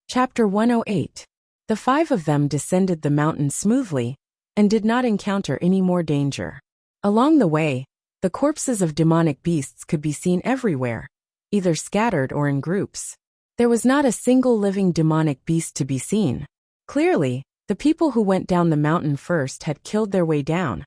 Chapter 108. The five of them descended the mountain smoothly, and did not encounter any more danger. Along the way, the corpses of demonic beasts could be seen everywhere, either scattered or in groups. There was not a single living demonic beast to be seen. Clearly, the people who went down the mountain first had killed their way down,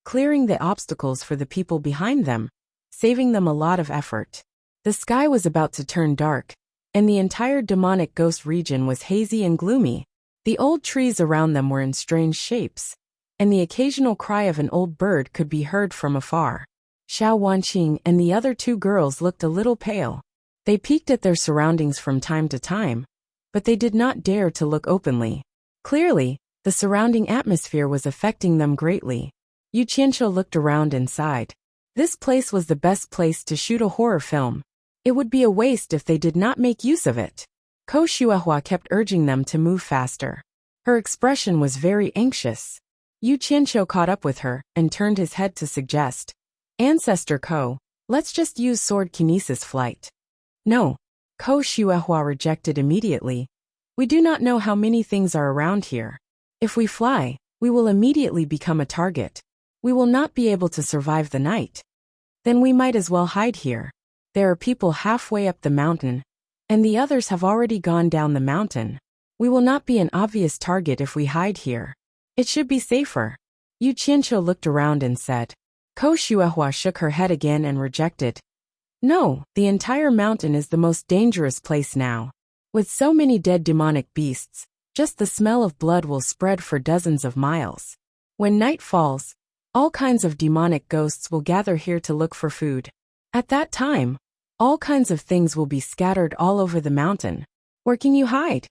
clearing the obstacles for the people behind them, saving them a lot of effort. The sky was about to turn dark, and the entire demonic ghost region was hazy and gloomy. The old trees around them were in strange shapes, and the occasional cry of an old bird could be heard from afar. Xiao Wanqing and the other two girls looked a little pale. They peeked at their surroundings from time to time, but they did not dare to look openly. Clearly, the surrounding atmosphere was affecting them greatly. Yu Qianqiu looked around and sighed. This place was the best place to shoot a horror film. It would be a waste if they did not make use of it. Ko Xuehua kept urging them to move faster. Her expression was very anxious. Yu Qianqiu caught up with her and turned his head to suggest, "Ancestor Ko, let's just use sword kinesis flight." "No," Ko Xuehua rejected immediately. "We do not know how many things are around here. If we fly, we will immediately become a target. We will not be able to survive the night. Then we might as well hide here. There are people halfway up the mountain, and the others have already gone down the mountain. We will not be an obvious target if we hide here. It should be safer." Yu Qianqiu looked around and said. Ko Xuehua shook her head again and rejected. "No, the entire mountain is the most dangerous place now. With so many dead demonic beasts, just the smell of blood will spread for dozens of miles. When night falls, all kinds of demonic ghosts will gather here to look for food. At that time, all kinds of things will be scattered all over the mountain. Where can you hide?"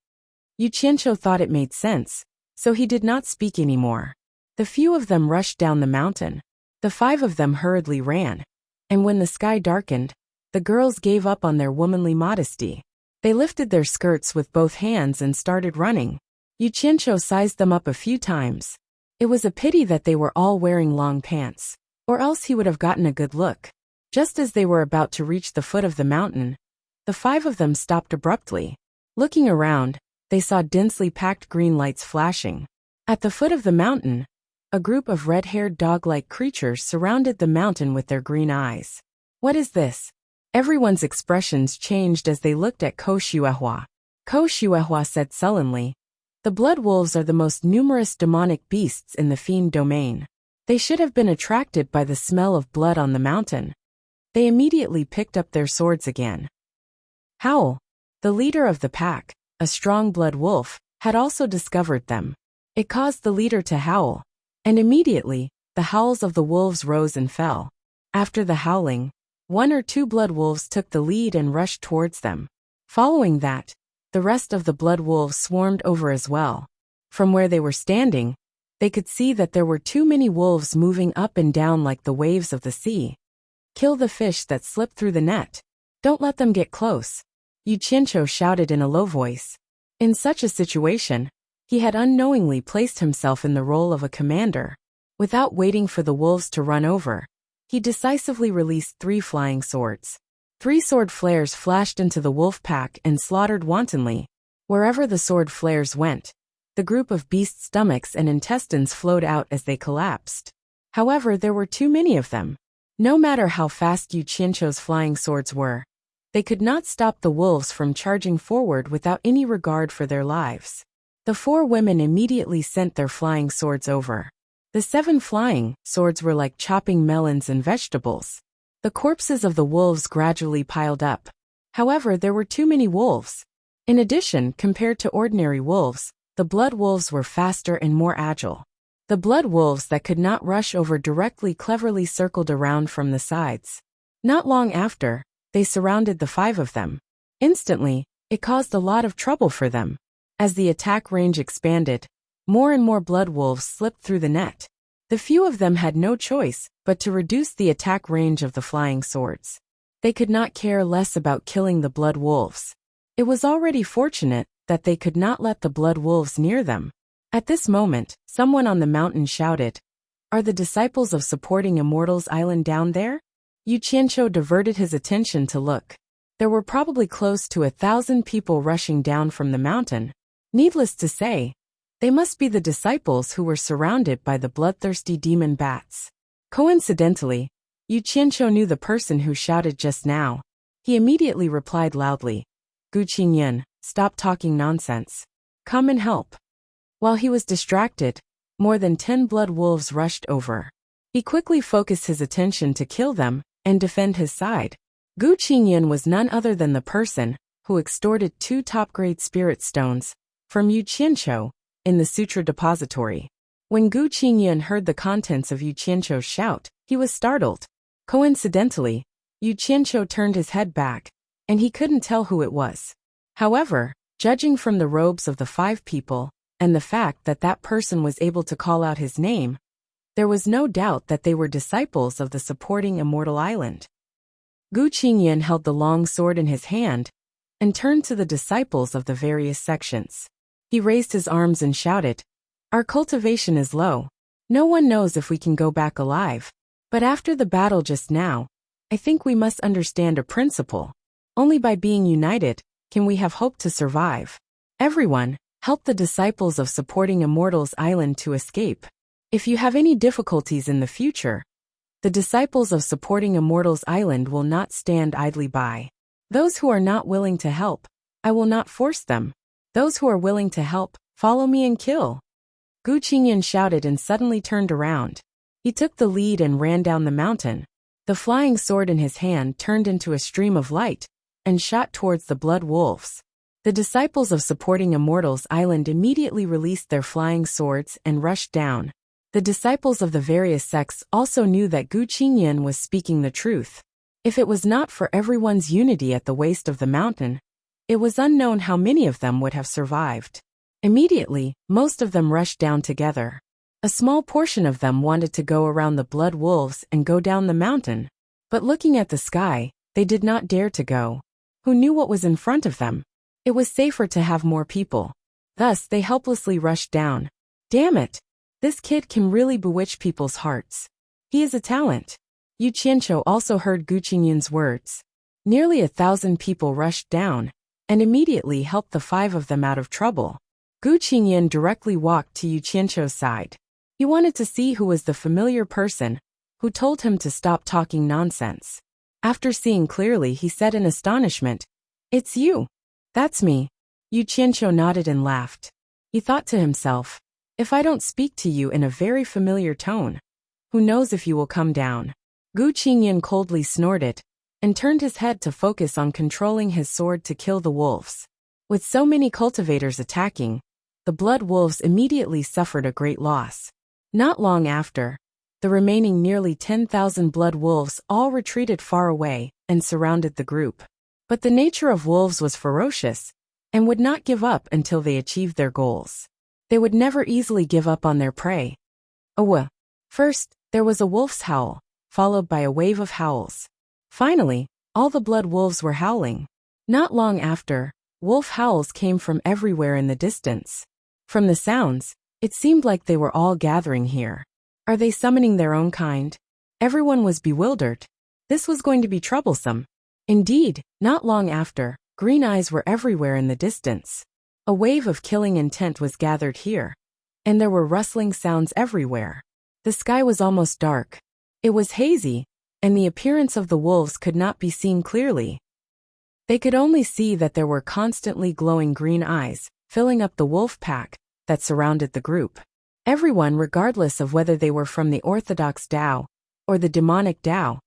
Yu Qianqiu thought it made sense, so he did not speak anymore. The few of them rushed down the mountain. The five of them hurriedly ran, and when the sky darkened, the girls gave up on their womanly modesty. They lifted their skirts with both hands and started running. Yu Qianqiu sized them up a few times. It was a pity that they were all wearing long pants, or else he would have gotten a good look. Just as they were about to reach the foot of the mountain, the five of them stopped abruptly. Looking around, they saw densely packed green lights flashing. At the foot of the mountain, a group of red-haired dog-like creatures surrounded the mountain with their green eyes. "What is this?" Everyone's expressions changed as they looked at Ko Xuehua. Ko Xuehua said sullenly, "The blood wolves are the most numerous demonic beasts in the fiend domain. They should have been attracted by the smell of blood on the mountain." They immediately picked up their swords again. Howl, the leader of the pack, a strong blood wolf, had also discovered them. It caused the leader to howl, and immediately, the howls of the wolves rose and fell. After the howling, one or two blood wolves took the lead and rushed towards them. Following that, the rest of the blood wolves swarmed over as well. From where they were standing, they could see that there were too many wolves moving up and down like the waves of the sea. "Kill the fish that slipped through the net. Don't let them get close," Yu Qianqiu shouted in a low voice. In such a situation, he had unknowingly placed himself in the role of a commander. Without waiting for the wolves to run over, he decisively released 3 flying swords. 3 sword flares flashed into the wolf pack and slaughtered wantonly. Wherever the sword flares went, the group of beast stomachs and intestines flowed out as they collapsed. However, there were too many of them. No matter how fast Yu Qianqiu's flying swords were, they could not stop the wolves from charging forward without any regard for their lives. The 4 women immediately sent their flying swords over. The 7 flying swords were like chopping melons and vegetables. The corpses of the wolves gradually piled up. However, there were too many wolves. In addition, compared to ordinary wolves, the blood wolves were faster and more agile. The blood wolves that could not rush over directly cleverly circled around from the sides. Not long after, they surrounded the 5 of them. Instantly, it caused a lot of trouble for them. As the attack range expanded, more and more blood wolves slipped through the net. The few of them had no choice but to reduce the attack range of the flying swords. They could not care less about killing the blood wolves. It was already fortunate that they could not let the blood wolves near them. At this moment, someone on the mountain shouted, "Are the disciples of supporting Immortals Island down there?" Yu Qianqiu diverted his attention to look. There were probably close to 1,000 people rushing down from the mountain. Needless to say, they must be the disciples who were surrounded by the bloodthirsty demon bats. Coincidentally, Yu Qianqiu knew the person who shouted just now. He immediately replied loudly, "Gu Qingyan, stop talking nonsense. Come and help." While he was distracted, more than 10 blood wolves rushed over. He quickly focused his attention to kill them and defend his side. Gu Qingyan was none other than the person who extorted 2 top-grade spirit stones from Yu Qianqiu in the Sutra Depository. When Gu Qingyan heard the contents of Yu Qianqiu's shout, he was startled. Coincidentally, Yu Qianqiu turned his head back, and he couldn't tell who it was. However, judging from the robes of the 5 people, and the fact that that person was able to call out his name, there was no doubt that they were disciples of the supporting immortal island. Gu Qingyan held the long sword in his hand and turned to the disciples of the various sections. He raised his arms and shouted, "Our cultivation is low. No one knows if we can go back alive. But after the battle just now, I think we must understand a principle. Only by being united can we have hope to survive. Everyone, help the disciples of supporting Immortals Island to escape. If you have any difficulties in the future, the disciples of supporting Immortals Island will not stand idly by. Those who are not willing to help, I will not force them. Those who are willing to help, follow me and kill." Gu Qingyan shouted and suddenly turned around. He took the lead and ran down the mountain. The flying sword in his hand turned into a stream of light and shot towards the blood wolves. The disciples of supporting Immortals Island immediately released their flying swords and rushed down. The disciples of the various sects also knew that Gu Qingyan was speaking the truth. If it was not for everyone's unity at the waist of the mountain, it was unknown how many of them would have survived. Immediately, most of them rushed down together. A small portion of them wanted to go around the blood wolves and go down the mountain. But looking at the sky, they did not dare to go. Who knew what was in front of them? It was safer to have more people. Thus, they helplessly rushed down. Damn it! This kid can really bewitch people's hearts. He is a talent. Yu Qianqiu also heard Gu Qingyan's words. Nearly 1,000 people rushed down and immediately helped the 5 of them out of trouble. Gu Qingyan directly walked to Yu Qianqiu's side. He wanted to see who was the familiar person who told him to stop talking nonsense. After seeing clearly, he said in astonishment, "It's you." "That's me." Yu Qianqiu nodded and laughed. He thought to himself, "If I don't speak to you in a very familiar tone, who knows if you will come down?" Gu Qingyan coldly snorted and turned his head to focus on controlling his sword to kill the wolves. With so many cultivators attacking, the blood wolves immediately suffered a great loss. Not long after, the remaining nearly 10,000 blood wolves all retreated far away and surrounded the group. But the nature of wolves was ferocious and would not give up until they achieved their goals. They would never easily give up on their prey. First, there was a wolf's howl, followed by a wave of howls. Finally, all the blood wolves were howling. Not long after, wolf howls came from everywhere in the distance. From the sounds, it seemed like they were all gathering here. Are they summoning their own kind? Everyone was bewildered. This was going to be troublesome. Indeed, not long after, green eyes were everywhere in the distance. A wave of killing intent was gathered here, and there were rustling sounds everywhere. The sky was almost dark. It was hazy, and the appearance of the wolves could not be seen clearly. They could only see that there were constantly glowing green eyes, filling up the wolf pack that surrounded the group. Everyone, regardless of whether they were from the orthodox Tao or the demonic Tao,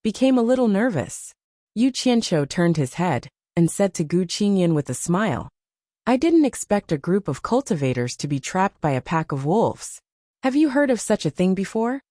became a little nervous. Yu Qianqiu turned his head and said to Gu Qingyan with a smile, "I didn't expect a group of cultivators to be trapped by a pack of wolves. Have you heard of such a thing before?"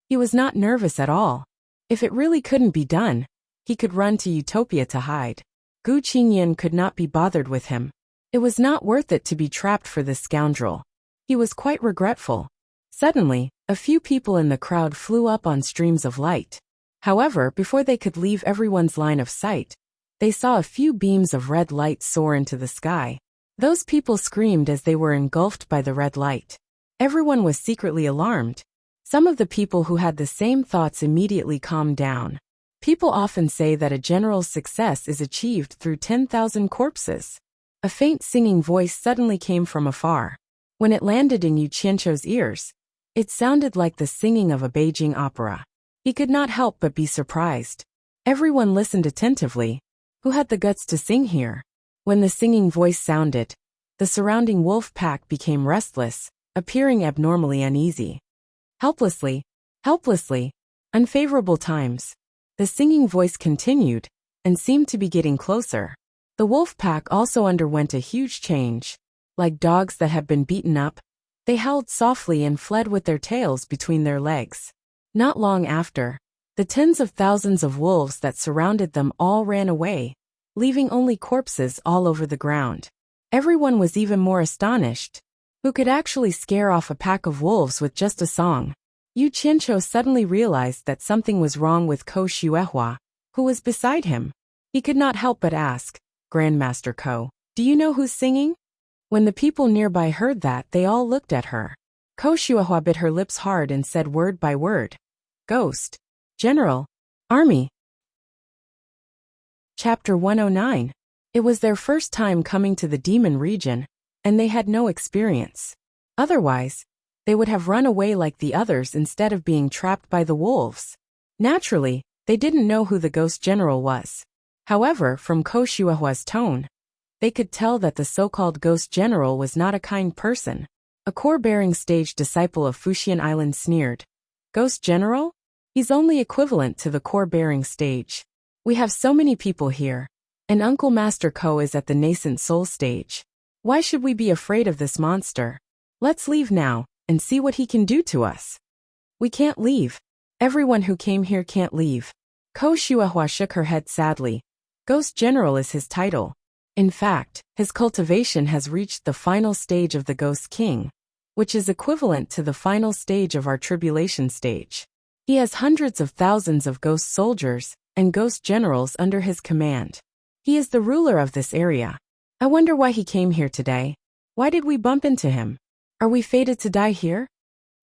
He was not nervous at all. If it really couldn't be done, he could run to Utopia to hide. Gu Qingyan could not be bothered with him. It was not worth it to be trapped for this scoundrel. He was quite regretful. Suddenly, a few people in the crowd flew up on streams of light. However, before they could leave everyone's line of sight, they saw a few beams of red light soar into the sky. Those people screamed as they were engulfed by the red light. Everyone was secretly alarmed. Some of the people who had the same thoughts immediately calmed down. People often say that a general's success is achieved through 10,000 corpses. A faint singing voice suddenly came from afar. When it landed in Yu Qianqiu's ears, it sounded like the singing of a Beijing opera. He could not help but be surprised. Everyone listened attentively. Who had the guts to sing here? When the singing voice sounded, the surrounding wolf pack became restless, appearing abnormally uneasy. Helplessly, unfavorable times. The singing voice continued, and seemed to be getting closer. The wolf pack also underwent a huge change. Like dogs that have been beaten up, they howled softly and fled with their tails between their legs. Not long after, the tens of thousands of wolves that surrounded them all ran away, leaving only corpses all over the ground. Everyone was even more astonished. Who could actually scare off a pack of wolves with just a song? Yu Qianqiu suddenly realized that something was wrong with Ko Xuehua, who was beside him. He could not help but ask, "Grandmaster Ko, do you know who's singing?" When the people nearby heard that, they all looked at her. Ko Xuehua bit her lips hard and said word by word, "Ghost, General, Army." Chapter 109. It was their first time coming to the demon region, and they had no experience. Otherwise, they would have run away like the others instead of being trapped by the wolves. Naturally, they didn't know who the ghost general was. However, from Ko Xuehua's tone, they could tell that the so-called ghost general was not a kind person. A core-bearing stage disciple of Fuxian Island sneered, "Ghost general? He's only equivalent to the core-bearing stage. We have so many people here, and Uncle Master Ko is at the nascent soul stage. Why should we be afraid of this monster? Let's leave now, and see what he can do to us." "We can't leave. Everyone who came here can't leave." Ko Xuehua shook her head sadly. Ghost General is his title. In fact, his cultivation has reached the final stage of the Ghost King, which is equivalent to the final stage of our tribulation stage. He has hundreds of thousands of ghost soldiers and ghost generals under his command. He is the ruler of this area. I wonder why he came here today. Why did we bump into him? Are we fated to die here?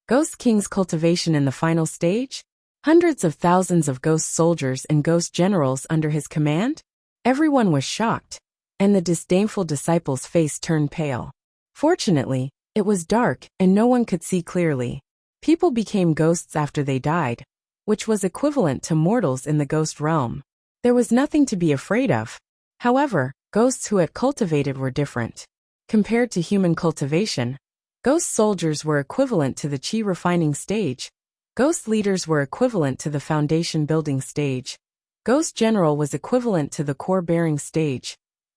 Ghost King's cultivation in the final stage? Hundreds of thousands of ghost soldiers and ghost generals under his command? Everyone was shocked, and the disdainful disciple's face turned pale. Fortunately, it was dark and no one could see clearly. People became ghosts after they died, which was equivalent to mortals in the ghost realm. There was nothing to be afraid of. However, ghosts who had cultivated were different. Compared to human cultivation, ghost soldiers were equivalent to the chi refining stage. Ghost leaders were equivalent to the foundation building stage. Ghost general was equivalent to the core bearing stage.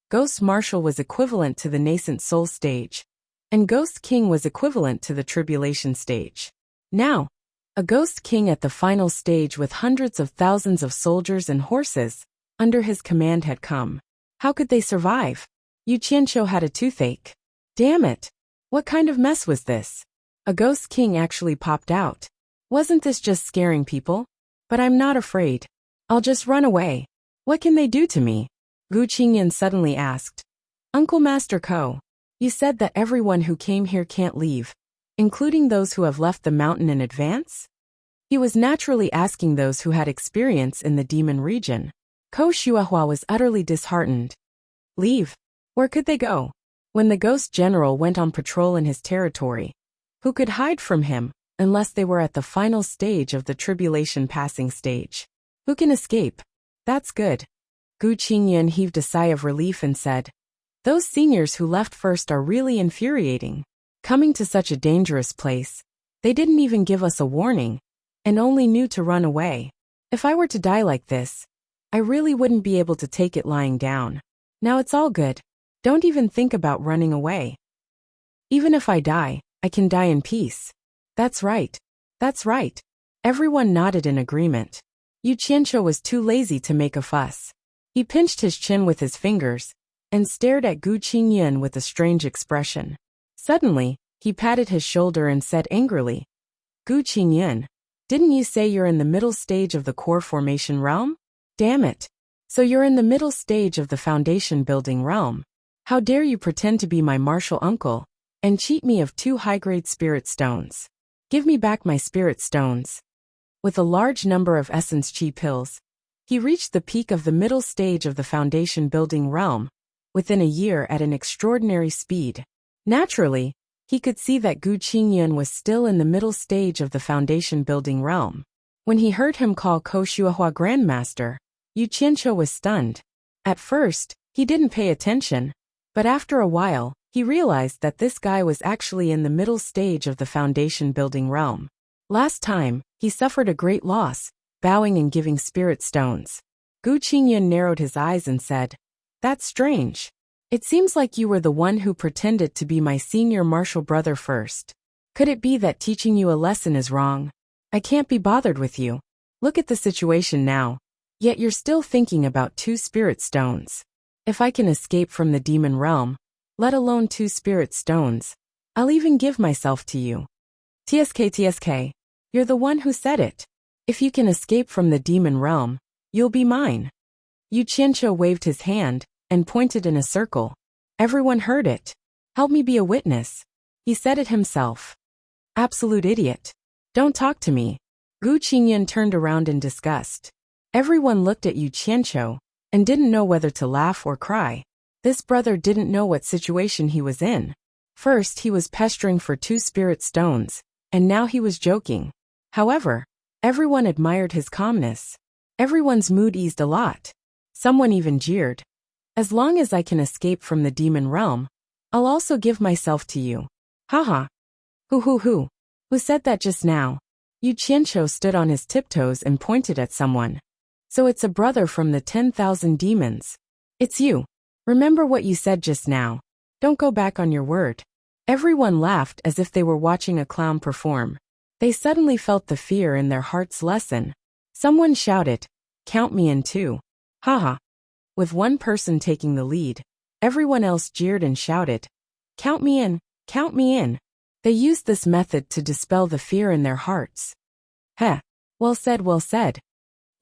Ghost marshal was equivalent to the nascent soul stage. And Ghost King was equivalent to the tribulation stage. Now, a Ghost King at the final stage with hundreds of thousands of soldiers and horses under his command had come. How could they survive? Yu Qianqiu had a toothache. Damn it! What kind of mess was this? A Ghost King actually popped out. Wasn't this just scaring people? But I'm not afraid. I'll just run away. What can they do to me? Gu Qingyan suddenly asked. Uncle Master Ko, you said that everyone who came here can't leave, including those who have left the mountain in advance? He was naturally asking those who had experience in the demon region. Ko Xuehua was utterly disheartened. Leave? Where could they go? When the ghost general went on patrol in his territory, who could hide from him unless they were at the final stage of the tribulation passing stage? Who can escape? That's good. Gu Qingyan heaved a sigh of relief and said, those seniors who left first are really infuriating. Coming to such a dangerous place, they didn't even give us a warning, and only knew to run away. If I were to die like this, I really wouldn't be able to take it lying down. Now it's all good. Don't even think about running away. Even if I die, I can die in peace. That's right. That's right. Everyone nodded in agreement. Yu Qianqiu was too lazy to make a fuss. He pinched his chin with his fingers and stared at Gu Qingyan with a strange expression. Suddenly, he patted his shoulder and said angrily, Gu Qingyan, didn't you say you're in the middle stage of the core formation realm? Damn it. So you're in the middle stage of the foundation building realm. How dare you pretend to be my martial uncle and cheat me of 2 high-grade spirit stones? Give me back my spirit stones. With a large number of essence chi pills, He reached the peak of the middle stage of the foundation building realm within a year at an extraordinary speed. Naturally, he could see that Gu Qingyun was still in the middle stage of the foundation building realm. When he heard him call Ko Shuahua Grandmaster, Yu Qianqiu was stunned. At first, he didn't pay attention, but after a while, he realized that this guy was actually in the middle stage of the foundation building realm. Last time, he suffered a great loss, bowing and giving spirit stones. Gu Qingyun narrowed his eyes and said, "That's strange. It seems like you were the one who pretended to be my senior martial brother first. Could it be that teaching you a lesson is wrong? I can't be bothered with you. Look at the situation now. Yet you're still thinking about 2 spirit stones. If I can escape from the demon realm, let alone 2 spirit stones, I'll even give myself to you. TSK, you're the one who said it. If you can escape from the demon realm, you'll be mine." Yu Qianqiu waved his hand and pointed in a circle. Everyone heard it. "Help me be a witness." He said it himself. "Absolute idiot. Don't talk to me." Gu Qingyun turned around in disgust. Everyone looked at Yu Qianqiu and didn't know whether to laugh or cry. This brother didn't know what situation he was in. First he was pestering for 2 spirit stones, and now he was joking. However, everyone admired his calmness. Everyone's mood eased a lot. Someone even jeered. "As long as I can escape from the demon realm, I'll also give myself to you." Haha. Who said that just now? Yu Qianqiu stood on his tiptoes and pointed at someone. "So it's a brother from the 10,000 demons. It's you. Remember what you said just now. Don't go back on your word." Everyone laughed as if they were watching a clown perform. They suddenly felt the fear in their hearts lessen. Someone shouted, "Count me in too." Haha. With one person taking the lead, everyone else jeered and shouted, "Count me in, count me in." They used this method to dispel the fear in their hearts. Heh. Well said, well said.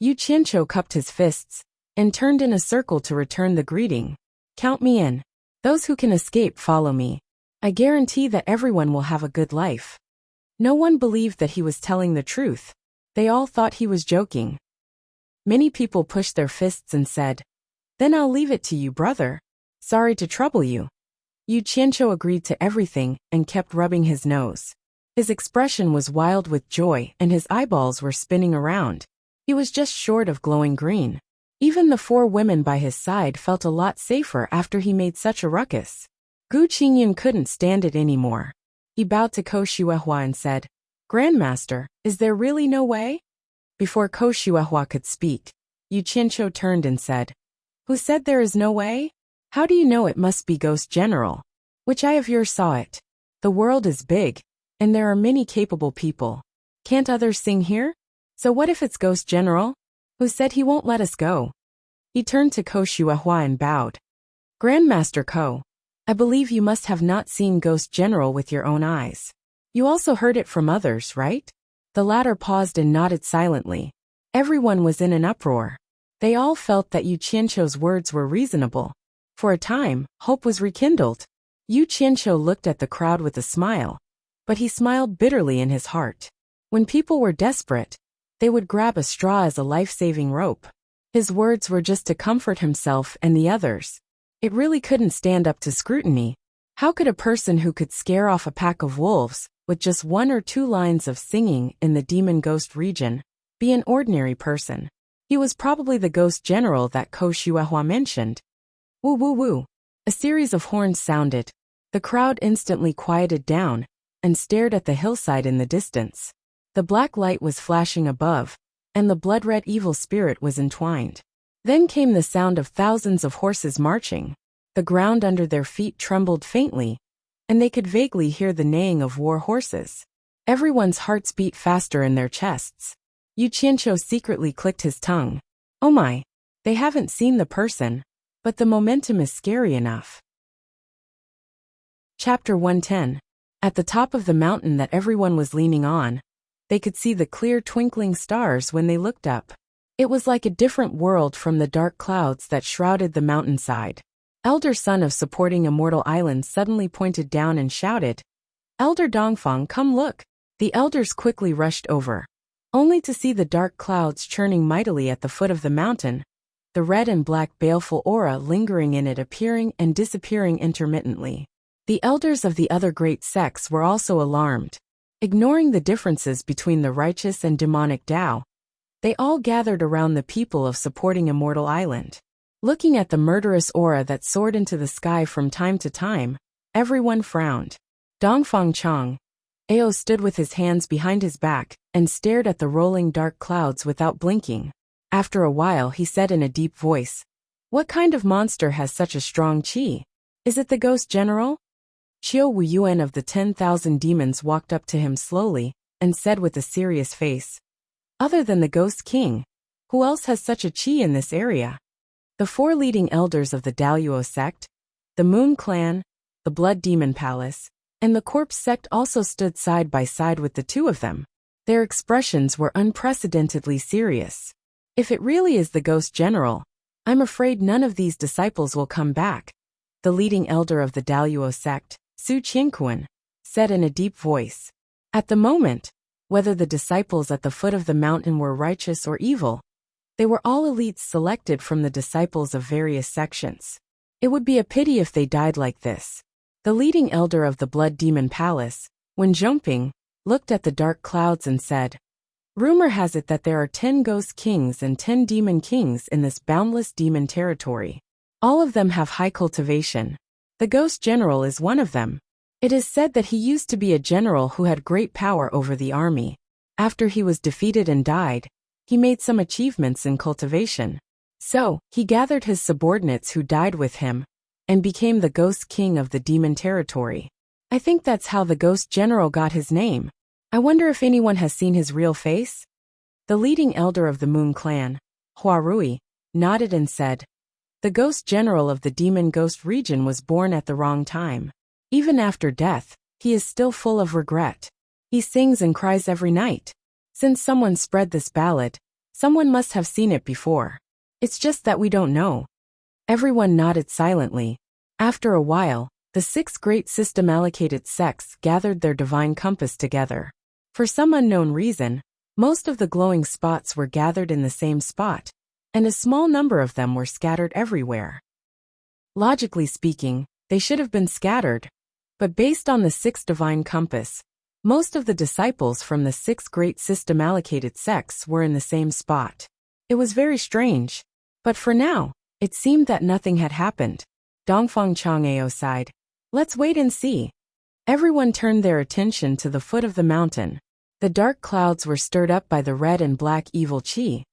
Yu Qianqiu cupped his fists and turned in a circle to return the greeting. "Count me in. Those who can escape follow me. I guarantee that everyone will have a good life." No one believed that he was telling the truth. They all thought he was joking. Many people pushed their fists and said, "Then I'll leave it to you, brother. Sorry to trouble you." Yu Qianqiu agreed to everything and kept rubbing his nose. His expression was wild with joy and his eyeballs were spinning around. He was just short of glowing green. Even the 4 women by his side felt a lot safer after he made such a ruckus. Gu Qingyun couldn't stand it anymore. He bowed to Ko Shuahua and said, "Grandmaster, is there really no way?" Before Ko Shuahua could speak, Yu Qianqiu turned and said, "Who said there is no way? How do you know it must be Ghost General? Which eye of yours saw it? The world is big, and there are many capable people. Can't others sing here? So what if it's Ghost General? Who said he won't let us go?" He turned to Ko Shuahua and bowed. "Grandmaster Ko, I believe you must have not seen Ghost General with your own eyes. You also heard it from others, right?" The latter paused and nodded silently. Everyone was in an uproar. They all felt that Yu Qianqiu's words were reasonable. For a time, hope was rekindled. Yu Qianqiu looked at the crowd with a smile, but he smiled bitterly in his heart. When people were desperate, they would grab a straw as a life-saving rope. His words were just to comfort himself and the others. It really couldn't stand up to scrutiny. How could a person who could scare off a pack of wolves with just 1 or 2 lines of singing in the demon ghost region be an ordinary person? He was probably the Ghost General that Ko Shuahua mentioned. Woo woo woo. A series of horns sounded. The crowd instantly quieted down and stared at the hillside in the distance. The black light was flashing above, and the blood-red evil spirit was entwined. Then came the sound of thousands of horses marching. The ground under their feet trembled faintly, and they could vaguely hear the neighing of war horses. Everyone's hearts beat faster in their chests. Yu Qianqiu secretly clicked his tongue. Oh my, they haven't seen the person, but the momentum is scary enough. Chapter 110. At the top of the mountain that everyone was leaning on, they could see the clear twinkling stars when they looked up. It was like a different world from the dark clouds that shrouded the mountainside. Elder Son of Supporting Immortal Island suddenly pointed down and shouted, "Elder Dongfang, come look." The elders quickly rushed over. only to see the dark clouds churning mightily at the foot of the mountain, the red and black baleful aura lingering in it appearing and disappearing intermittently. The elders of the other great sects were also alarmed. Ignoring the differences between the righteous and demonic Tao, they all gathered around the people of supporting Immortal Island. Looking at the murderous aura that soared into the sky from time to time, everyone frowned. Dongfang Chang, Ao stood with his hands behind his back and stared at the rolling dark clouds without blinking. After a while he said in a deep voice, "What kind of monster has such a strong qi? Is it the ghost general?" Qiu Wuyuan of the 10,000 demons walked up to him slowly and said with a serious face, "Other than the Ghost King, who else has such a qi in this area?" The 4 leading elders of the Daluo sect, the Moon Clan, the Blood Demon Palace, and the Corpse sect also stood side by side with the 2 of them. Their expressions were unprecedentedly serious. "If it really is the Ghost General, I'm afraid none of these disciples will come back," the leading elder of the Daluo sect, Su Qingquan, said in a deep voice. At the moment, whether the disciples at the foot of the mountain were righteous or evil, they were all elites selected from the disciples of various sections. It would be a pity if they died like this. The leading elder of the Blood Demon Palace, Wen Zhongping, looked at the dark clouds and said, "Rumor has it that there are 10 ghost kings and 10 demon kings in this boundless demon territory. All of them have high cultivation. The Ghost General is one of them. It is said that he used to be a general who had great power over the army. After he was defeated and died, he made some achievements in cultivation. So, he gathered his subordinates who died with him, and became the Ghost King of the demon territory. I think that's how the Ghost General got his name. I wonder if anyone has seen his real face?" The leading elder of the Moon Clan, Hua Rui, nodded and said, "The Ghost General of the Demon Ghost region was born at the wrong time. Even after death, he is still full of regret. He sings and cries every night. Since someone spread this ballad, someone must have seen it before. It's just that we don't know." Everyone nodded silently. After a while, the 6 great system-allocated sects gathered their divine compass together. For some unknown reason, most of the glowing spots were gathered in the same spot, and a small number of them were scattered everywhere. Logically speaking, they should have been scattered, but based on the 6 divine compass, most of the disciples from the 6 great system-allocated sects were in the same spot. It was very strange, but for now, it seemed that nothing had happened. Dongfang Chang'ao sighed. "Let's wait and see." Everyone turned their attention to the foot of the mountain. The dark clouds were stirred up by the red and black evil qi,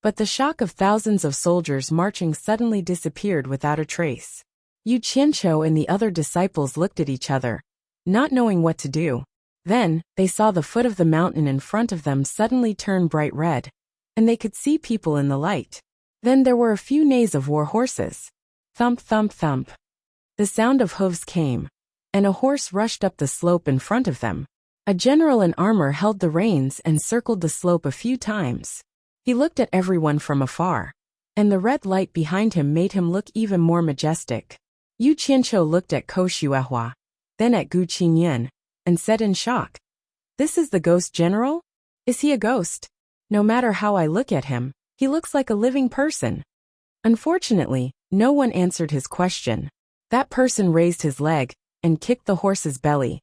but the shock of thousands of soldiers marching suddenly disappeared without a trace. Yu Qianqiu and the other disciples looked at each other, not knowing what to do. Then, they saw the foot of the mountain in front of them suddenly turn bright red, and they could see people in the light. Then there were a few neighs of war horses. Thump, thump, thump. The sound of hooves came, and a horse rushed up the slope in front of them. A general in armor held the reins and circled the slope a few times. He looked at everyone from afar, and the red light behind him made him look even more majestic. Yu Qianqiu looked at Ko Xuehua, then at Gu Qingyan, and said in shock, "This is the Ghost General? Is he a ghost? No matter how I look at him, he looks like a living person." Unfortunately, no one answered his question. That person raised his leg and kicked the horse's belly,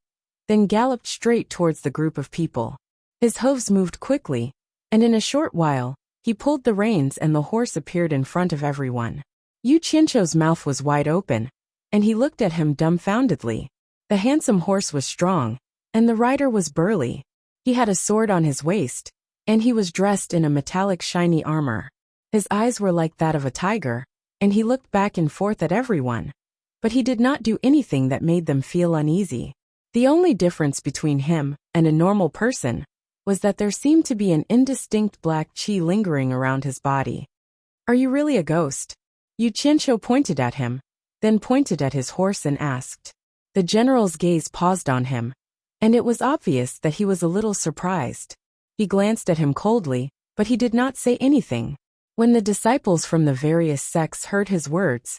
then galloped straight towards the group of people. His hooves moved quickly, and in a short while, he pulled the reins and the horse appeared in front of everyone. Yu Qianqiu's mouth was wide open, and he looked at him dumbfoundedly. The handsome horse was strong, and the rider was burly. He had a sword on his waist, and he was dressed in a metallic shiny armor. His eyes were like that of a tiger, and he looked back and forth at everyone. But he did not do anything that made them feel uneasy. The only difference between him and a normal person was that there seemed to be an indistinct black qi lingering around his body. "Are you really a ghost?" Yu Qianqiu pointed at him, then pointed at his horse and asked. The general's gaze paused on him, and it was obvious that he was a little surprised. He glanced at him coldly, but he did not say anything. When the disciples from the various sects heard his words,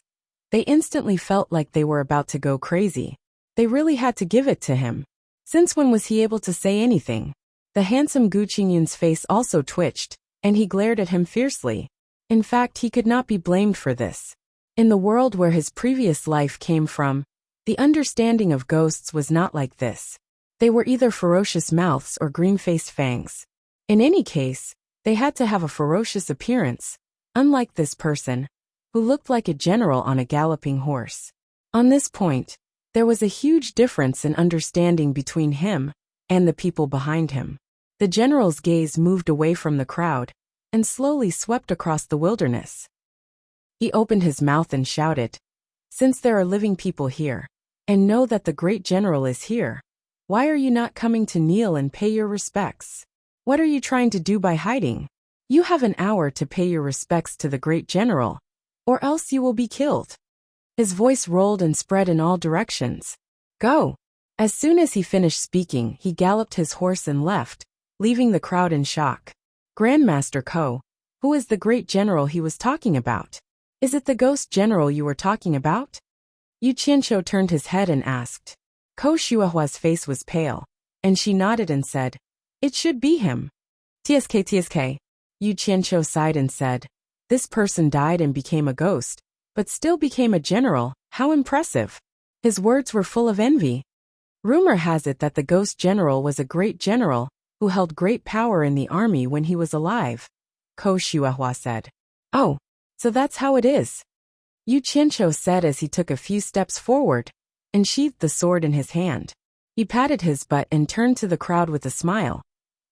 they instantly felt like they were about to go crazy. They really had to give it to him. Since when was he able to say anything? The handsome Gu Qingyun's face also twitched, and he glared at him fiercely. In fact, he could not be blamed for this. In the world where his previous life came from, the understanding of ghosts was not like this. They were either ferocious mouths or green-faced fangs. In any case, they had to have a ferocious appearance, unlike this person, who looked like a general on a galloping horse. On this point, there was a huge difference in understanding between him and the people behind him. The general's gaze moved away from the crowd and slowly swept across the wilderness. He opened his mouth and shouted, "Since there are living people here, and know that the great general is here, why are you not coming to kneel and pay your respects? What are you trying to do by hiding? You have an hour to pay your respects to the great general, or else you will be killed." His voice rolled and spread in all directions. "Go!" As soon as he finished speaking, he galloped his horse and left, leaving the crowd in shock. "Grandmaster Ko, who is the great general he was talking about? Is it the ghost general you were talking about?" Yu Qianqiu turned his head and asked. Ko Shuahua's face was pale, and she nodded and said, "It should be him." "TSK. Yu Qianqiu sighed and said, "This person died and became a ghost, but still became a general. How impressive." His words were full of envy. Rumor has it that the ghost general was a great general who held great power in the army when he was alive, Ko Shuahua said. "Oh, so that's how it is," Yu Qianqiu said as he took a few steps forward and sheathed the sword in his hand. He patted his butt and turned to the crowd with a smile.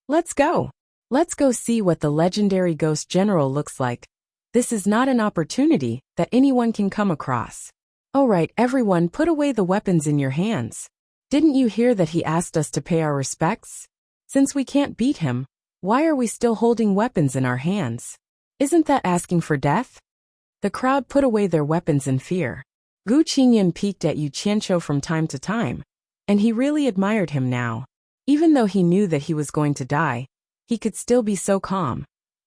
"Let's go. Let's go see what the legendary ghost general looks like. This is not an opportunity that anyone can come across. All right, everyone, put away the weapons in your hands. Didn't you hear that he asked us to pay our respects? Since we can't beat him, why are we still holding weapons in our hands? Isn't that asking for death?" The crowd put away their weapons in fear. Gu Qingyun peeked at Yu Qianqiu from time to time, and he really admired him now. Even though he knew that he was going to die, he could still be so calm,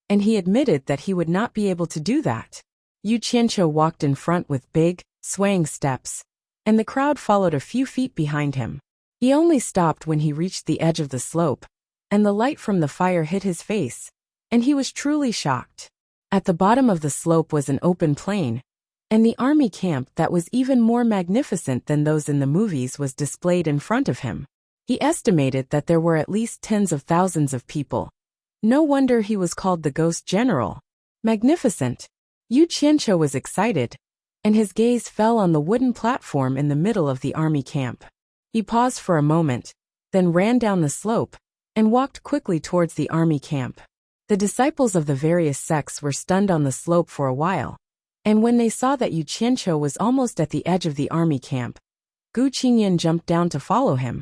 and he admitted that he would not be able to do that. Yu Qianqiu walked in front with big, swaying steps, and the crowd followed a few feet behind him. He only stopped when he reached the edge of the slope, and the light from the fire hit his face, and he was truly shocked. At the bottom of the slope was an open plain, and the army camp that was even more magnificent than those in the movies was displayed in front of him. He estimated that there were at least tens of thousands of people. No wonder he was called the Ghost General. Magnificent. Yu Qianqiu was excited, and his gaze fell on the wooden platform in the middle of the army camp. He paused for a moment, then ran down the slope, and walked quickly towards the army camp. The disciples of the various sects were stunned on the slope for a while, and when they saw that Yu Qianqiu was almost at the edge of the army camp, Gu Qingyun jumped down to follow him,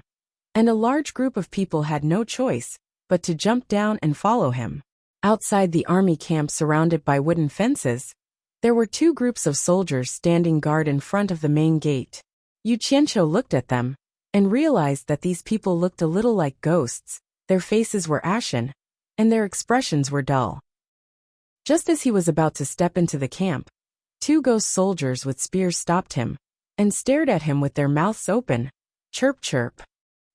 and a large group of people had no choice but to jump down and follow him. Outside the army camp, surrounded by wooden fences, there were two groups of soldiers standing guard in front of the main gate. Yu Qianqiu looked at them and realized that these people looked a little like ghosts. Their faces were ashen, and their expressions were dull. Just as he was about to step into the camp, two ghost soldiers with spears stopped him and stared at him with their mouths open. Chirp chirp.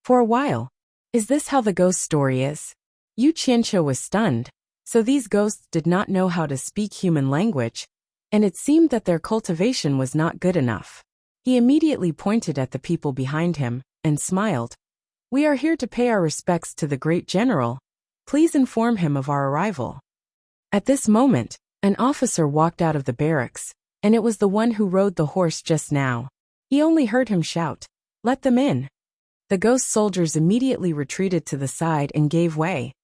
For a while. Is this how the ghost story is? Yu Qianqiu was stunned. So these ghosts did not know how to speak human language, and it seemed that their cultivation was not good enough. He immediately pointed at the people behind him and smiled. "We are here to pay our respects to the great general. Please inform him of our arrival." At this moment, an officer walked out of the barracks, and it was the one who rode the horse just now. He only heard him shout, "Let them in." The ghost soldiers immediately retreated to the side and gave way.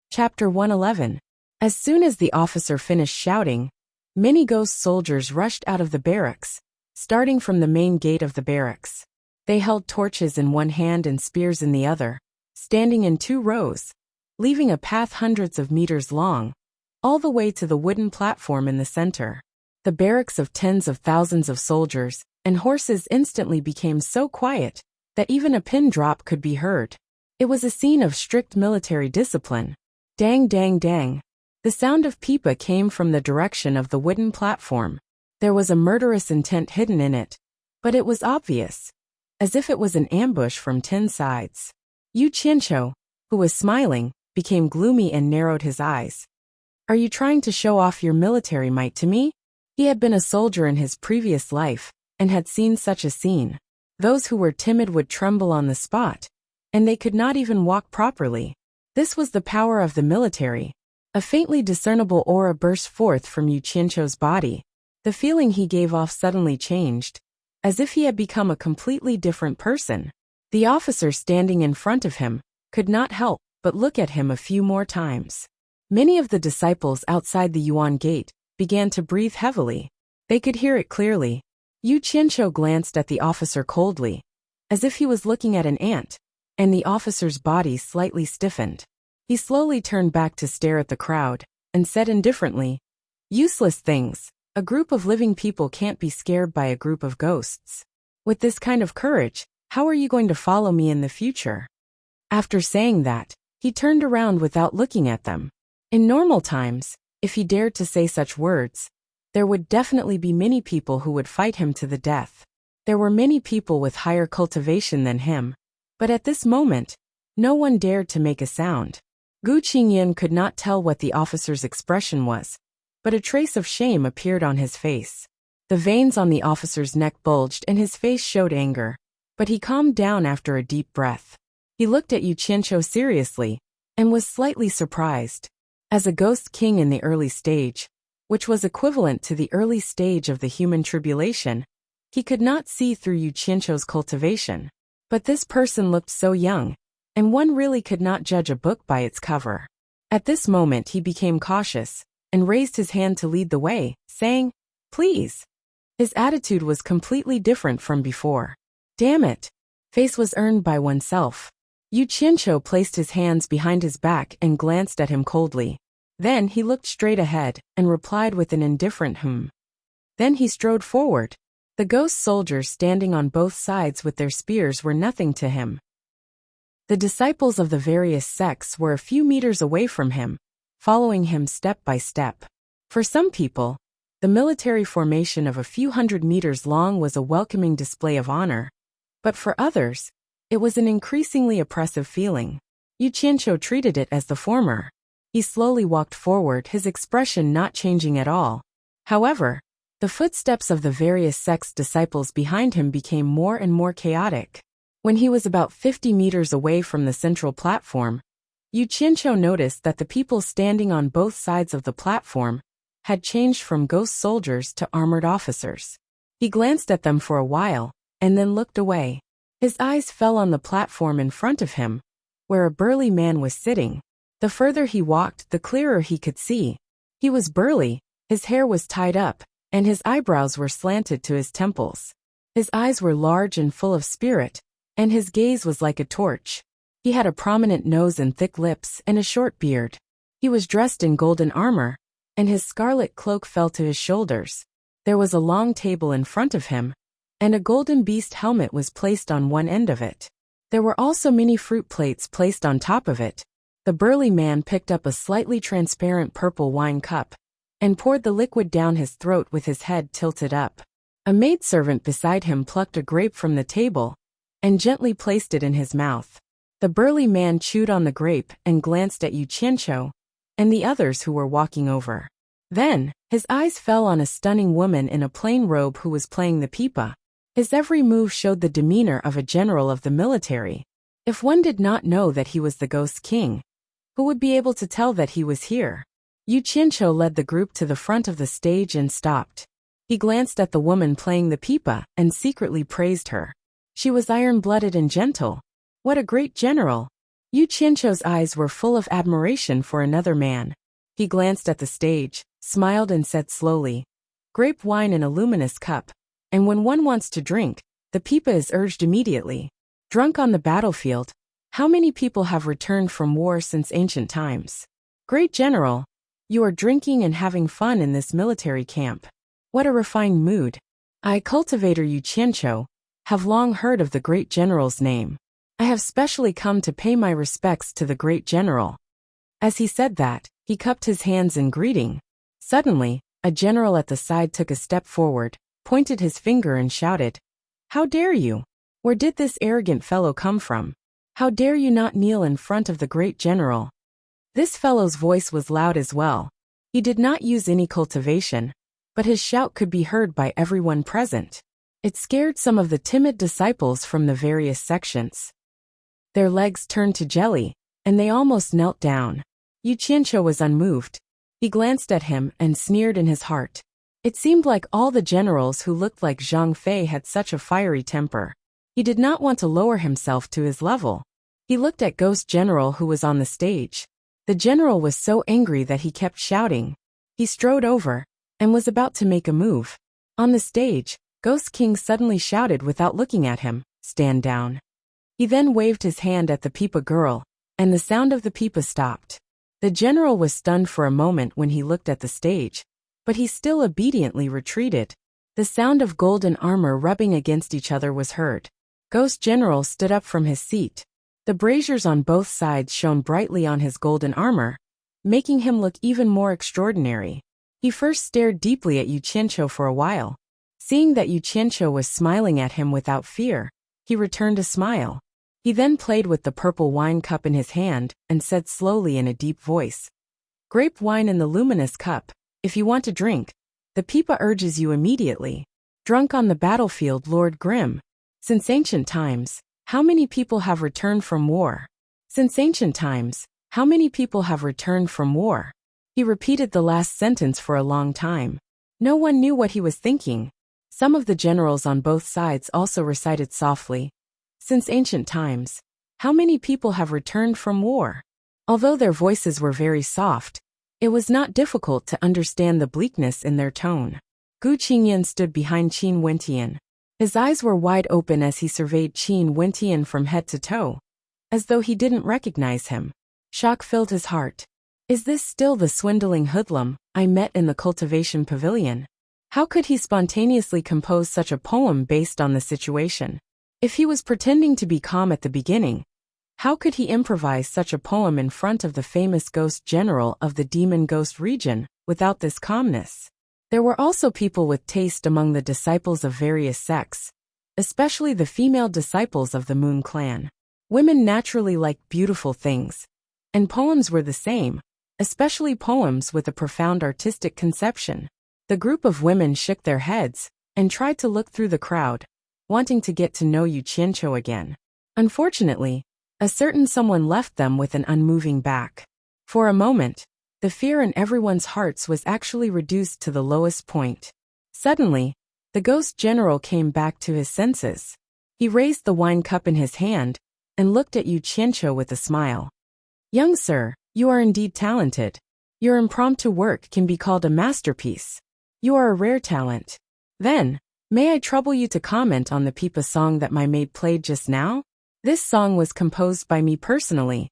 Chapter 111. As soon as the officer finished shouting, many ghost soldiers rushed out of the barracks, starting from the main gate of the barracks. They held torches in one hand and spears in the other, standing in two rows, leaving a path hundreds of meters long, all the way to the wooden platform in the center. The barracks of tens of thousands of soldiers and horses instantly became so quiet that even a pin drop could be heard. It was a scene of strict military discipline. Dang dang dang. The sound of pipa came from the direction of the wooden platform. There was a murderous intent hidden in it, but it was obvious, as if it was an ambush from 10 sides. Yu Qianqiu, who was smiling, became gloomy and narrowed his eyes. Are you trying to show off your military might to me? He had been a soldier in his previous life, and had seen such a scene. Those who were timid would tremble on the spot, and they could not even walk properly. This was the power of the military. A faintly discernible aura burst forth from Yu Qianqiu's body. The feeling he gave off suddenly changed, as if he had become a completely different person. The officer standing in front of him could not help but look at him a few more times. Many of the disciples outside the Yuan gate began to breathe heavily. They could hear it clearly. Yu Qianqiu glanced at the officer coldly, as if he was looking at an ant, and the officer's body slightly stiffened. He slowly turned back to stare at the crowd, and said indifferently, "Useless things. A group of living people can't be scared by a group of ghosts. With this kind of courage, how are you going to follow me in the future?" After saying that, he turned around without looking at them. In normal times, if he dared to say such words, there would definitely be many people who would fight him to the death. There were many people with higher cultivation than him, but at this moment, no one dared to make a sound. Gu Qingyan could not tell what the officer's expression was, but a trace of shame appeared on his face. The veins on the officer's neck bulged and his face showed anger, but he calmed down after a deep breath. He looked at Yu Qianqiu seriously, and was slightly surprised. As a ghost king in the early stage, which was equivalent to the early stage of the human tribulation, he could not see through Yu Qianqiu's cultivation. But this person looked so young, and one really could not judge a book by its cover. At this moment he became cautious, and raised his hand to lead the way, saying, "Please." His attitude was completely different from before. Damn it. Face was earned by oneself. Yu Qianqiu placed his hands behind his back and glanced at him coldly. Then he looked straight ahead, and replied with an indifferent "hmm." Then he strode forward. The ghost soldiers standing on both sides with their spears were nothing to him. The disciples of the various sects were a few meters away from him, following him step by step. For some people, the military formation of a few hundred meters long was a welcoming display of honor, but for others, it was an increasingly oppressive feeling. Yu Qianqiu treated it as the former. He slowly walked forward, his expression not changing at all. However, the footsteps of the various sects' disciples behind him became more and more chaotic. When he was about 50 meters away from the central platform, Yu Qianqiu noticed that the people standing on both sides of the platform had changed from ghost soldiers to armored officers. He glanced at them for a while, and then looked away. His eyes fell on the platform in front of him, where a burly man was sitting. The further he walked, the clearer he could see. He was burly, his hair was tied up, and his eyebrows were slanted to his temples. His eyes were large and full of spirit, and his gaze was like a torch. He had a prominent nose and thick lips and a short beard. He was dressed in golden armor, and his scarlet cloak fell to his shoulders. There was a long table in front of him, and a golden beast helmet was placed on one end of it. There were also many fruit plates placed on top of it. The burly man picked up a slightly transparent purple wine cup, and poured the liquid down his throat with his head tilted up. A maidservant beside him plucked a grape from the table, and gently placed it in his mouth. The burly man chewed on the grape and glanced at Yu Qianqiu, and the others who were walking over. Then, his eyes fell on a stunning woman in a plain robe who was playing the pipa. His every move showed the demeanor of a general of the military. If one did not know that he was the Ghost King, who would be able to tell that he was here? Yu Qianqiu led the group to the front of the stage and stopped. He glanced at the woman playing the pipa and secretly praised her. She was iron-blooded and gentle. What a great general! Yu Qianqiu's eyes were full of admiration for another man. He glanced at the stage, smiled and said slowly, "Grape wine in a luminous cup, and when one wants to drink, the pipa is urged immediately. Drunk on the battlefield, how many people have returned from war since ancient times? Great general, you are drinking and having fun in this military camp. What a refined mood. I, cultivator Yu Qianqiu, have long heard of the great general's name. I have specially come to pay my respects to the great general." As he said that, he cupped his hands in greeting. Suddenly, a general at the side took a step forward, pointed his finger and shouted, "How dare you? Where did this arrogant fellow come from? How dare you not kneel in front of the great general? This fellow's voice was loud as well. He did not use any cultivation, but his shout could be heard by everyone present. It scared some of the timid disciples from the various sections. Their legs turned to jelly, and they almost knelt down. Yu Qianqiu was unmoved. He glanced at him and sneered in his heart. It seemed like all the generals who looked like Zhang Fei had such a fiery temper. He did not want to lower himself to his level. He looked at Ghost General who was on the stage. The general was so angry that he kept shouting. He strode over and was about to make a move. On the stage, Ghost King suddenly shouted without looking at him, "Stand down." He then waved his hand at the Pipa girl, and the sound of the pipa stopped. The general was stunned for a moment when he looked at the stage, but he still obediently retreated. The sound of golden armor rubbing against each other was heard. Ghost General stood up from his seat. The braziers on both sides shone brightly on his golden armor, making him look even more extraordinary. He first stared deeply at Yu Qianqiu for a while. Seeing that Yu Qianqiu was smiling at him without fear, he returned a smile. He then played with the purple wine cup in his hand and said slowly in a deep voice, "Grape wine in the luminous cup. If you want to drink, the pipa urges you immediately. Drunk on the battlefield, Lord Grim. Since ancient times, how many people have returned from war? Since ancient times, how many people have returned from war?" He repeated the last sentence for a long time. No one knew what he was thinking. Some of the generals on both sides also recited softly, "Since ancient times, how many people have returned from war?" Although their voices were very soft, it was not difficult to understand the bleakness in their tone. Gu Qingyan stood behind Qin Wentian. His eyes were wide open as he surveyed Qin Wentian from head to toe, as though he didn't recognize him. Shock filled his heart. Is this still the swindling hoodlum I met in the cultivation pavilion? How could he spontaneously compose such a poem based on the situation? If he was pretending to be calm at the beginning, how could he improvise such a poem in front of the famous ghost general of the demon ghost region without this calmness? There were also people with taste among the disciples of various sects, especially the female disciples of the Moon Clan. Women naturally liked beautiful things, and poems were the same, especially poems with a profound artistic conception. The group of women shook their heads and tried to look through the crowd, wanting to get to know Yu Qianqiu again. Unfortunately, a certain someone left them with an unmoving back. For a moment, the fear in everyone's hearts was actually reduced to the lowest point. Suddenly, the ghost general came back to his senses. He raised the wine cup in his hand and looked at Yu Qianqiu with a smile. "Young sir, you are indeed talented. Your impromptu work can be called a masterpiece. You are a rare talent. Then, may I trouble you to comment on the pipa song that my maid played just now? This song was composed by me personally.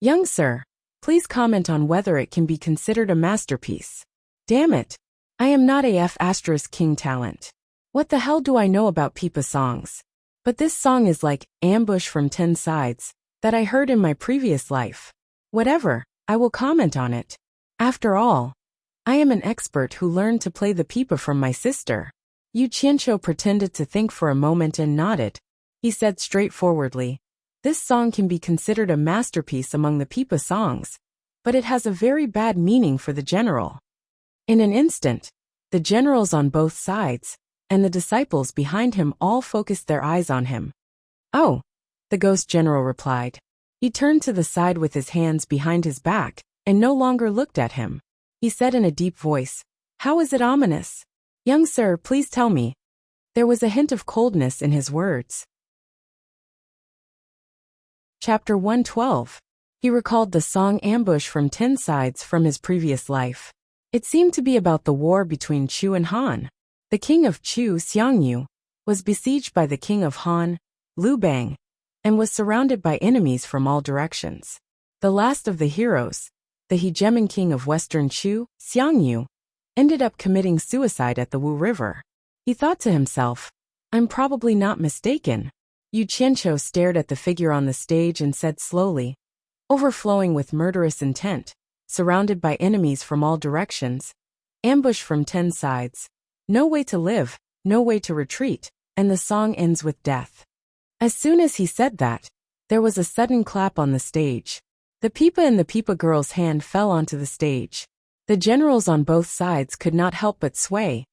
Young sir, please comment on whether it can be considered a masterpiece." Damn it. I am not a King talent. What the hell do I know about pipa songs? But this song is like Ambush from 10 Sides that I heard in my previous life. Whatever, I will comment on it. After all, I am an expert who learned to play the pipa from my sister. Yu Qianqiu pretended to think for a moment and nodded. He said straightforwardly, "This song can be considered a masterpiece among the pipa songs, but it has a very bad meaning for the general." In an instant, the generals on both sides and the disciples behind him all focused their eyes on him. "Oh," the ghost general replied. He turned to the side with his hands behind his back and no longer looked at him. He said in a deep voice, "How is it ominous? Young sir, please tell me." There was a hint of coldness in his words. Chapter 112. He recalled the song Ambush from 10 Sides from his previous life. It seemed to be about the war between Chu and Han. The king of Chu, Xiangyu, was besieged by the king of Han, Liu Bang, and was surrounded by enemies from all directions. The last of the heroes, the hegemon king of western Chu, Xiangyu, ended up committing suicide at the Wu River. He thought to himself, "I'm probably not mistaken." Yu Qianqiu stared at the figure on the stage and said slowly, "Overflowing with murderous intent, surrounded by enemies from all directions, ambush from 10 sides, no way to live, no way to retreat, and the song ends with death." As soon as he said that, there was a sudden clap on the stage. The pipa in the pipa girl's hand fell onto the stage. The generals on both sides could not help but sway,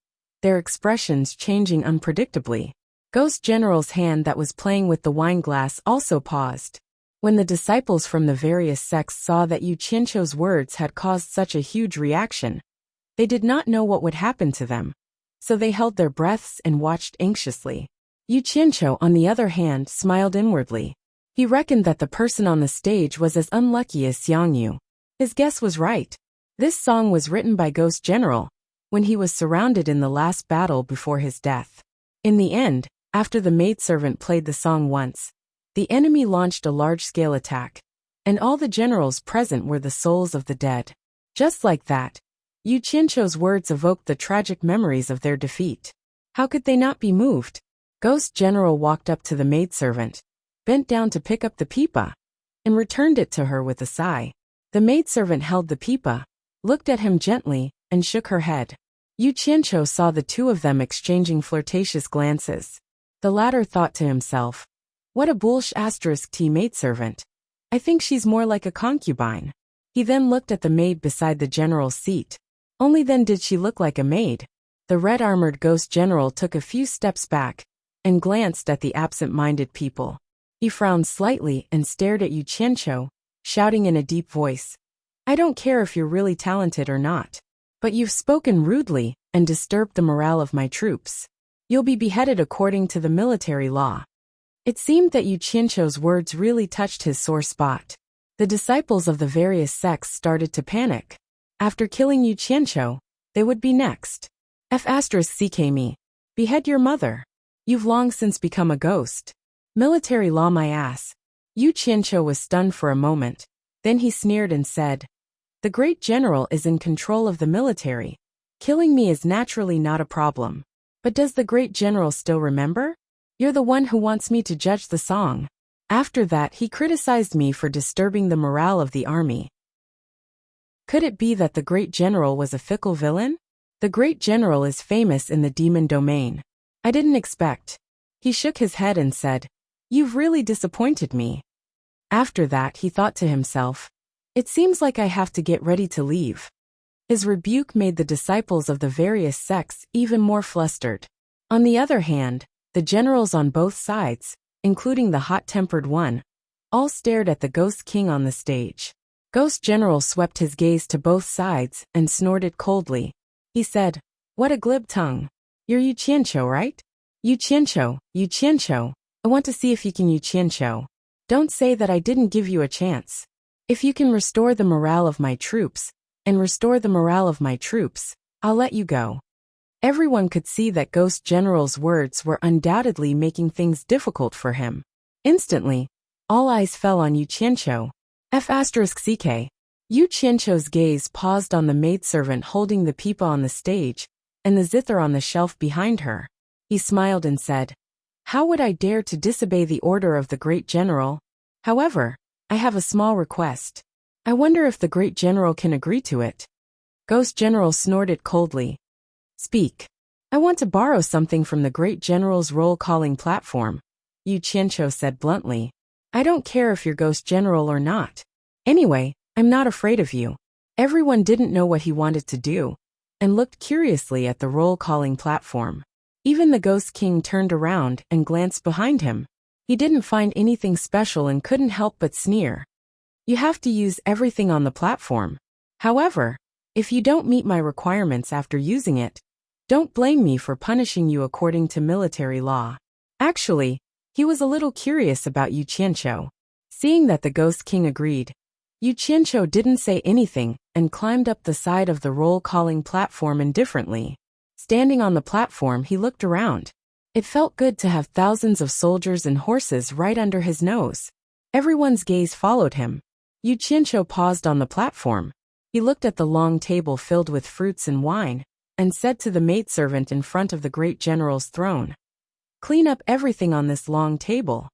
their expressions changing unpredictably. Ghost General's hand that was playing with the wine glass also paused. When the disciples from the various sects saw that Yu Qianqiu's words had caused such a huge reaction, they did not know what would happen to them, so they held their breaths and watched anxiously. Yu Qianqiu, on the other hand, smiled inwardly. He reckoned that the person on the stage was as unlucky as Xiang Yu. His guess was right. This song was written by Ghost General when he was surrounded in the last battle before his death. In the end, after the maidservant played the song once, the enemy launched a large-scale attack, and all the generals present were the souls of the dead. Just like that, Yu Qianqiu's words evoked the tragic memories of their defeat. How could they not be moved? Ghost General walked up to the maidservant, bent down to pick up the pipa, and returned it to her with a sigh. The maidservant held the pipa, looked at him gently, and shook her head. Yu Qianqiu saw the two of them exchanging flirtatious glances. The latter thought to himself, "What a **t maidservant. I think she's more like a concubine." He then looked at the maid beside the general's seat. Only then did she look like a maid. The red-armored Ghost General took a few steps back and glanced at the absent-minded people. He frowned slightly and stared at Yu Qianqiu, shouting in a deep voice, "I don't care if you're really talented or not, but you've spoken rudely and disturbed the morale of my troops. You'll be beheaded according to the military law." It seemed that Yu Qianqiu's words really touched his sore spot. The disciples of the various sects started to panic. After killing Yu Qianqiu, they would be next. F***me. Behead your mother. You've long since become a ghost. Military law my ass. Yu Qianqiu was stunned for a moment. Then he sneered and said, "The great general is in control of the military. Killing me is naturally not a problem. But does the great general still remember? You're the one who wants me to judge the song." After that he criticized me for disturbing the morale of the army. Could it be that the great general was a fickle villain? The great general is famous in the demon domain. I didn't expect. He shook his head and said, "You've really disappointed me." After that he thought to himself, "It seems like I have to get ready to leave." His rebuke made the disciples of the various sects even more flustered. On the other hand, the generals on both sides, including the hot-tempered one, all stared at the Ghost King on the stage. Ghost General swept his gaze to both sides and snorted coldly. He said, "What a glib tongue. You're Yu Qianqiu, right? Yu Qianqiu, I want to see if you can Yu Qianqiu. Don't say that I didn't give you a chance. If you can restore the morale of my troops, I'll let you go." Everyone could see that Ghost General's words were undoubtedly making things difficult for him. Instantly, all eyes fell on Yu Qianqiu. F***ck. Yu Qianqiu's gaze paused on the maidservant holding the pipa on the stage, and the zither on the shelf behind her. He smiled and said, "How would I dare to disobey the order of the great general? However, I have a small request. I wonder if the great general can agree to it." Ghost General snorted coldly. "Speak. I want to borrow something from the great general's roll-calling platform," Yu Qianqiu said bluntly. "I don't care if you're Ghost General or not. Anyway, I'm not afraid of you." Everyone didn't know what he wanted to do, and looked curiously at the roll-calling platform. Even the Ghost King turned around and glanced behind him. He didn't find anything special and couldn't help but sneer. "You have to use everything on the platform. However, if you don't meet my requirements after using it, don't blame me for punishing you according to military law." Actually, he was a little curious about Yu Qianqiu. Seeing that the Ghost King agreed, Yu Qianqiu didn't say anything and climbed up the side of the roll-calling platform indifferently. Standing on the platform, he looked around. It felt good to have thousands of soldiers and horses right under his nose. Everyone's gaze followed him. Yu Qianqiu paused on the platform. He looked at the long table filled with fruits and wine, and said to the maidservant in front of the great general's throne, "Clean up everything on this long table."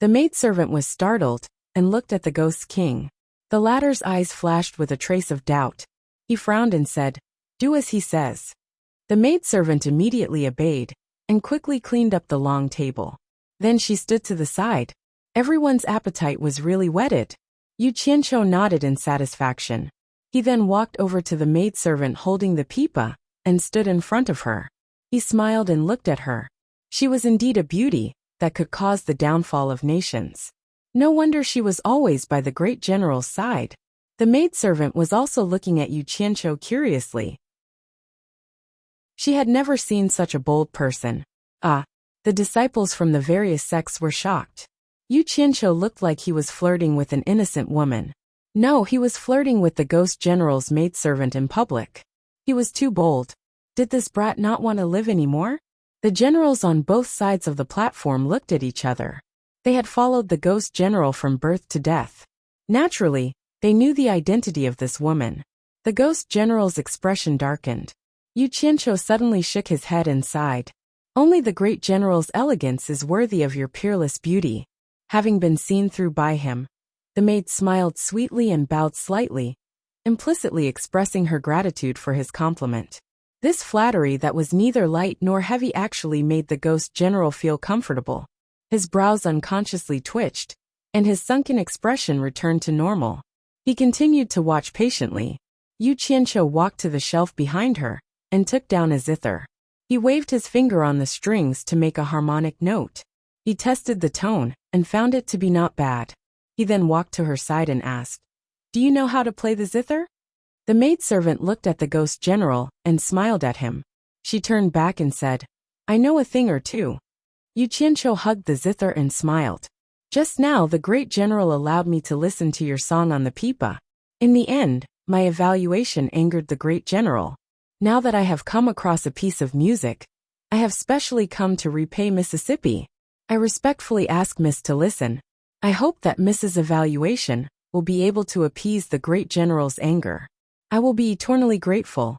The maidservant was startled and looked at the Ghost King. The latter's eyes flashed with a trace of doubt. He frowned and said, "Do as he says." The maidservant immediately obeyed and quickly cleaned up the long table. Then she stood to the side. Everyone's appetite was really whetted. Yu Qianqiu nodded in satisfaction. He then walked over to the maidservant holding the pipa, and stood in front of her. He smiled and looked at her. She was indeed a beauty that could cause the downfall of nations. No wonder she was always by the great general's side. The maidservant was also looking at Yu Qianqiu curiously. She had never seen such a bold person. The disciples from the various sects were shocked. Yu Qianqiu looked like he was flirting with an innocent woman. No, he was flirting with the ghost general's maidservant in public. He was too bold. Did this brat not want to live anymore? The generals on both sides of the platform looked at each other. They had followed the ghost general from birth to death. Naturally, they knew the identity of this woman. The ghost general's expression darkened. Yu Qianqiu suddenly shook his head and sighed. Only the great general's elegance is worthy of your peerless beauty. Having been seen through by him, the maid smiled sweetly and bowed slightly, implicitly expressing her gratitude for his compliment. This flattery that was neither light nor heavy actually made the ghost general feel comfortable. His brows unconsciously twitched, and his sunken expression returned to normal. He continued to watch patiently. Yu Qianqiu walked to the shelf behind her, and took down a zither. He waved his finger on the strings to make a harmonic note. He tested the tone, and found it to be not bad. He then walked to her side and asked, "Do you know how to play the zither?" The maidservant looked at the ghost general, and smiled at him. She turned back and said, "I know a thing or two." Yu Qianqiu hugged the zither and smiled. "Just now the great general allowed me to listen to your song on the pipa. In the end, my evaluation angered the great general. Now that I have come across a piece of music, I have specially come to repay Mississippi. I respectfully ask Miss to listen. I hope that Mrs. Evaluation will be able to appease the great general's anger. I will be eternally grateful."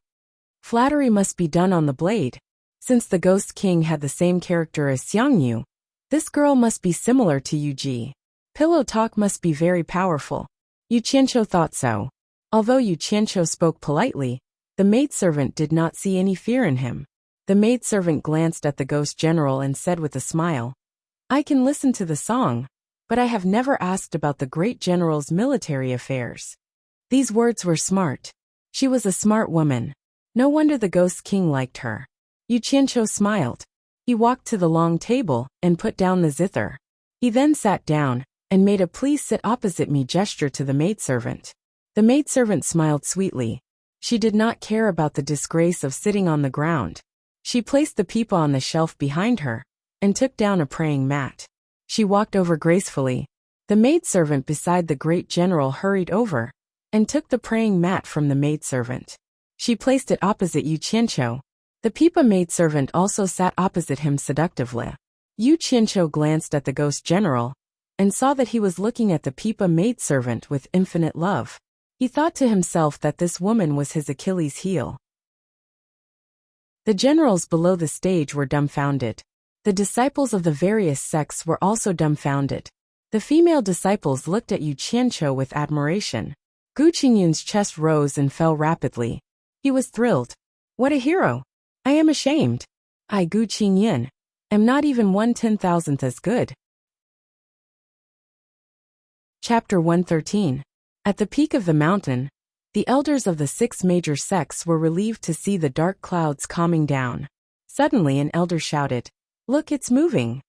Flattery must be done on the blade. Since the Ghost King had the same character as Xiangyu, this girl must be similar to Yu Ji. Pillow talk must be very powerful. Yu Qianqiu thought so. Although Yu Qianqiu spoke politely, the maidservant did not see any fear in him. The maidservant glanced at the ghost general and said with a smile, "I can listen to the song, but I have never asked about the great general's military affairs." These words were smart. She was a smart woman. No wonder the Ghost King liked her. Yu Qianqiu smiled. He walked to the long table and put down the zither. He then sat down and made a "please sit opposite me" gesture to the maidservant. The maidservant smiled sweetly. She did not care about the disgrace of sitting on the ground. She placed the pipa on the shelf behind her and took down a praying mat. She walked over gracefully. The maidservant beside the great general hurried over and took the praying mat from the maidservant. She placed it opposite Yu Qianqiu. The pipa maidservant also sat opposite him seductively. Yu Qianqiu glanced at the ghost general and saw that he was looking at the pipa maidservant with infinite love. He thought to himself that this woman was his Achilles' heel. The generals below the stage were dumbfounded. The disciples of the various sects were also dumbfounded. The female disciples looked at Yu Qianqiu with admiration. Gu Qingyun's chest rose and fell rapidly. He was thrilled. "What a hero! I am ashamed. I, Gu Qingyun, am not even 1/10,000th as good." Chapter 113. At the peak of the mountain, the elders of the 6 major sects were relieved to see the dark clouds calming down. Suddenly an elder shouted, "Look, it's moving."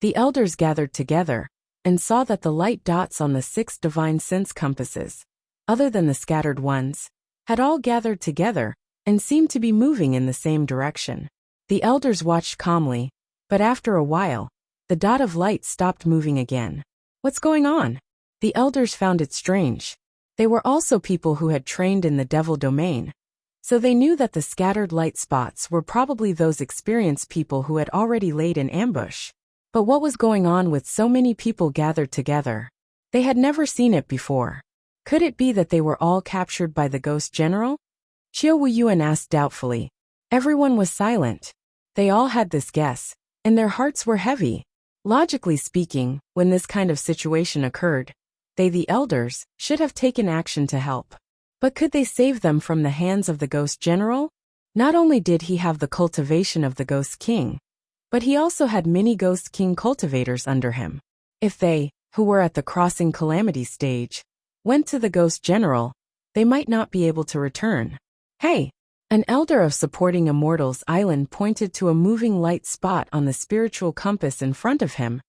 The elders gathered together and saw that the light dots on the 6 divine sense compasses, other than the scattered ones, had all gathered together and seemed to be moving in the same direction. The elders watched calmly, but after a while, the dot of light stopped moving again. "What's going on?" The elders found it strange. They were also people who had trained in the devil domain, so they knew that the scattered light spots were probably those experienced people who had already laid an ambush. But what was going on with so many people gathered together? They had never seen it before. Could it be that they were all captured by the ghost general? Qiu Wuyuan asked doubtfully. Everyone was silent. They all had this guess, and their hearts were heavy. Logically speaking, when this kind of situation occurred, they, the elders, should have taken action to help. But could they save them from the hands of the ghost general? Not only did he have the cultivation of the Ghost King, But he also had many Ghost King cultivators under him. If they, who were at the crossing calamity stage, went to the Ghost General, they might not be able to return. Hey! An elder of supporting Immortals Island pointed to a moving light spot on the spiritual compass in front of him,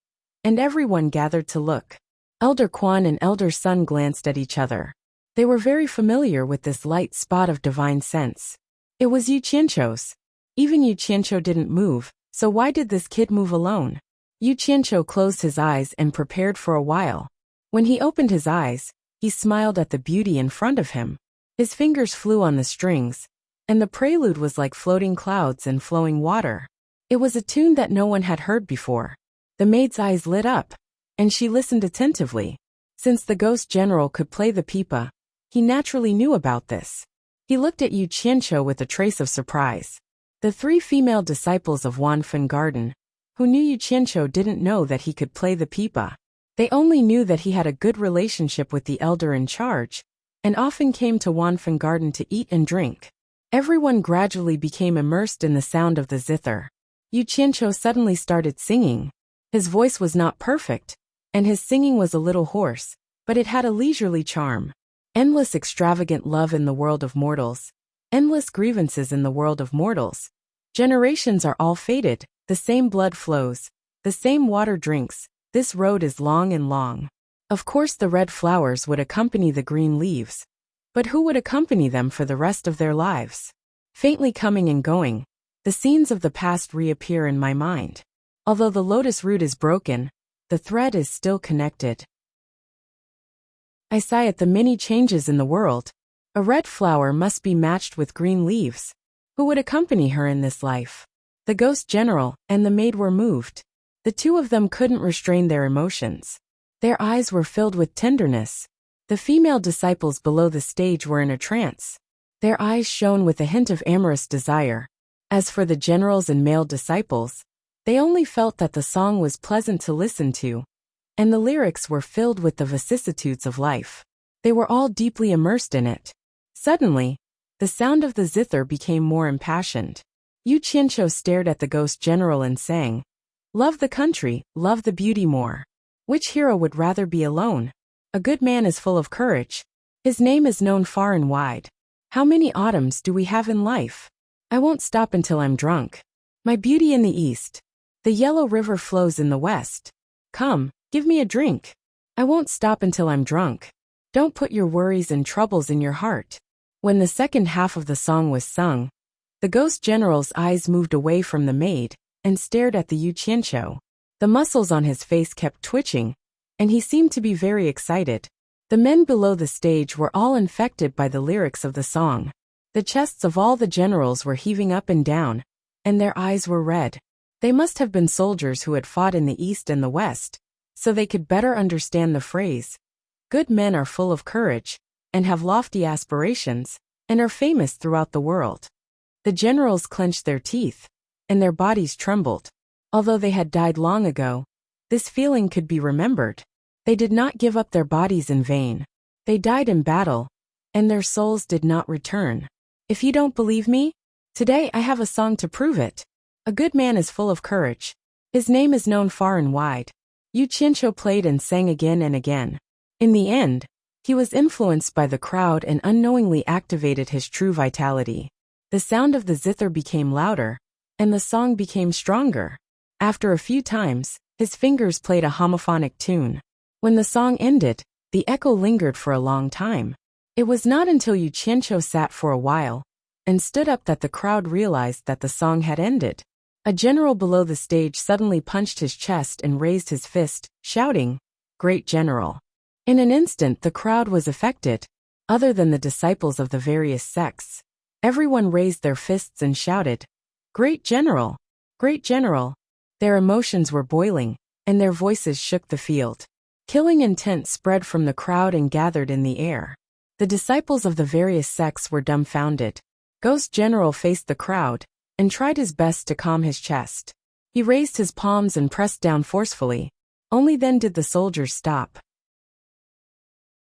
and everyone gathered to look. Elder Quan and Elder Sun glanced at each other. They were very familiar with this light spot of divine sense. It was Yu Qianqiu's. Even Yu Qianqiu didn't move, so why did this kid move alone? Yu Qianqiu closed his eyes and prepared for a while. When he opened his eyes, he smiled at the beauty in front of him. His fingers flew on the strings, and the prelude was like floating clouds and flowing water. It was a tune that no one had heard before. The maid's eyes lit up, and she listened attentively. Since the Ghost General could play the pipa, he naturally knew about this. He looked at Yu Qianqiu with a trace of surprise. The 3 female disciples of Wanfen Garden, who knew Yu Qianqiu, didn't know that he could play the pipa. They only knew that he had a good relationship with the elder in charge, and often came to Wanfen Garden to eat and drink. Everyone gradually became immersed in the sound of the zither. Yu Qianqiu suddenly started singing. His voice was not perfect, and his singing was a little hoarse, but it had a leisurely charm. Endless extravagant love in the world of mortals. Endless grievances in the world of mortals. Generations are all fated, the same blood flows, the same water drinks, this road is long and long. Of course the red flowers would accompany the green leaves. But who would accompany them for the rest of their lives? Faintly coming and going, the scenes of the past reappear in my mind. Although the lotus root is broken, the thread is still connected. I sigh at the many changes in the world. A red flower must be matched with green leaves. Who would accompany her in this life? The Ghost General and the maid were moved. The 2 of them couldn't restrain their emotions. Their eyes were filled with tenderness. The female disciples below the stage were in a trance. Their eyes shone with a hint of amorous desire. As for the generals and male disciples, they only felt that the song was pleasant to listen to, and the lyrics were filled with the vicissitudes of life. They were all deeply immersed in it. Suddenly, the sound of the zither became more impassioned. Yu Qianqiu stared at the Ghost General and sang, "Love the country, love the beauty more." Which hero would rather be alone? A good man is full of courage. His name is known far and wide. How many autumns do we have in life? I won't stop until I'm drunk. My beauty in the east. The yellow river flows in the west. Come, give me a drink. I won't stop until I'm drunk. Don't put your worries and troubles in your heart. When the second half of the song was sung, the Ghost General's eyes moved away from the maid and stared at the Yu Qianqiu. The muscles on his face kept twitching, and he seemed to be very excited. The men below the stage were all infected by the lyrics of the song. The chests of all the generals were heaving up and down, and their eyes were red. They must have been soldiers who had fought in the east and the west, so they could better understand the phrase. Good men are full of courage, and have lofty aspirations, and are famous throughout the world. The generals clenched their teeth, and their bodies trembled. Although they had died long ago, this feeling could be remembered. They did not give up their bodies in vain. They died in battle, and their souls did not return. If you don't believe me, today I have a song to prove it. A good man is full of courage. His name is known far and wide. Yu Qianqiu played and sang again and again. In the end, he was influenced by the crowd and unknowingly activated his true vitality. The sound of the zither became louder, and the song became stronger. After a few times, his fingers played a homophonic tune. When the song ended, the echo lingered for a long time. It was not until Yu Qianqiu sat for a while and stood up that the crowd realized that the song had ended. A general below the stage suddenly punched his chest and raised his fist, shouting, "Great General!" In an instant the crowd was affected. Other than the disciples of the various sects, everyone raised their fists and shouted, "Great General! Great General!" Their emotions were boiling, and their voices shook the field. Killing intent spread from the crowd and gathered in the air. The disciples of the various sects were dumbfounded. Ghost General faced the crowd and tried his best to calm his chest. He raised his palms and pressed down forcefully. Only then did the soldiers stop.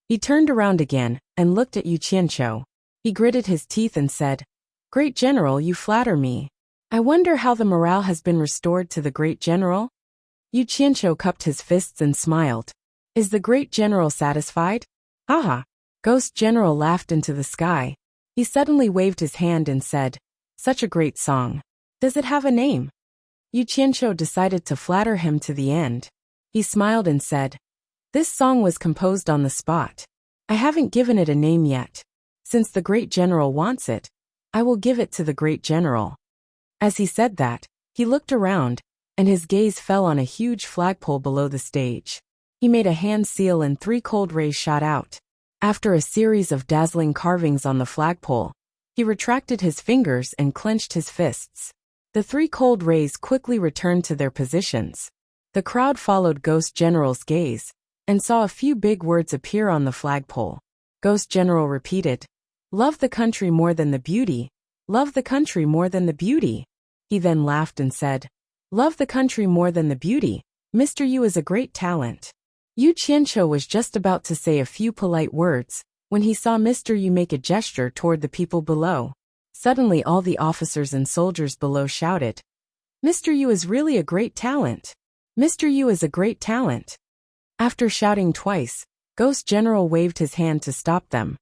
He turned around again and looked at Yu Qianqiu. He gritted his teeth and said, "Great General, you flatter me. I wonder how the morale has been restored to the great general? Yu Qianqiu cupped his fists and smiled. Is the great general satisfied? Haha. Ghost General laughed into the sky. He suddenly waved his hand and said, such a great song. Does it have a name? Yu Qianqiu decided to flatter him to the end. He smiled and said, this song was composed on the spot. I haven't given it a name yet. Since the great general wants it, I will give it to the great general. As he said that, he looked around, and his gaze fell on a huge flagpole below the stage. He made a hand seal and 3 cold rays shot out. After a series of dazzling carvings on the flagpole, he retracted his fingers and clenched his fists. The 3 cold rays quickly returned to their positions. The crowd followed Ghost General's gaze, and saw a few big words appear on the flagpole. Ghost General repeated, love the country more than the beauty, love the country more than the beauty. He then laughed and said, love the country more than the beauty, Mr. Yu is a great talent. Yu Qianqiu was just about to say a few polite words, when he saw Mr. Yu make a gesture toward the people below. Suddenly all the officers and soldiers below shouted, Mr. Yu is really a great talent. Mr. Yu is a great talent. After shouting twice, Ghost General waved his hand to stop them.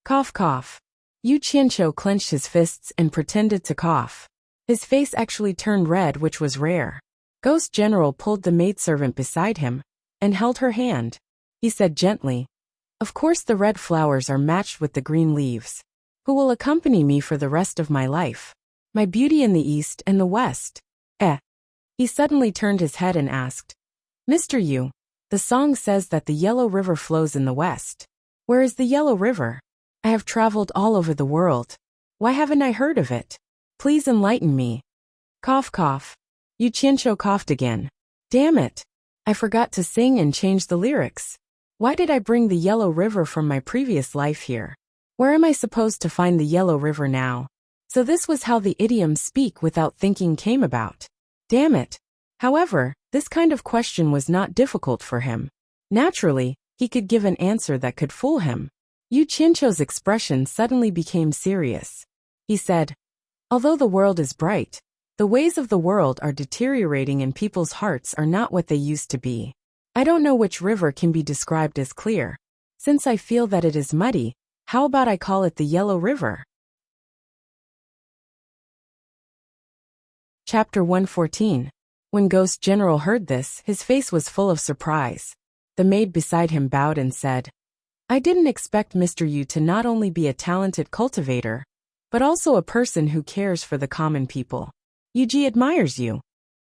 Cough cough. Yu Qianqiu clenched his fists and pretended to cough. His face actually turned red, which was rare. Ghost General pulled the maidservant beside him and held her hand. He said gently, of course the red flowers are matched with the green leaves. Who will accompany me for the rest of my life? My beauty in the east and the west. He suddenly turned his head and asked, Mr. Yu, the song says that the Yellow River flows in the west. Where is the Yellow River? I have traveled all over the world. Why haven't I heard of it? Please enlighten me. Cough cough. Yu Qianqiu coughed again. Damn it. I forgot to sing and change the lyrics. Why did I bring the Yellow River from my previous life here? Where am I supposed to find the Yellow River now? So this was how the idiom speak without thinking came about. Damn it. However, this kind of question was not difficult for him. Naturally, he could give an answer that could fool him. Yu Qianqiu's expression suddenly became serious. He said, although the world is bright, the ways of the world are deteriorating and people's hearts are not what they used to be. I don't know which river can be described as clear. Since I feel that it is muddy, how about I call it the Yellow River? Chapter 114. When Ghost General heard this, his face was full of surprise. The maid beside him bowed and said, I didn't expect Mr. Yu to not only be a talented cultivator, but also a person who cares for the common people. Yuji admires you.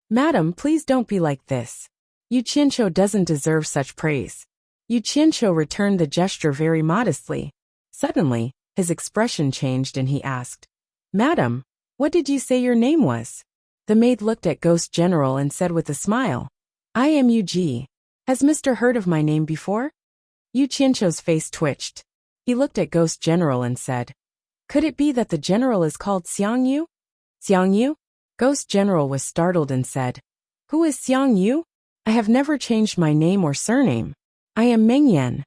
Madam, please don't be like this. Yu Qianqiu doesn't deserve such praise. Yu Qianqiu returned the gesture very modestly. Suddenly, his expression changed and he asked, Madam, what did you say your name was? The maid looked at Ghost General and said with a smile, I am Yuji. Has Mr. heard of my name before? Yu Qianqiu's face twitched. He looked at Ghost General and said, could it be that the general is called Xiang Yu? Xiang Yu? Ghost General was startled and said, who is Xiang Yu? I have never changed my name or surname. I am Meng Yan.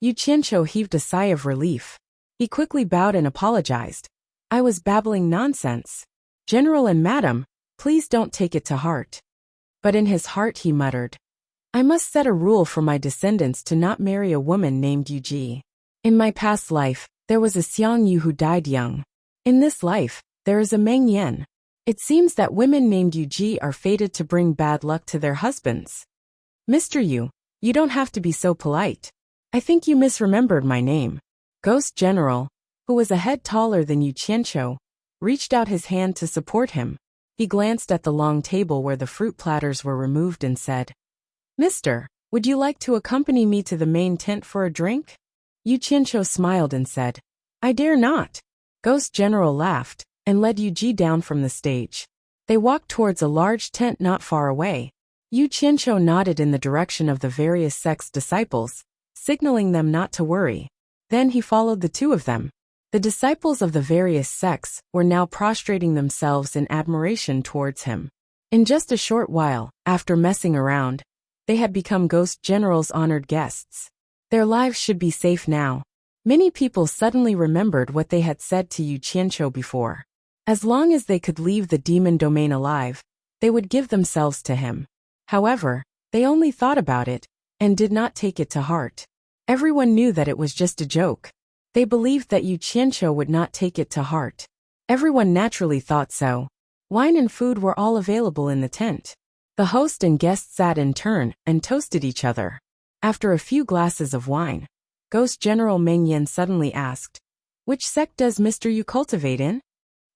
Yu Qianqiu heaved a sigh of relief. He quickly bowed and apologized. I was babbling nonsense. General and Madam, please don't take it to heart. But in his heart he muttered, I must set a rule for my descendants to not marry a woman named Yuji. In my past life, there was a Xiang Yu who died young. In this life, there is a Meng Yan. It seems that women named Yuji are fated to bring bad luck to their husbands. Mr. Yu, you don't have to be so polite. I think you misremembered my name. Ghost General, who was a head taller than Yu Qianqiu, reached out his hand to support him. He glanced at the long table where the fruit platters were removed and said, Mister, would you like to accompany me to the main tent for a drink? Yu Qianqiu smiled and said, I dare not. Ghost General laughed and led Yuji down from the stage. They walked towards a large tent not far away. Yu Qianqiu nodded in the direction of the various sect's disciples, signaling them not to worry. Then he followed the two of them. The disciples of the various sects were now prostrating themselves in admiration towards him. In just a short while, after messing around, they had become Ghost General's honored guests. Their lives should be safe now. Many people suddenly remembered what they had said to Yu Qianqiu before. As long as they could leave the demon domain alive, they would give themselves to him. However, they only thought about it, and did not take it to heart. Everyone knew that it was just a joke. They believed that Yu Qianqiu would not take it to heart. Everyone naturally thought so. Wine and food were all available in the tent. The host and guests sat in turn and toasted each other. After a few glasses of wine, Ghost General Meng Yan suddenly asked, "Which sect does Mr. Yu cultivate in?"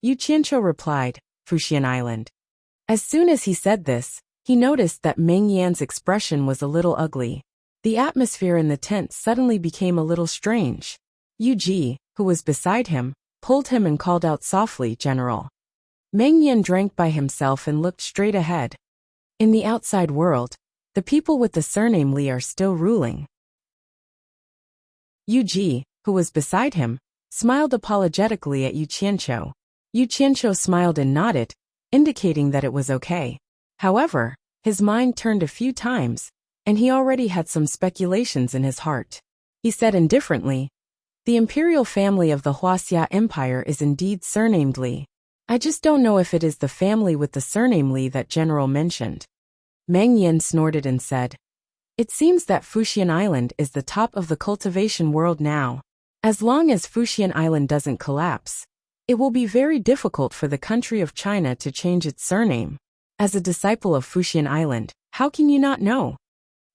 Yu Qianqiu replied, "Fuxian Island." As soon as he said this, he noticed that Meng Yan's expression was a little ugly. The atmosphere in the tent suddenly became a little strange. Yu Ji, who was beside him, pulled him and called out softly, "General." Meng Yan drank by himself and looked straight ahead. In the outside world, the people with the surname Li are still ruling. Yu Ji, who was beside him, smiled apologetically at Yu Qianqiu. Yu Qianqiu smiled and nodded, indicating that it was okay. However, his mind turned a few times, and he already had some speculations in his heart. He said indifferently, "The imperial family of the Huaxia Empire is indeed surnamed Li. I just don't know if it is the family with the surname Li that General mentioned." Meng Yan snorted and said, "It seems that Fuxian Island is the top of the cultivation world now. As long as Fuxian Island doesn't collapse, it will be very difficult for the country of China to change its surname. As a disciple of Fuxian Island, how can you not know?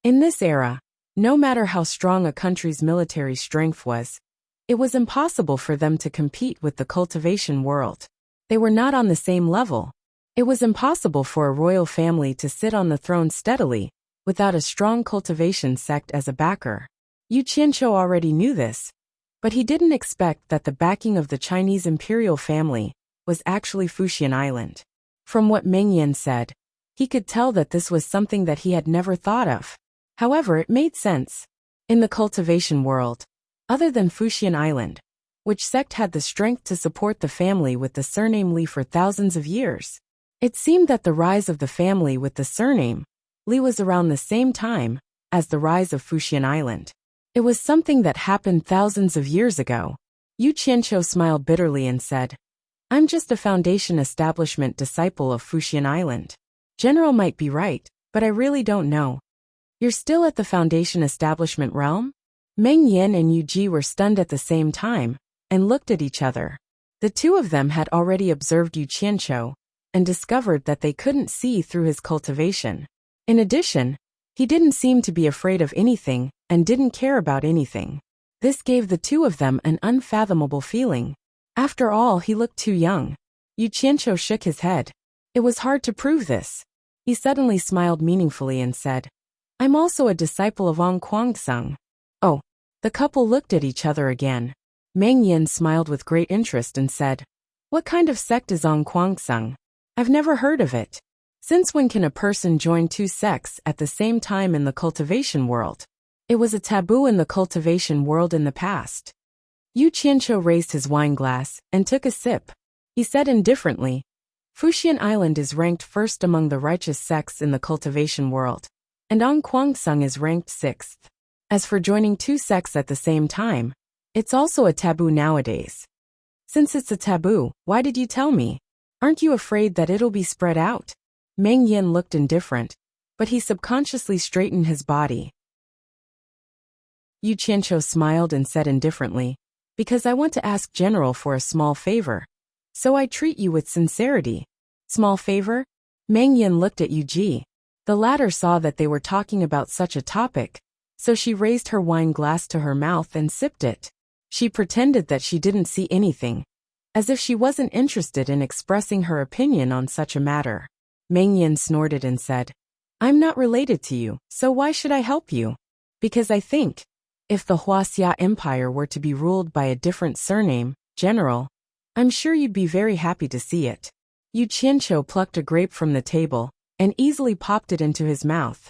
In this era, no matter how strong a country's military strength was, it was impossible for them to compete with the cultivation world. They were not on the same level. It was impossible for a royal family to sit on the throne steadily, without a strong cultivation sect as a backer. Yu Qianqiu already knew this, but he didn't expect that the backing of the Chinese imperial family was actually Fuxian Island. From what Meng Yan said, he could tell that this was something that he had never thought of. However, it made sense. In the cultivation world, other than Fuxian Island, which sect had the strength to support the family with the surname Li for thousands of years? It seemed that the rise of the family with the surname Li was around the same time as the rise of Fuxian Island. It was something that happened thousands of years ago. Yu Qianqiu smiled bitterly and said, "I'm just a foundation establishment disciple of Fuxian Island. General might be right, but I really don't know." "You're still at the foundation establishment realm?" Meng Yan and Yu Ji were stunned at the same time, and looked at each other. The two of them had already observed Yu Qianqiu, and discovered that they couldn't see through his cultivation. In addition, he didn't seem to be afraid of anything, and didn't care about anything. This gave the two of them an unfathomable feeling. After all, he looked too young. Yu Qianqiu shook his head. It was hard to prove this. He suddenly smiled meaningfully and said, "I'm also a disciple of Ong Kuang-sung." Oh. The couple looked at each other again. Meng Yan smiled with great interest and said, "What kind of sect is Ong Kuang-sung? I've never heard of it. Since when can a person join two sects at the same time in the cultivation world? It was a taboo in the cultivation world in the past." Yu Qianqiu raised his wine glass and took a sip. He said indifferently, "Fuxian Island is ranked first among the righteous sects in the cultivation world, and Ong Kuang-sung is ranked sixth. As for joining two sects at the same time, it's also a taboo nowadays. Since it's a taboo, why did you tell me? Aren't you afraid that it'll be spread out?" Meng Yan looked indifferent, but he subconsciously straightened his body. Yu Qianqiu smiled and said indifferently, "Because I want to ask General for a small favor. So I treat you with sincerity." "Small favor?" Meng Yan looked at Yu Ji. The latter saw that they were talking about such a topic, so she raised her wine glass to her mouth and sipped it. She pretended that she didn't see anything, as if she wasn't interested in expressing her opinion on such a matter. Meng Yan snorted and said, "I'm not related to you, so why should I help you? Because I think, if the Huaxia Empire were to be ruled by a different surname, General, I'm sure you'd be very happy to see it." Yu Qianqiu plucked a grape from the table, and easily popped it into his mouth.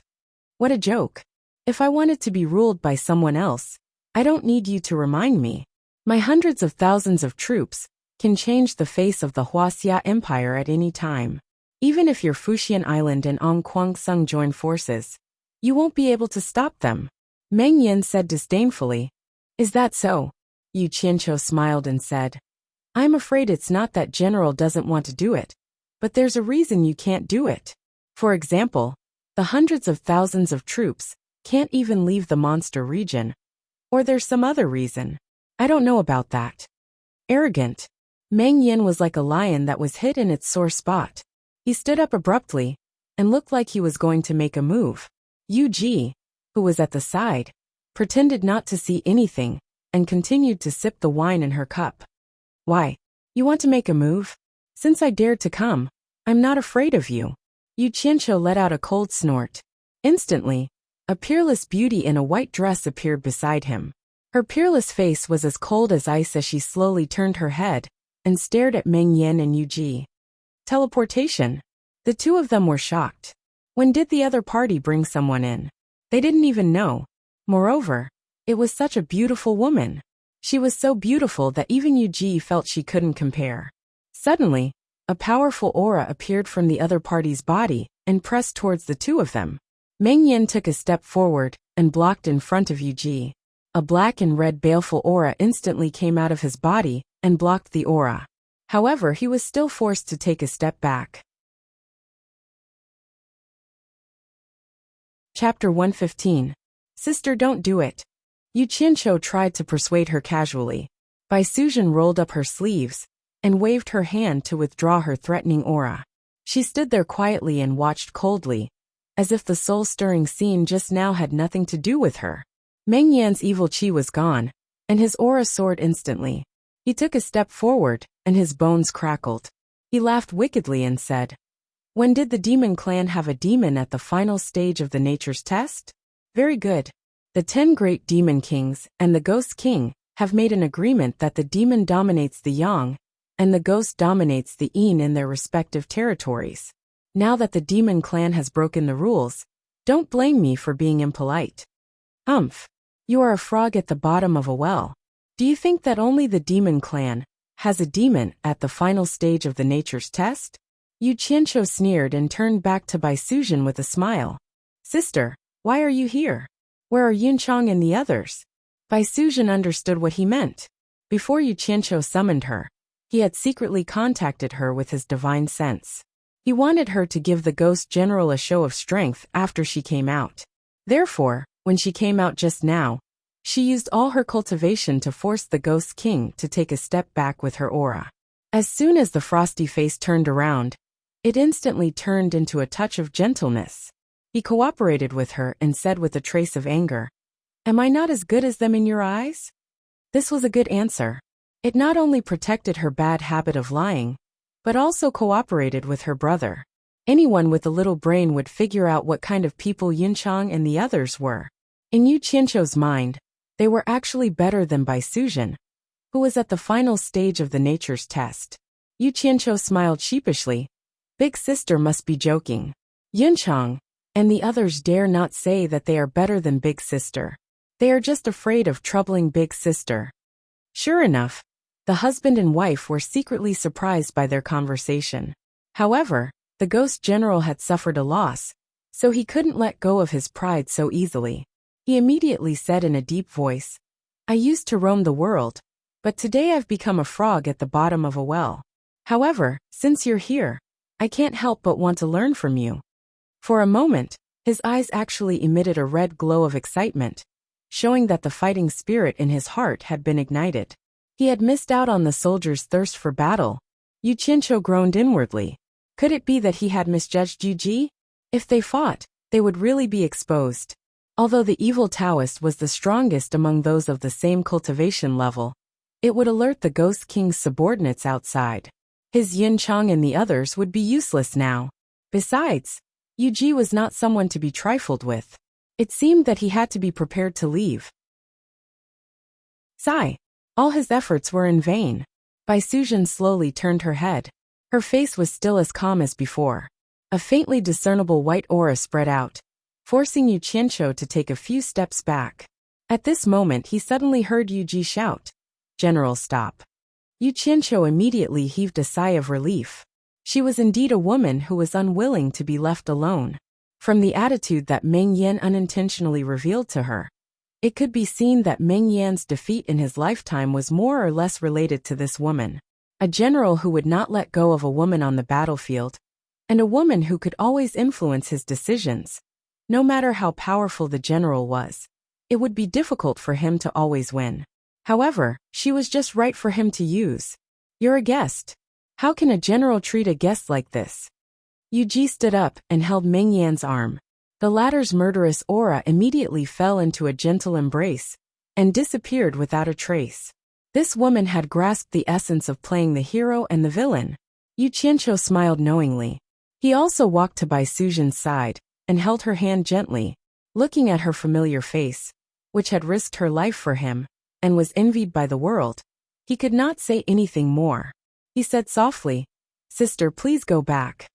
"What a joke. If I wanted to be ruled by someone else, I don't need you to remind me. My hundreds of thousands of troops can change the face of the Huaxia Empire at any time. Even if your Fuxian Island and Ong Kuang-sung join forces, you won't be able to stop them." Meng Yan said disdainfully, "Is that so?" Yu Qianqiu smiled and said, I'm afraid it's not that General doesn't want to do it, but there's a reason you can't do it. For example, the hundreds of thousands of troops can't even leave the monster region. Or there's some other reason. I don't know about that. Arrogant. Meng Yin was like a lion that was hit in its sore spot. He stood up abruptly and looked like he was going to make a move. Yu Ji, who was at the side, pretended not to see anything and continued to sip the wine in her cup. Why? You want to make a move? Since I dared to come, I'm not afraid of you. Yu Qianqiu let out a cold snort. Instantly, a peerless beauty in a white dress appeared beside him. Her peerless face was as cold as ice as she slowly turned her head and stared at Meng Yan and Yu Ji. Teleportation. The two of them were shocked. When did the other party bring someone in? They didn't even know. Moreover, it was such a beautiful woman. She was so beautiful that even Yu Ji felt she couldn't compare. Suddenly, a powerful aura appeared from the other party's body and pressed towards the two of them. Meng Yan took a step forward and blocked in front of Yu Ji. A black and red baleful aura instantly came out of his body and blocked the aura. However, he was still forced to take a step back. Chapter 115. Sister, don't do it. Yu Qianqiu tried to persuade her casually. Bai Suzhen rolled up her sleeves and waved her hand to withdraw her threatening aura. She stood there quietly and watched coldly, as if the soul-stirring scene just now had nothing to do with her. Meng Yan's evil qi was gone, and his aura soared instantly. He took a step forward, and his bones crackled. He laughed wickedly and said, "When did the demon clan have a demon at the final stage of the nature's test? Very good. The 10 great demon kings and the ghost king have made an agreement that the demon dominates the yang, and the ghost dominates the yin in their respective territories. Now that the demon clan has broken the rules, don't blame me for being impolite. Humph. You are a frog at the bottom of a well. Do you think that only the demon clan has a demon at the final stage of the nature's test?" Yu Qianqiu sneered and turned back to Bai Suzhen with a smile. "Sister, why are you here? Where are Yunchang and the others?" Bai Suzhen understood what he meant. Before Yu Qianqiu summoned her, he had secretly contacted her with his divine sense. He wanted her to give the ghost general a show of strength after she came out. Therefore, when she came out just now, she used all her cultivation to force the ghost king to take a step back with her aura. As soon as the frosty face turned around, it instantly turned into a touch of gentleness. He cooperated with her and said with a trace of anger, "Am I not as good as them in your eyes?" This was a good answer. It not only protected her bad habit of lying, but also cooperated with her brother. Anyone with a little brain would figure out what kind of people Yunchang and the others were. In Yu Qianqiu's mind, they were actually better than Bai Suzhen, who was at the final stage of the nature's test. Yu Qianqiu smiled sheepishly. Big sister must be joking. Yunchang and the others dare not say that they are better than Big Sister. They are just afraid of troubling Big Sister. Sure enough, the husband and wife were secretly surprised by their conversation. However, the ghost general had suffered a loss, so he couldn't let go of his pride so easily. He immediately said in a deep voice, "I used to roam the world, but today I've become a frog at the bottom of a well. However, since you're here, I can't help but want to learn from you." For a moment, his eyes actually emitted a red glow of excitement, showing that the fighting spirit in his heart had been ignited. He had missed out on the soldier's thirst for battle. Yu Qianqiu groaned inwardly. Could it be that he had misjudged Yu Ji? If they fought, they would really be exposed. Although the evil Taoist was the strongest among those of the same cultivation level, it would alert the Ghost King's subordinates outside. His Yin Chang and the others would be useless now. Besides, Yu Ji was not someone to be trifled with. It seemed that he had to be prepared to leave. Sigh. All his efforts were in vain. Bai Suzhen slowly turned her head. Her face was still as calm as before. A faintly discernible white aura spread out, forcing Yu Qianqiu to take a few steps back. At this moment he suddenly heard Yu Ji shout, "General, stop." Yu Qianqiu immediately heaved a sigh of relief. She was indeed a woman who was unwilling to be left alone. From the attitude that Meng Yan unintentionally revealed to her, it could be seen that Meng Yan's defeat in his lifetime was more or less related to this woman. a general who would not let go of a woman on the battlefield, and a woman who could always influence his decisions. No matter how powerful the general was, it would be difficult for him to always win. However, she was just right for him to use. You're a guest. How can a general treat a guest like this? Yu-ji stood up and held Meng Yan's arm. The latter's murderous aura immediately fell into a gentle embrace and disappeared without a trace. This woman had grasped the essence of playing the hero and the villain. Yu Qianqiu smiled knowingly. He also walked to Bai Sujin's side and held her hand gently, looking at her familiar face, which had risked her life for him and was envied by the world. He could not say anything more. He said softly, "Sister, please go back."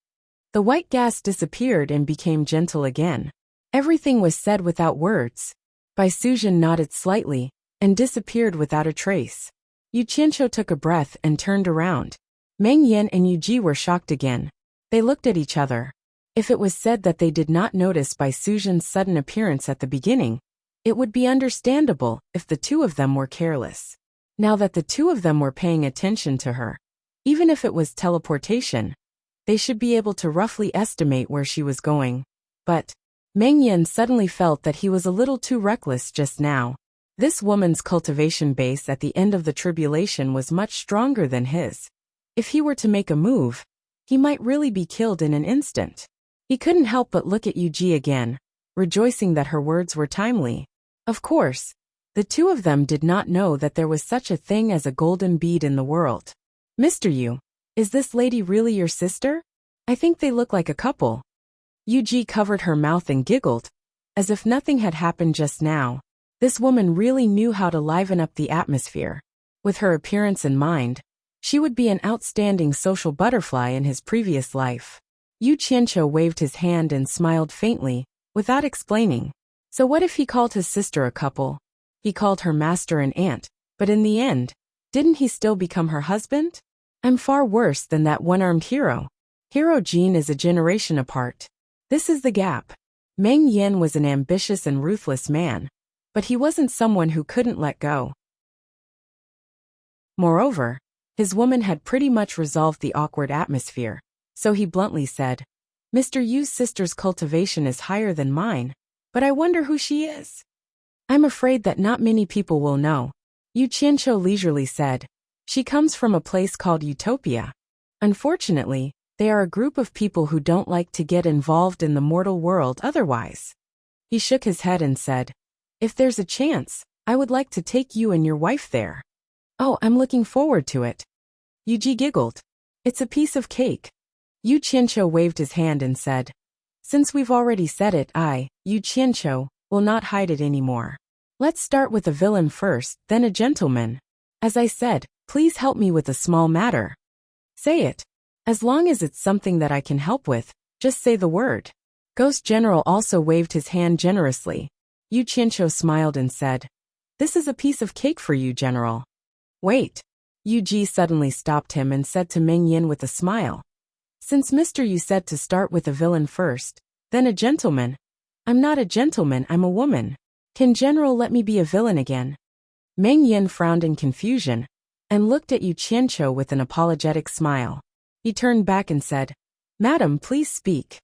The white gas disappeared and became gentle again. Everything was said without words. Bai Sujin nodded slightly and disappeared without a trace. Yu Qianqiu took a breath and turned around. Meng Yan and Yu Ji were shocked again. They looked at each other. If it was said that they did not notice Bai Sujin's sudden appearance at the beginning, it would be understandable if the two of them were careless. Now that the two of them were paying attention to her, even if it was teleportation, they should be able to roughly estimate where she was going. But Meng Yan suddenly felt that he was a little too reckless just now. This woman's cultivation base at the end of the tribulation was much stronger than his. If he were to make a move, he might really be killed in an instant. He couldn't help but look at Yu-ji again, rejoicing that her words were timely. Of course, the two of them did not know that there was such a thing as a golden bead in the world. "Mr. Yu, is this lady really your sister? I think they look like a couple." Yu-ji covered her mouth and giggled, as if nothing had happened just now. This woman really knew how to liven up the atmosphere. With her appearance in mind, she would be an outstanding social butterfly in his previous life. Yu Qianqiu waved his hand and smiled faintly, without explaining. So what if he called his sister a couple? He called her master and aunt, but in the end, didn't he still become her husband? I'm far worse than that one-armed hero. Hero gene is a generation apart. This is the gap. Meng Yan was an ambitious and ruthless man, but he wasn't someone who couldn't let go. Moreover, his woman had pretty much resolved the awkward atmosphere, so he bluntly said, "Mr. Yu's sister's cultivation is higher than mine, but I wonder who she is." "I'm afraid that not many people will know," Yu Qianqiu leisurely said. "She comes from a place called Utopia. Unfortunately, they are a group of people who don't like to get involved in the mortal world otherwise." He shook his head and said, "If there's a chance, I would like to take you and your wife there." "Oh, I'm looking forward to it." Yuji giggled. "It's a piece of cake." Yu Qianqiu waved his hand and said, "Since we've already said it, I, Yu Qianqiu, will not hide it anymore. Let's start with a villain first, then a gentleman. As I said, please help me with a small matter." "Say it. As long as it's something that I can help with, just say the word." Ghost General also waved his hand generously. Yu Qianqiu smiled and said, "This is a piece of cake for you, General." "Wait." Yu Ji suddenly stopped him and said to Meng Yin with a smile, "Since Mr. Yu said to start with a villain first, then a gentleman. I'm not a gentleman, I'm a woman. Can General let me be a villain again?" Meng Yin frowned in confusion and looked at Yu Qianqiu with an apologetic smile. He turned back and said, "Madam, please speak.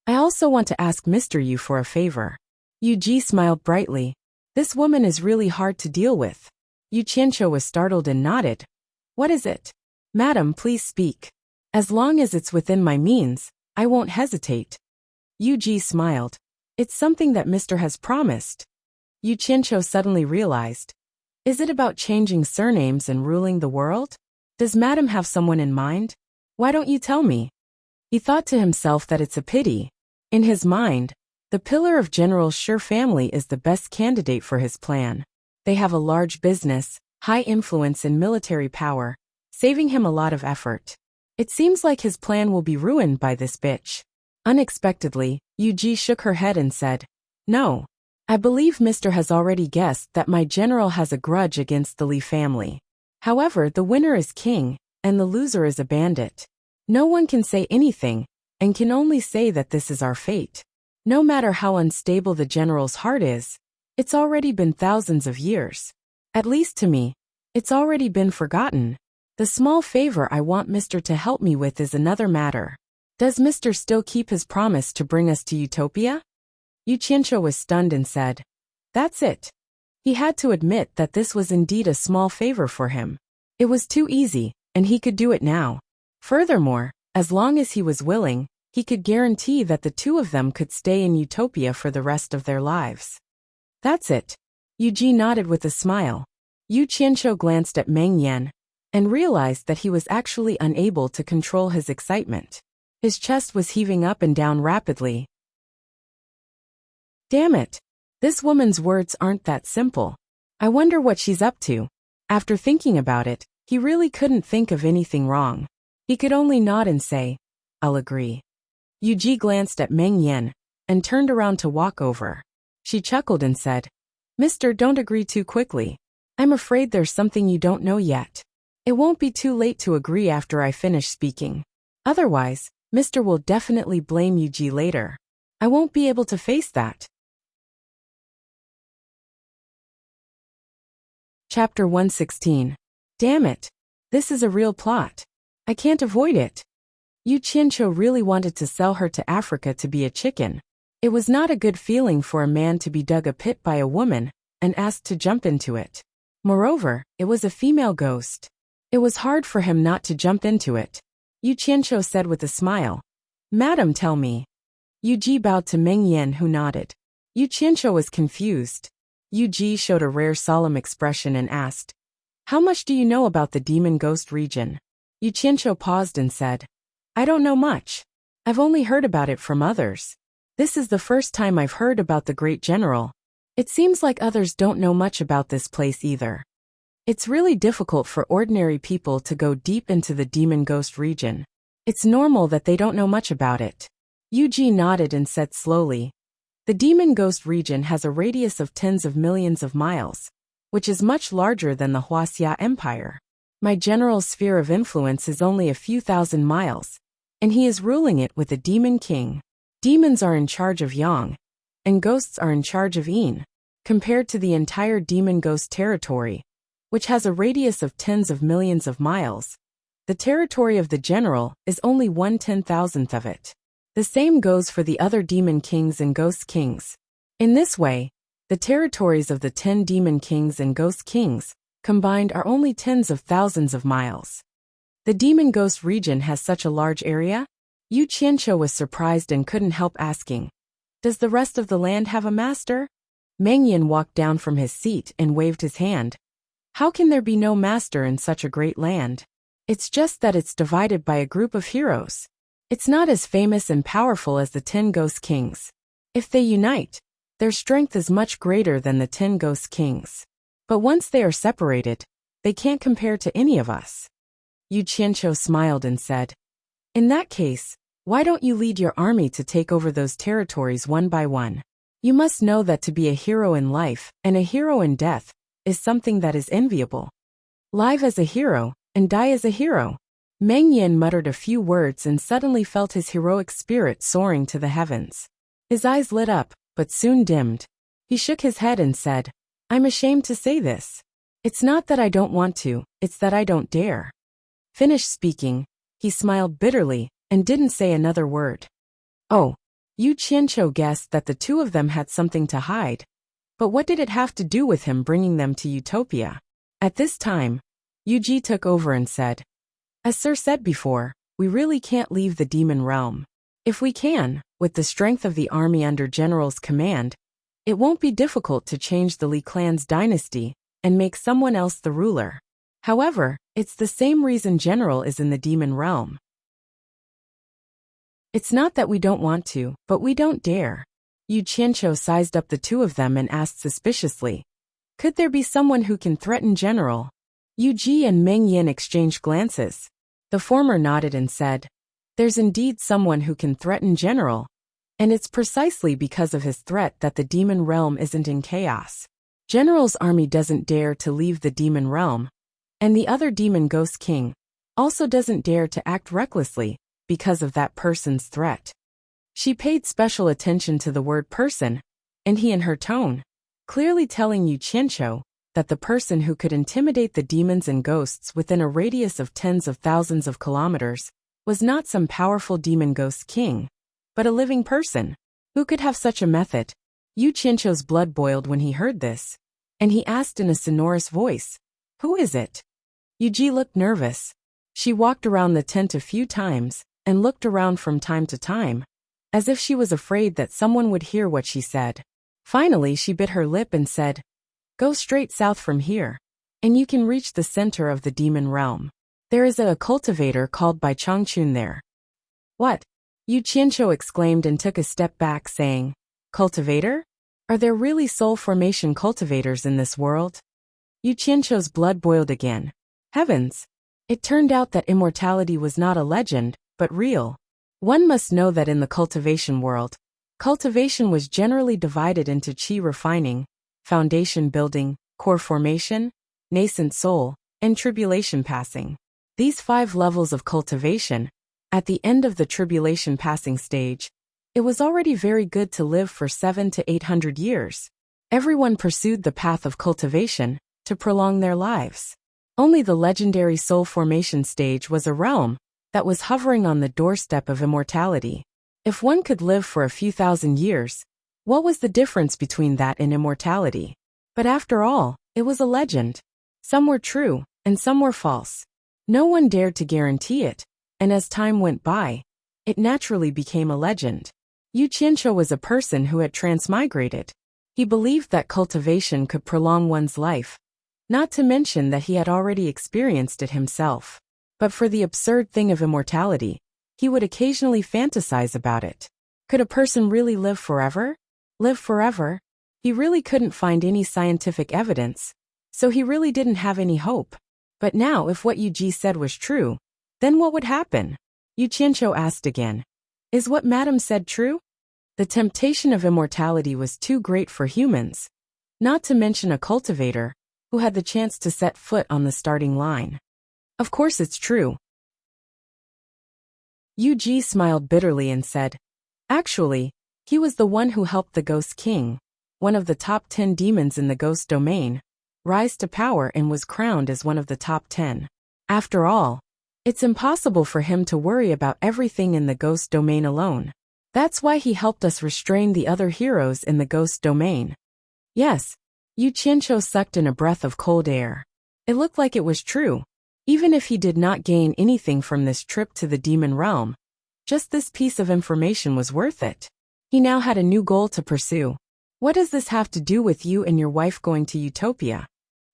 I also want to ask Mr. Yu for a favor." Yu Ji smiled brightly. This woman is really hard to deal with. Yu Qianqiu was startled and nodded. "What is it?" "Madam, please speak. As long as it's within my means, I won't hesitate." Yu Ji smiled. "It's something that Mr. has promised." Yu Qianqiu suddenly realized. Is it about changing surnames and ruling the world? Does Madam have someone in mind? Why don't you tell me? He thought to himself that it's a pity. In his mind, the pillar of General Shi family is the best candidate for his plan. They have a large business, high influence and military power, saving him a lot of effort. It seems like his plan will be ruined by this bitch. Unexpectedly, Yu Ji shook her head and said, "No. I believe Mr. has already guessed that my general has a grudge against the Li family. However, the winner is king, and the loser is a bandit. No one can say anything, and can only say that this is our fate. No matter how unstable the general's heart is, it's already been thousands of years. At least to me, it's already been forgotten." The small favor I want Mr. to help me with is another matter. Does Mr. still keep his promise to bring us to Utopia? Yu Qianqiu was stunned and said, "That's it." He had to admit that this was indeed a small favor for him. It was too easy, and he could do it now. Furthermore, as long as he was willing, he could guarantee that the two of them could stay in Utopia for the rest of their lives. That's it. Yu Ji nodded with a smile. Yu Qianqiu glanced at Meng Yan and realized that he was actually unable to control his excitement. His chest was heaving up and down rapidly. Damn it. This woman's words aren't that simple. I wonder what she's up to. After thinking about it, he really couldn't think of anything wrong. He could only nod and say, "I'll agree." Yu Ji glanced at Meng Yan and turned around to walk over. She chuckled and said, "Mister, don't agree too quickly. I'm afraid there's something you don't know yet. It won't be too late to agree after I finish speaking. Otherwise, Mister will definitely blame Yu Ji later. I won't be able to face that." Chapter 116. Damn it. This is a real plot. I can't avoid it. Yu Qianqiu really wanted to sell her to Africa to be a chicken. It was not a good feeling for a man to be dug a pit by a woman and asked to jump into it. Moreover, it was a female ghost. It was hard for him not to jump into it. Yu Qianqiu said with a smile, "Madam, tell me." Yu Ji bowed to Meng Yan, who nodded. Yu Qianqiu was confused. Yu Ji showed a rare solemn expression and asked, "How much do you know about the demon ghost region?" Yu Qianqiu paused and said, "I don't know much. I've only heard about it from others. This is the first time I've heard about the great general. It seems like others don't know much about this place either. It's really difficult for ordinary people to go deep into the demon ghost region. It's normal that they don't know much about it." Yu Ji nodded and said slowly, "The demon ghost region has a radius of tens of millions of miles, which is much larger than the Huaxia Empire. My general's sphere of influence is only a few thousand miles, and he is ruling it with a demon king. Demons are in charge of Yang, and ghosts are in charge of Yin. Compared to the entire demon ghost territory, which has a radius of tens of millions of miles, the territory of the general is only 1/10,000th of it. The same goes for the other demon kings and ghost kings. In this way, the territories of the 10 demon kings and ghost kings combined are only tens of thousands of miles. The demon ghost region has such a large area?" Yu Qianqiu was surprised and couldn't help asking, "Does the rest of the land have a master?" Meng Yan walked down from his seat and waved his hand. "How can there be no master in such a great land? It's just that it's divided by a group of heroes. It's not as famous and powerful as the 10 ghost kings. If they unite, their strength is much greater than the 10 ghost kings. But once they are separated, they can't compare to any of us." Yu Qianqiu smiled and said, "In that case, why don't you lead your army to take over those territories one by one? You must know that to be a hero in life and a hero in death is something that is enviable. Live as a hero and die as a hero." Meng Yan muttered a few words and suddenly felt his heroic spirit soaring to the heavens. His eyes lit up, but soon dimmed. He shook his head and said, "I'm ashamed to say this. It's not that I don't want to, it's that I don't dare." Finished speaking, he smiled bitterly and didn't say another word. Oh, Yu Qianqiu guessed that the two of them had something to hide. But what did it have to do with him bringing them to Utopia? At this time, Yu Ji took over and said, "As Sir said before, we really can't leave the demon realm. If we can, with the strength of the army under General's command, it won't be difficult to change the Li clan's dynasty and make someone else the ruler. However, it's the same reason General is in the demon realm. It's not that we don't want to, but we don't dare." Yu Qianqiu sized up the two of them and asked suspiciously, "Could there be someone who can threaten General?" Yu Ji and Meng Yan exchanged glances. The former nodded and said, "There's indeed someone who can threaten General, and it's precisely because of his threat that the demon realm isn't in chaos. General's army doesn't dare to leave the demon realm, and the other demon ghost king also doesn't dare to act recklessly because of that person's threat." She paid special attention to the word person, and he in her tone, clearly telling Yu Qianqiu that the person who could intimidate the demons and ghosts within a radius of tens of thousands of kilometers was not some powerful demon ghost king, but a living person. Who could have such a method? Yu Qianqiu's blood boiled when he heard this, and he asked in a sonorous voice, "Who is it?" Yu Ji looked nervous. She walked around the tent a few times and looked around from time to time, as if she was afraid that someone would hear what she said. Finally, she bit her lip and said, "Go straight south from here, and you can reach the center of the demon realm. There is a cultivator called Bai Changchun there." "What?" Yu Qianqiu exclaimed and took a step back, saying, "Cultivator? Are there really soul formation cultivators in this world?" Yu Qianqiu's blood boiled again. Heavens! It turned out that immortality was not a legend, but real. One must know that in the cultivation world, cultivation was generally divided into qi refining, foundation building, core formation, nascent soul, and tribulation passing. These 5 levels of cultivation. At the end of the tribulation passing stage, it was already very good to live for 700 to 800 years. Everyone pursued the path of cultivation to prolong their lives. Only the legendary soul formation stage was a realm that was hovering on the doorstep of immortality. If one could live for a few thousand years, what was the difference between that and immortality? But after all, it was a legend. Some were true, and some were false. No one dared to guarantee it, and as time went by, it naturally became a legend. Yu Qianqiu was a person who had transmigrated. He believed that cultivation could prolong one's life, not to mention that he had already experienced it himself. But for the absurd thing of immortality, he would occasionally fantasize about it. Could a person really live forever? Live forever? He really couldn't find any scientific evidence, so he really didn't have any hope. But now if what Yu Ji said was true, then what would happen? Yu Qianqiu asked again. Is what Madame said true? The temptation of immortality was too great for humans, not to mention a cultivator, who had the chance to set foot on the starting line. Of course it's true. Yu Ji smiled bitterly and said, "Actually, he was the one who helped the Ghost King, one of the top 10 demons in the ghost domain, rise to power and was crowned as one of the top 10. After all, it's impossible for him to worry about everything in the ghost domain alone. That's why he helped us restrain the other heroes in the ghost domain." Yes, Yu Qianqiu sucked in a breath of cold air. It looked like it was true. Even if he did not gain anything from this trip to the demon realm, just this piece of information was worth it. He now had a new goal to pursue. What does this have to do with you and your wife going to Utopia?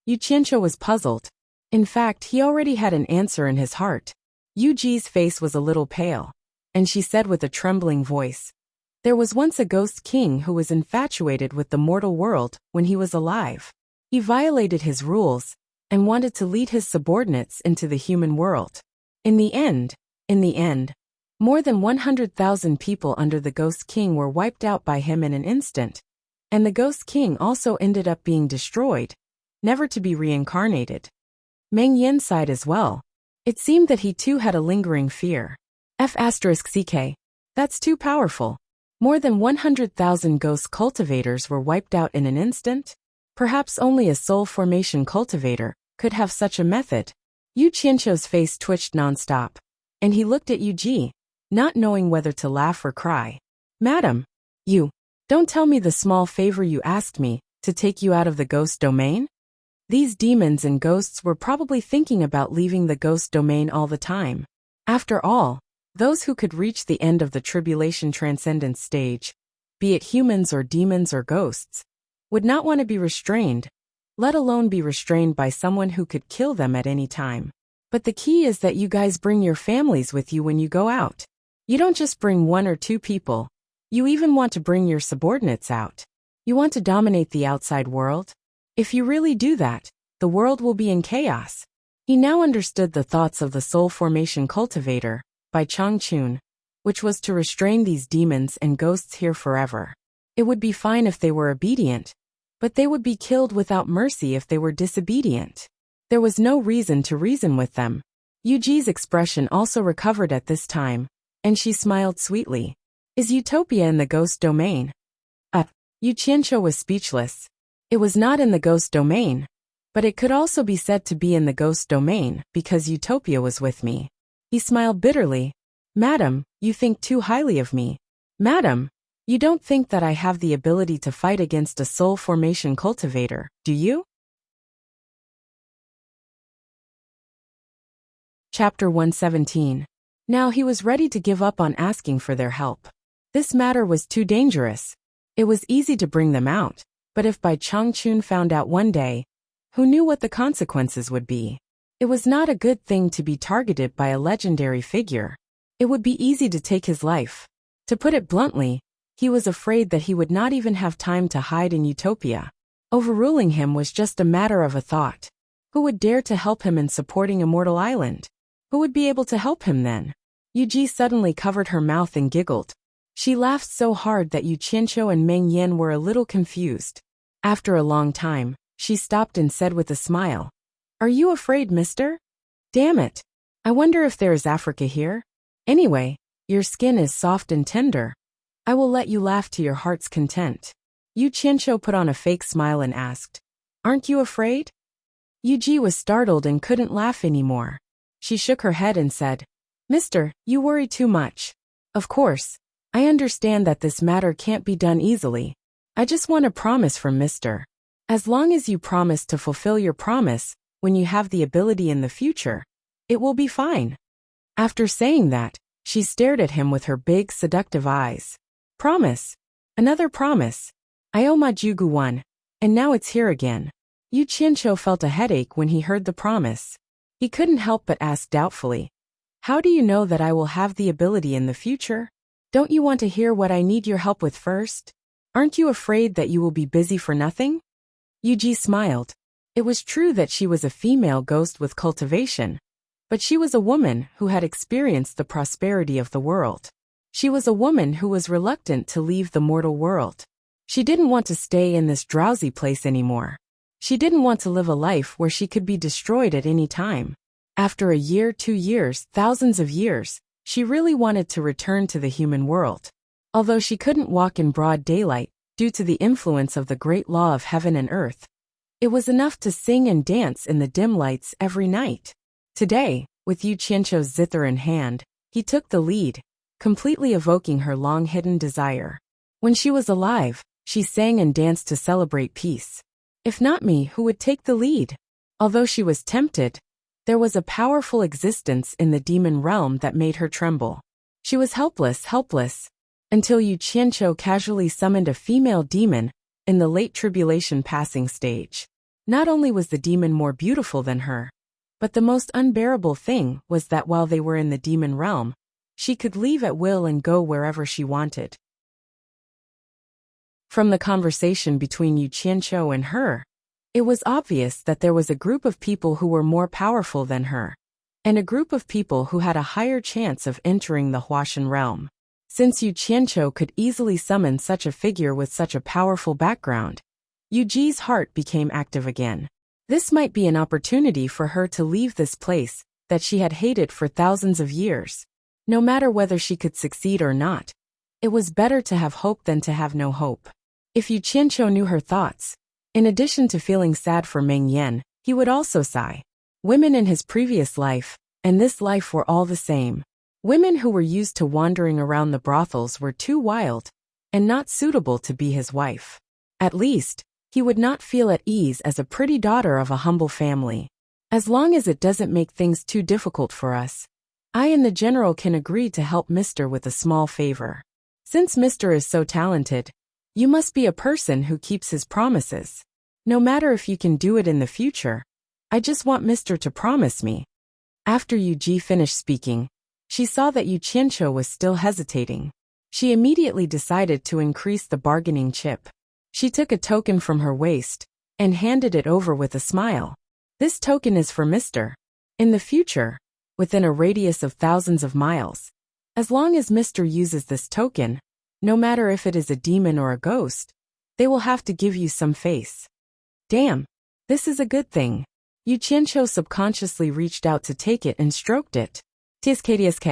Yu Qianqiu was puzzled. In fact, he already had an answer in his heart. Yu Ji's face was a little pale, and she said with a trembling voice, "There was once a ghost king who was infatuated with the mortal world when he was alive. He violated his rules and wanted to lead his subordinates into the human world. In the end, more than 100,000 people under the Ghost King were wiped out by him in an instant, and the Ghost King also ended up being destroyed, never to be reincarnated." Meng Yin sighed as well. It seemed that he too had a lingering fear. F***ck. That's too powerful. More than 100,000 ghost cultivators were wiped out in an instant? Perhaps only a soul formation cultivator could have such a method. Yu Qianqiu's face twitched nonstop, and he looked at Yu Ji, not knowing whether to laugh or cry. "Madam, don't tell me the small favor you asked me, to take you out of the ghost domain?" These demons and ghosts were probably thinking about leaving the ghost domain all the time. After all, those who could reach the end of the tribulation transcendence stage, be it humans or demons or ghosts, would not want to be restrained, let alone be restrained by someone who could kill them at any time. But the key is that you guys bring your families with you when you go out. You don't just bring 1 or 2 people. You even want to bring your subordinates out. You want to dominate the outside world. If you really do that, the world will be in chaos. He now understood the thoughts of the soul formation cultivator, Bai Changchun, which was to restrain these demons and ghosts here forever. It would be fine if they were obedient, but they would be killed without mercy if they were disobedient. There was no reason to reason with them. Yu Ji's expression also recovered at this time, and she smiled sweetly. "Is Utopia in the ghost domain?" Yu Qianqiu was speechless. It was not in the ghost domain. But it could also be said to be in the ghost domain, because Utopia was with me. He smiled bitterly. Madam, you think too highly of me. Madam, you don't think that I have the ability to fight against a soul formation cultivator, do you? Chapter 117. Now he was ready to give up on asking for their help. This matter was too dangerous. It was easy to bring them out, but if Bai Changchun found out one day, who knew what the consequences would be? It was not a good thing to be targeted by a legendary figure. It would be easy to take his life. To put it bluntly, he was afraid that he would not even have time to hide in Utopia. Overruling him was just a matter of a thought. Who would dare to help him in supporting Immortal Island? Who would be able to help him then? Yuji suddenly covered her mouth and giggled. She laughed so hard that Yu Qianqiu and Meng Yan were a little confused. After a long time, she stopped and said with a smile, "Are you afraid, mister? Damn it. I wonder if there is Africa here? Anyway, your skin is soft and tender. I will let you laugh to your heart's content." Yu Qianqiu put on a fake smile and asked, "Aren't you afraid?" Yuji was startled and couldn't laugh anymore. She shook her head and said, "Mister, you worry too much. Of course, I understand that this matter can't be done easily. I just want a promise from Mister. As long as you promise to fulfill your promise, when you have the ability in the future, it will be fine." After saying that, she stared at him with her big, seductive eyes. Promise. Another promise. I owe my Jugu one, and now it's here again. Yu Qianqiu felt a headache when he heard the promise. He couldn't help but ask doubtfully, "How do you know that I will have the ability in the future? Don't you want to hear what I need your help with first? Aren't you afraid that you will be busy for nothing?" Yuji smiled. It was true that she was a female ghost with cultivation, but she was a woman who had experienced the prosperity of the world. She was a woman who was reluctant to leave the mortal world. She didn't want to stay in this drowsy place anymore. She didn't want to live a life where she could be destroyed at any time. After a year, 2 years, thousands of years, she really wanted to return to the human world. Although she couldn't walk in broad daylight, due to the influence of the great law of heaven and earth, it was enough to sing and dance in the dim lights every night. Today, with Yu Qianqiu's zither in hand, he took the lead, completely evoking her long-hidden desire. When she was alive, she sang and danced to celebrate peace. If not me, who would take the lead? Although she was tempted, there was a powerful existence in the demon realm that made her tremble. She was helpless, until Yu Qianqiu casually summoned a female demon in the late tribulation passing stage. Not only was the demon more beautiful than her, but the most unbearable thing was that while they were in the demon realm, she could leave at will and go wherever she wanted. From the conversation between Yu Qianqiu and her, it was obvious that there was a group of people who were more powerful than her, and a group of people who had a higher chance of entering the Huashan realm. Since Yu Qianqiu could easily summon such a figure with such a powerful background, Yuji's heart became active again. This might be an opportunity for her to leave this place that she had hated for thousands of years. No matter whether she could succeed or not, it was better to have hope than to have no hope. If Yu Qianqiu knew her thoughts, in addition to feeling sad for Meng Yan, he would also sigh. Women in his previous life and this life were all the same. Women who were used to wandering around the brothels were too wild and not suitable to be his wife. At least, he would not feel at ease as a pretty daughter of a humble family. As long as it doesn't make things too difficult for us, I and the general can agree to help Mr. with a small favor. Since Mr. is so talented, you must be a person who keeps his promises. No matter if you can do it in the future, I just want Mr. to promise me. After Yuji finished speaking, she saw that Yu Qianqiu was still hesitating. She immediately decided to increase the bargaining chip. She took a token from her waist and handed it over with a smile. This token is for Mr. In the future, within a radius of thousands of miles. As long as Mr. uses this token, no matter if it is a demon or a ghost, they will have to give you some face. Damn, this is a good thing. Yu Qianqiu subconsciously reached out to take it and stroked it. TSK.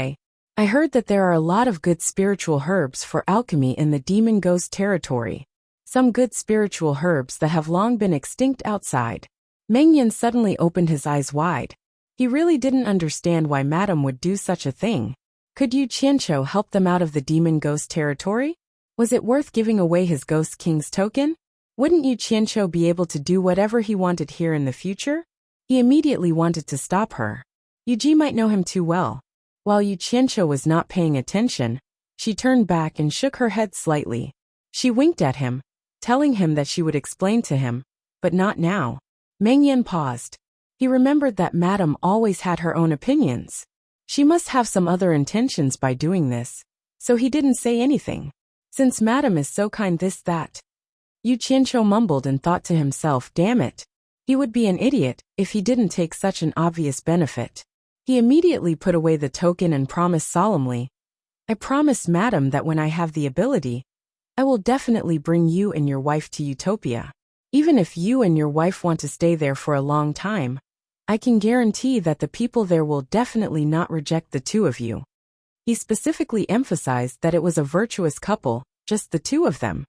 I heard that there are a lot of good spiritual herbs for alchemy in the demon ghost territory. Some good spiritual herbs that have long been extinct outside. Meng Yan suddenly opened his eyes wide. He really didn't understand why Madame would do such a thing. Could Yu Qianqiu help them out of the demon ghost territory? Was it worth giving away his Ghost King's token? Wouldn't Yu Qianqiu be able to do whatever he wanted here in the future? He immediately wanted to stop her. Yu Ji might know him too well. While Yu Qianqiu was not paying attention, she turned back and shook her head slightly. She winked at him, telling him that she would explain to him, but not now. Meng Yan paused. He remembered that Madame always had her own opinions. She must have some other intentions by doing this, so he didn't say anything. Since Madame is so kind that. Yu Qianqiu mumbled and thought to himself, damn it. He would be an idiot if he didn't take such an obvious benefit. He immediately put away the token and promised solemnly, I promise Madame that when I have the ability, I will definitely bring you and your wife to Utopia. Even if you and your wife want to stay there for a long time, I can guarantee that the people there will definitely not reject the two of you. He specifically emphasized that it was a virtuous couple, just the two of them.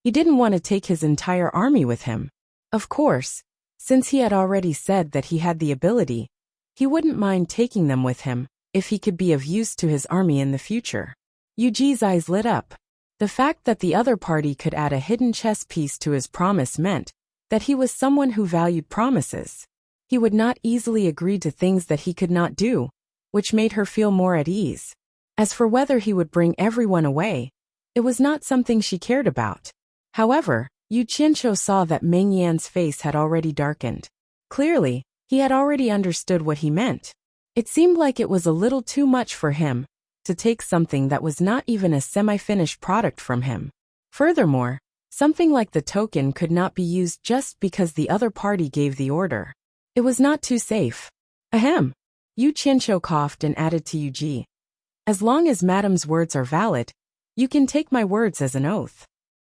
He didn't want to take his entire army with him. Of course, since he had already said that he had the ability, he wouldn't mind taking them with him, if he could be of use to his army in the future. Yu Ji's eyes lit up. The fact that the other party could add a hidden chess piece to his promise meant that he was someone who valued promises. He would not easily agree to things that he could not do, which made her feel more at ease. As for whether he would bring everyone away, it was not something she cared about. However, Yu Qianqiu saw that Meng Yan's face had already darkened. Clearly, he had already understood what he meant. It seemed like it was a little too much for him to take something that was not even a semi-finished product from him. Furthermore, something like the token could not be used just because the other party gave the order. It was not too safe. Ahem. Yu Qianqiu coughed and added to Yu Ji. As long as Madame's words are valid, you can take my words as an oath.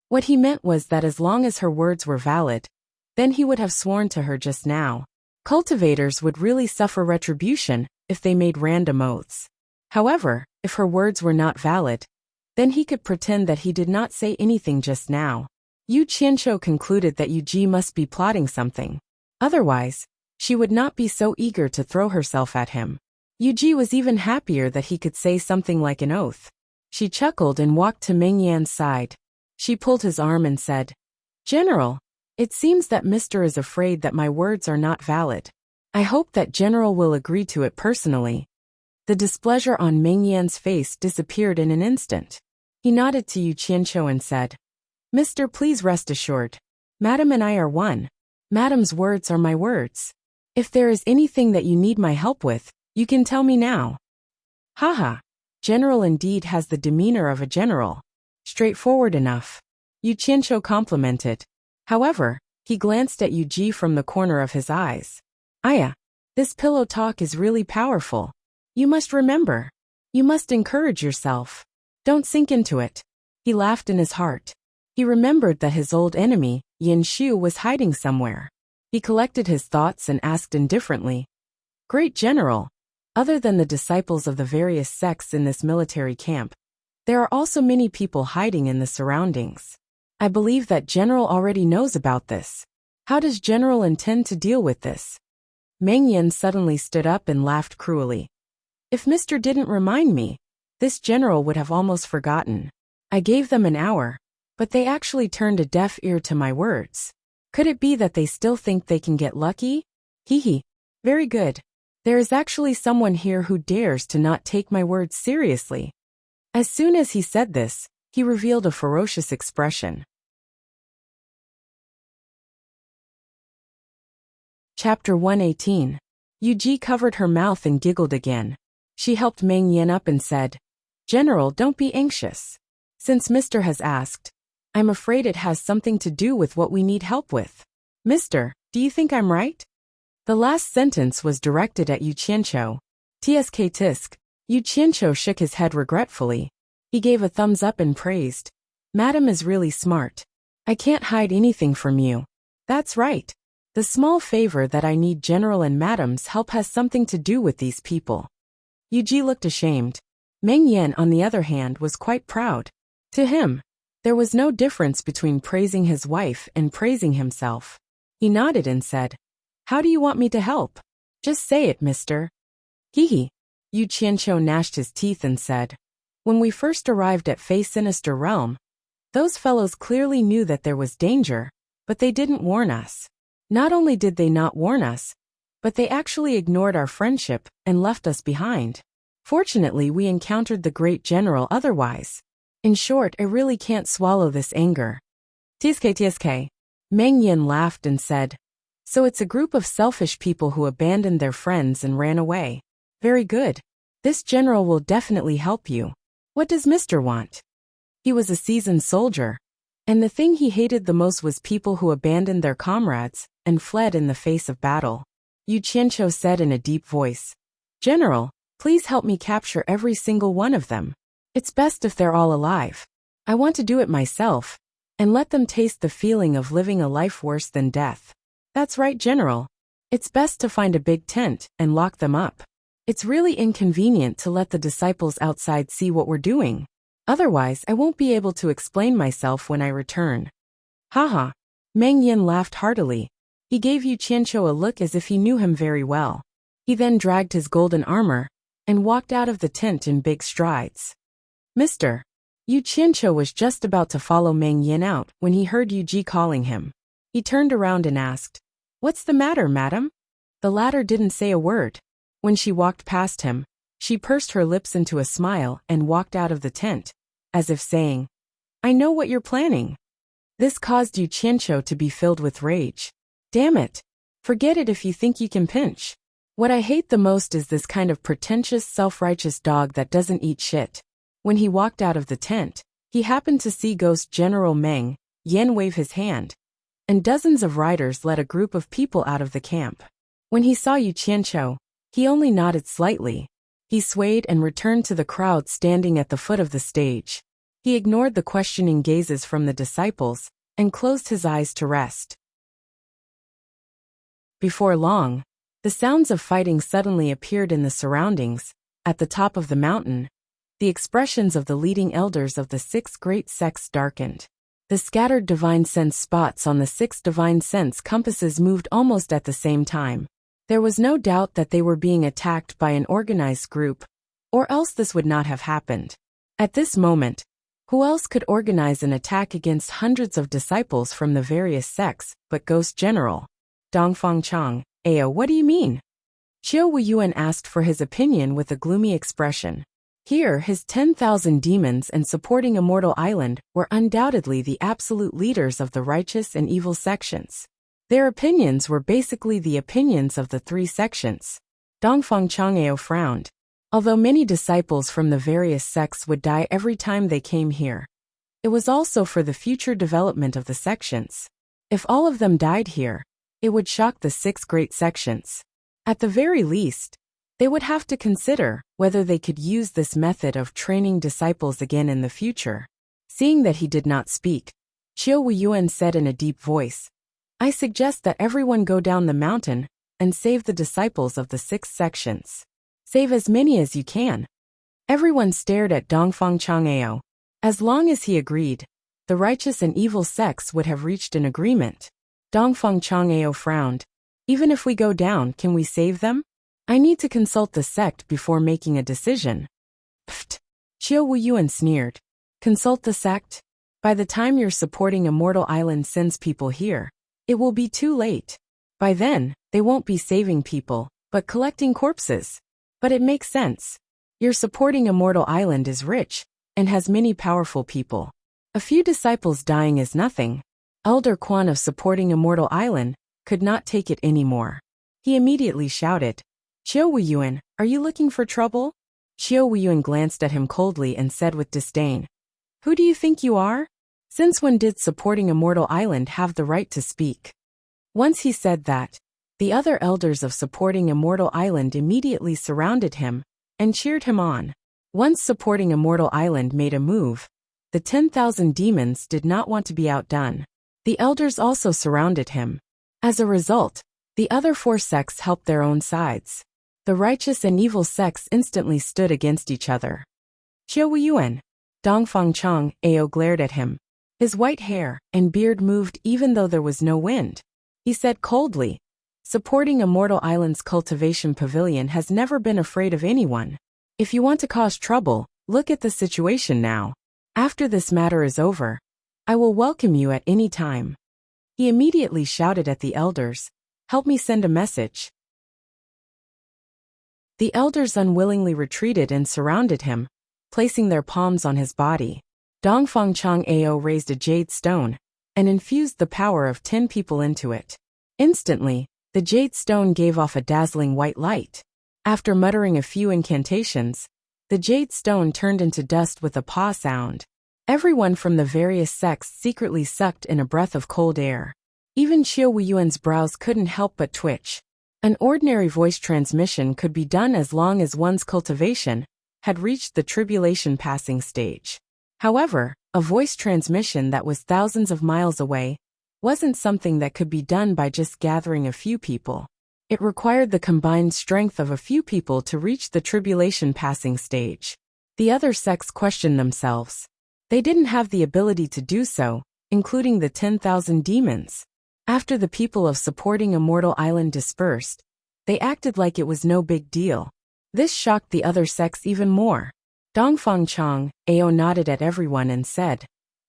What he meant was that as long as her words were valid, then he would have sworn to her just now. Cultivators would really suffer retribution if they made random oaths. However, if her words were not valid, then he could pretend that he did not say anything just now. Yu Qianqiu concluded that Yu Ji must be plotting something. Otherwise, she would not be so eager to throw herself at him. Yu Ji was even happier that he could say something like an oath. She chuckled and walked to Meng Yan's side. She pulled his arm and said, General, it seems that Mr. is afraid that my words are not valid. I hope that General will agree to it personally. The displeasure on Meng Yan's face disappeared in an instant. He nodded to Yu Qianqiu and said, Mr. Please rest assured. Madame and I are one. Madame's words are my words. If there is anything that you need my help with, you can tell me now. Haha. General indeed has the demeanor of a general. Straightforward enough. Yu Qianqiu complimented. However, he glanced at Yu Ji from the corner of his eyes. Aya, this pillow talk is really powerful. You must remember. You must encourage yourself. Don't sink into it. He laughed in his heart. He remembered that his old enemy, Yin Shu, was hiding somewhere. He collected his thoughts and asked indifferently, Great General, other than the disciples of the various sects in this military camp, there are also many people hiding in the surroundings. I believe that General already knows about this. How does General intend to deal with this? Meng Yan suddenly stood up and laughed cruelly. If Mr. didn't remind me, this general would have almost forgotten. I gave them an hour, but they actually turned a deaf ear to my words. Could it be that they still think they can get lucky? Hee. Very good. There is actually someone here who dares to not take my words seriously. As soon as he said this, he revealed a ferocious expression. Chapter 118. Yu Ji covered her mouth and giggled again. She helped Meng Yan up and said, General, don't be anxious. Since Mr. has asked, I'm afraid it has something to do with what we need help with. Mister, do you think I'm right? The last sentence was directed at Yu Qianqiu. Tsk tisk. Yu Qianqiu shook his head regretfully. He gave a thumbs up and praised. Madam is really smart. I can't hide anything from you. That's right. The small favor that I need General and Madam's help has something to do with these people. Yu Ji looked ashamed. Meng Yan, on the other hand, was quite proud. To him, there was no difference between praising his wife and praising himself. He nodded and said, "How do you want me to help? Just say it, mister." Hee. Yu Qianqiu gnashed his teeth and said, "When we first arrived at Fey Sinister Realm, those fellows clearly knew that there was danger, but they didn't warn us. Not only did they not warn us, but they actually ignored our friendship and left us behind. Fortunately, we encountered the great general otherwise. In short, I really can't swallow this anger." TSK. Meng Yin laughed and said, "So it's a group of selfish people who abandoned their friends and ran away. Very good. This general will definitely help you. What does Mr. want?" He was a seasoned soldier, and the thing he hated the most was people who abandoned their comrades and fled in the face of battle. Yu Qianqiu said in a deep voice, "General, please help me capture every single one of them. It's best if they're all alive. I want to do it myself, and let them taste the feeling of living a life worse than death." "That's right, General. It's best to find a big tent and lock them up. It's really inconvenient to let the disciples outside see what we're doing. Otherwise, I won't be able to explain myself when I return." Haha. Meng Yin laughed heartily. He gave Yu Qianqiu a look as if he knew him very well. He then dragged his golden armor and walked out of the tent in big strides. "Mr." Yu Qianqiu was just about to follow Meng Yin out when he heard Yu Ji calling him. He turned around and asked, "What's the matter, madam?" The latter didn't say a word. When she walked past him, she pursed her lips into a smile and walked out of the tent, as if saying, "I know what you're planning." This caused Yu Qianqiu to be filled with rage. "Damn it. Forget it if you think you can pinch. What I hate the most is this kind of pretentious, self-righteous dog that doesn't eat shit." When he walked out of the tent, he happened to see Ghost General Meng Yin wave his hand, and dozens of riders led a group of people out of the camp. When he saw Yu Qianqiu, he only nodded slightly. He swayed and returned to the crowd standing at the foot of the stage. He ignored the questioning gazes from the disciples and closed his eyes to rest. Before long, the sounds of fighting suddenly appeared in the surroundings. At the top of the mountain, the expressions of the leading elders of the 6 great sects darkened. The scattered divine sense spots on the 6 divine sense compasses moved almost at the same time. There was no doubt that they were being attacked by an organized group, or else this would not have happened. At this moment, who else could organize an attack against hundreds of disciples from the various sects but Ghost General? Dongfang Chang, "Ayo, what do you mean?" Qiu Wuyuan asked for his opinion with a gloomy expression. Here, his 10,000 demons and supporting Immortal Island were undoubtedly the absolute leaders of the righteous and evil sections. Their opinions were basically the opinions of the 3 sections. Dongfang Chang'eo frowned. Although many disciples from the various sects would die every time they came here, it was also for the future development of the sections. If all of them died here, it would shock the 6 great sections. At the very least, they would have to consider whether they could use this method of training disciples again in the future. Seeing that he did not speak, Qiu Wuyuan said in a deep voice, "I suggest that everyone go down the mountain and save the disciples of the 6 sections. Save as many as you can." Everyone stared at Dongfang Chang'eo. As long as he agreed, the righteous and evil sects would have reached an agreement. Dongfang Chang'eo frowned. "Even if we go down, can we save them? I need to consult the sect before making a decision." Pfft. Qiu Wuyuan sneered. "Consult the sect? By the time your supporting Immortal Island sends people here, it will be too late. By then, they won't be saving people, but collecting corpses. But it makes sense. Your supporting Immortal Island is rich and has many powerful people. A few disciples dying is nothing." Elder Quan of supporting Immortal Island could not take it anymore. He immediately shouted, "Qiu Wuyuan, are you looking for trouble?" Qiu Wuyuan glanced at him coldly and said with disdain, "Who do you think you are? Since when did supporting Immortal Island have the right to speak?" Once he said that, the other elders of supporting Immortal Island immediately surrounded him and cheered him on. Once supporting Immortal Island made a move, the 10,000 demons did not want to be outdone. The elders also surrounded him. As a result, the other 4 sects helped their own sides. The righteous and evil sects instantly stood against each other. "Qiu Wuyuan." Dongfang Chang Ao glared at him. His white hair and beard moved even though there was no wind. he said coldly. Supporting Immortal Island's cultivation pavilion has never been afraid of anyone. If you want to cause trouble, look at the situation now. After this matter is over, I will welcome you at any time. He immediately shouted at the elders, "Help me send a message." The elders unwillingly retreated and surrounded him, placing their palms on his body. Dongfang Chang'ao raised a jade stone and infused the power of 10 people into it. Instantly, the jade stone gave off a dazzling white light. After muttering a few incantations, the jade stone turned into dust with a paw sound. Everyone from the various sects secretly sucked in a breath of cold air. Even Qiu Weiyuan's brows couldn't help but twitch. An ordinary voice transmission could be done as long as one's cultivation had reached the tribulation passing stage. However, a voice transmission that was thousands of miles away wasn't something that could be done by just gathering a few people. It required the combined strength of a few people to reach the tribulation passing stage. The other sects questioned themselves. They didn't have the ability to do so, including the 10,000 demons. After the people of supporting Immortal Island dispersed, they acted like it was no big deal. This shocked the other sects even more. Dongfang Chang'ao nodded at everyone and said,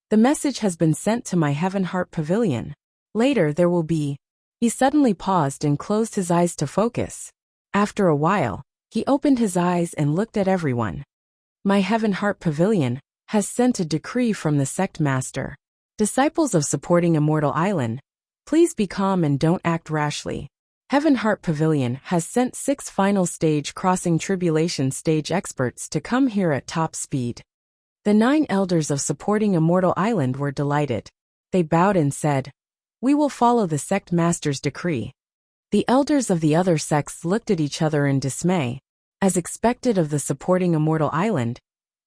"The message has been sent to my Heaven Heart Pavilion. Later there will be..." He suddenly paused and closed his eyes to focus. After a while, he opened his eyes and looked at everyone. "My Heaven Heart Pavilion has sent a decree from the sect master. Disciples of supporting Immortal Island, please be calm and don't act rashly. Heaven Heart Pavilion has sent 6 final stage crossing tribulation stage experts to come here at top speed." The 9 elders of supporting Immortal Island were delighted. They bowed and said, "We will follow the sect master's decree." The elders of the other sects looked at each other in dismay. As expected of the supporting Immortal Island,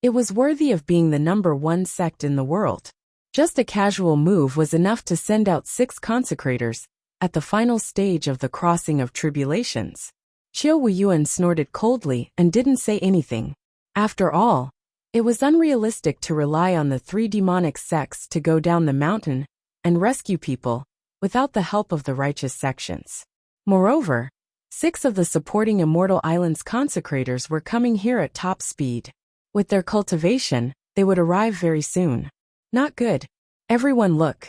it was worthy of being the #1 sect in the world. Just a casual move was enough to send out 6 consecrators at the final stage of the crossing of tribulations. Qiu Weiyuan snorted coldly and didn't say anything. After all, it was unrealistic to rely on the 3 demonic sects to go down the mountain and rescue people without the help of the righteous sections. Moreover, 6 of the supporting Immortal Island's consecrators were coming here at top speed. With their cultivation, they would arrive very soon. Not good. Everyone look.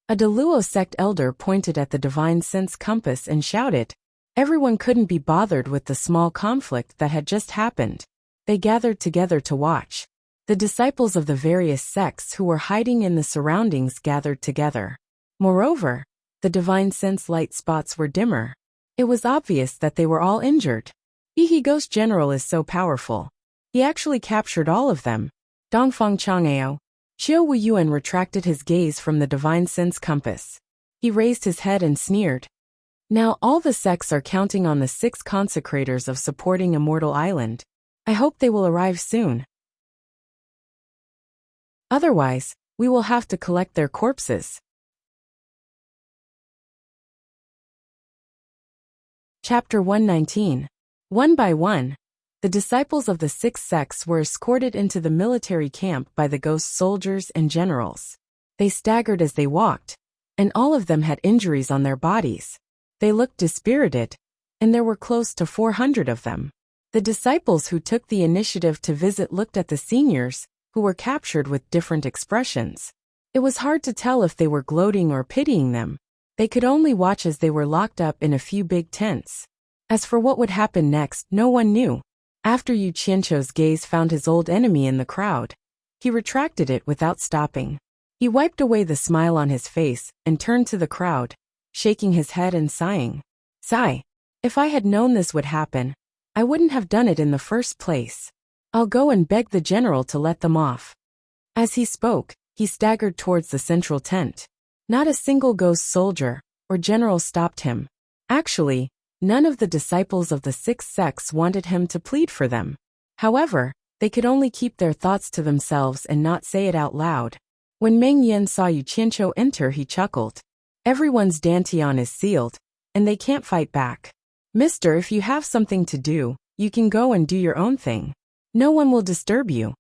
A Deluo sect elder pointed at the divine sense compass and shouted. Everyone couldn't be bothered with the small conflict that had just happened. They gathered together to watch. The disciples of the various sects who were hiding in the surroundings gathered together. Moreover, the divine sense light spots were dimmer. It was obvious that they were all injured. He Ghost General is so powerful. He actually captured all of them. Dongfang Chang'ao. Qiu Weiyuan retracted his gaze from the divine sense compass. He raised his head and sneered. Now all the sects are counting on the 6 consecrators of supporting Immortal Island. I hope they will arrive soon. Otherwise, we will have to collect their corpses. Chapter 119. One by one, the disciples of the 6 sects were escorted into the military camp by the ghost soldiers and generals. They staggered as they walked, and all of them had injuries on their bodies. They looked dispirited, and there were close to 400 of them. The disciples who took the initiative to visit looked at the seniors, who were captured with different expressions. It was hard to tell if they were gloating or pitying them. They could only watch as they were locked up in a few big tents. As for what would happen next, no one knew. After Yu Qianqiu's gaze found his old enemy in the crowd, he retracted it without stopping. He wiped away the smile on his face and turned to the crowd, shaking his head and sighing. Sigh. If I had known this would happen, I wouldn't have done it in the first place. I'll go and beg the general to let them off. As he spoke, he staggered towards the central tent. Not a single ghost soldier or general stopped him. Actually, none of the disciples of the 6 sects wanted him to plead for them. However, they could only keep their thoughts to themselves and not say it out loud. When Meng Yan saw Yu Qianqiu enter, he chuckled. Everyone's dantian is sealed, and they can't fight back. Mister, if you have something to do, you can go and do your own thing. No one will disturb you.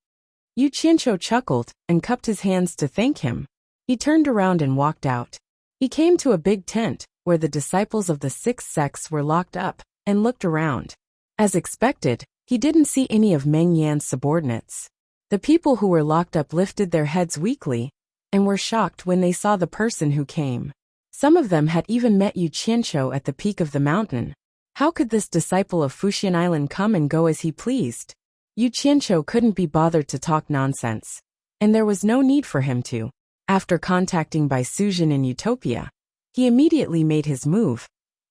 Yu Qianqiu chuckled and cupped his hands to thank him. He turned around and walked out. He came to a big tent, where the disciples of the sixth sects were locked up, and looked around. As expected, he didn't see any of Meng Yan's subordinates. The people who were locked up lifted their heads weakly, and were shocked when they saw the person who came. Some of them had even met Yu Qianqiu at the peak of the mountain. How could this disciple of Fuxian Island come and go as he pleased? Yu Qianqiu couldn't be bothered to talk nonsense. And there was no need for him to. After contacting Bai Suzhen in Utopia, he immediately made his move,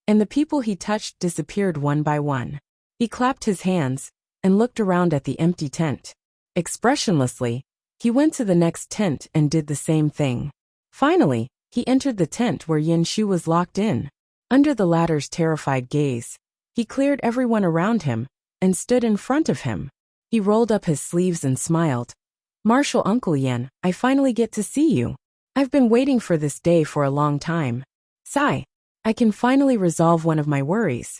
and the people he touched disappeared one by one. He clapped his hands, and looked around at the empty tent. Expressionlessly, he went to the next tent and did the same thing. Finally, he entered the tent where Yin Shu was locked in. Under the latter's terrified gaze, he cleared everyone around him, and stood in front of him. He rolled up his sleeves and smiled. "Martial Uncle Yan, I finally get to see you. I've been waiting for this day for a long time. Sigh. I can finally resolve one of my worries."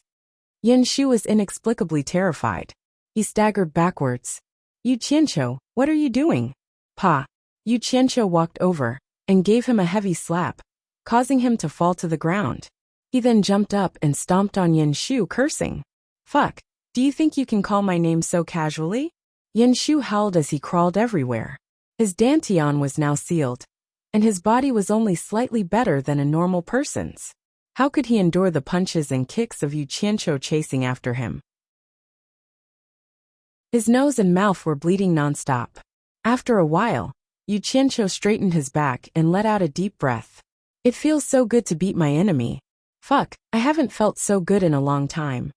Yin Shu was inexplicably terrified. He staggered backwards. "Yu Qianqiu, what are you doing?" "Pa." Yu Qianqiu walked over, and gave him a heavy slap, causing him to fall to the ground. He then jumped up and stomped on Yin Shu, cursing. "Fuck, do you think you can call my name so casually?" Yin Shu howled as he crawled everywhere. His dantian was now sealed, and his body was only slightly better than a normal person's. How could he endure the punches and kicks of Yu Qianqiu chasing after him? His nose and mouth were bleeding nonstop. After a while, Yu Qianqiu straightened his back and let out a deep breath. "It feels so good to beat my enemy. Fuck, I haven't felt so good in a long time."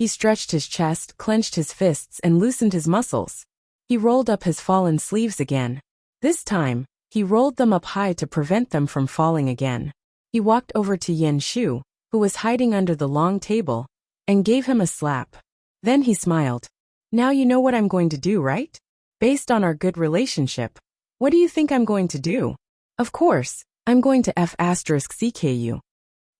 He stretched his chest, clenched his fists, and loosened his muscles. He rolled up his fallen sleeves again. This time, he rolled them up high to prevent them from falling again. He walked over to Yin Shu, who was hiding under the long table, and gave him a slap. Then he smiled. "Now you know what I'm going to do, right? Based on our good relationship, what do you think I'm going to do?" "Of course, I'm going to F***ck you."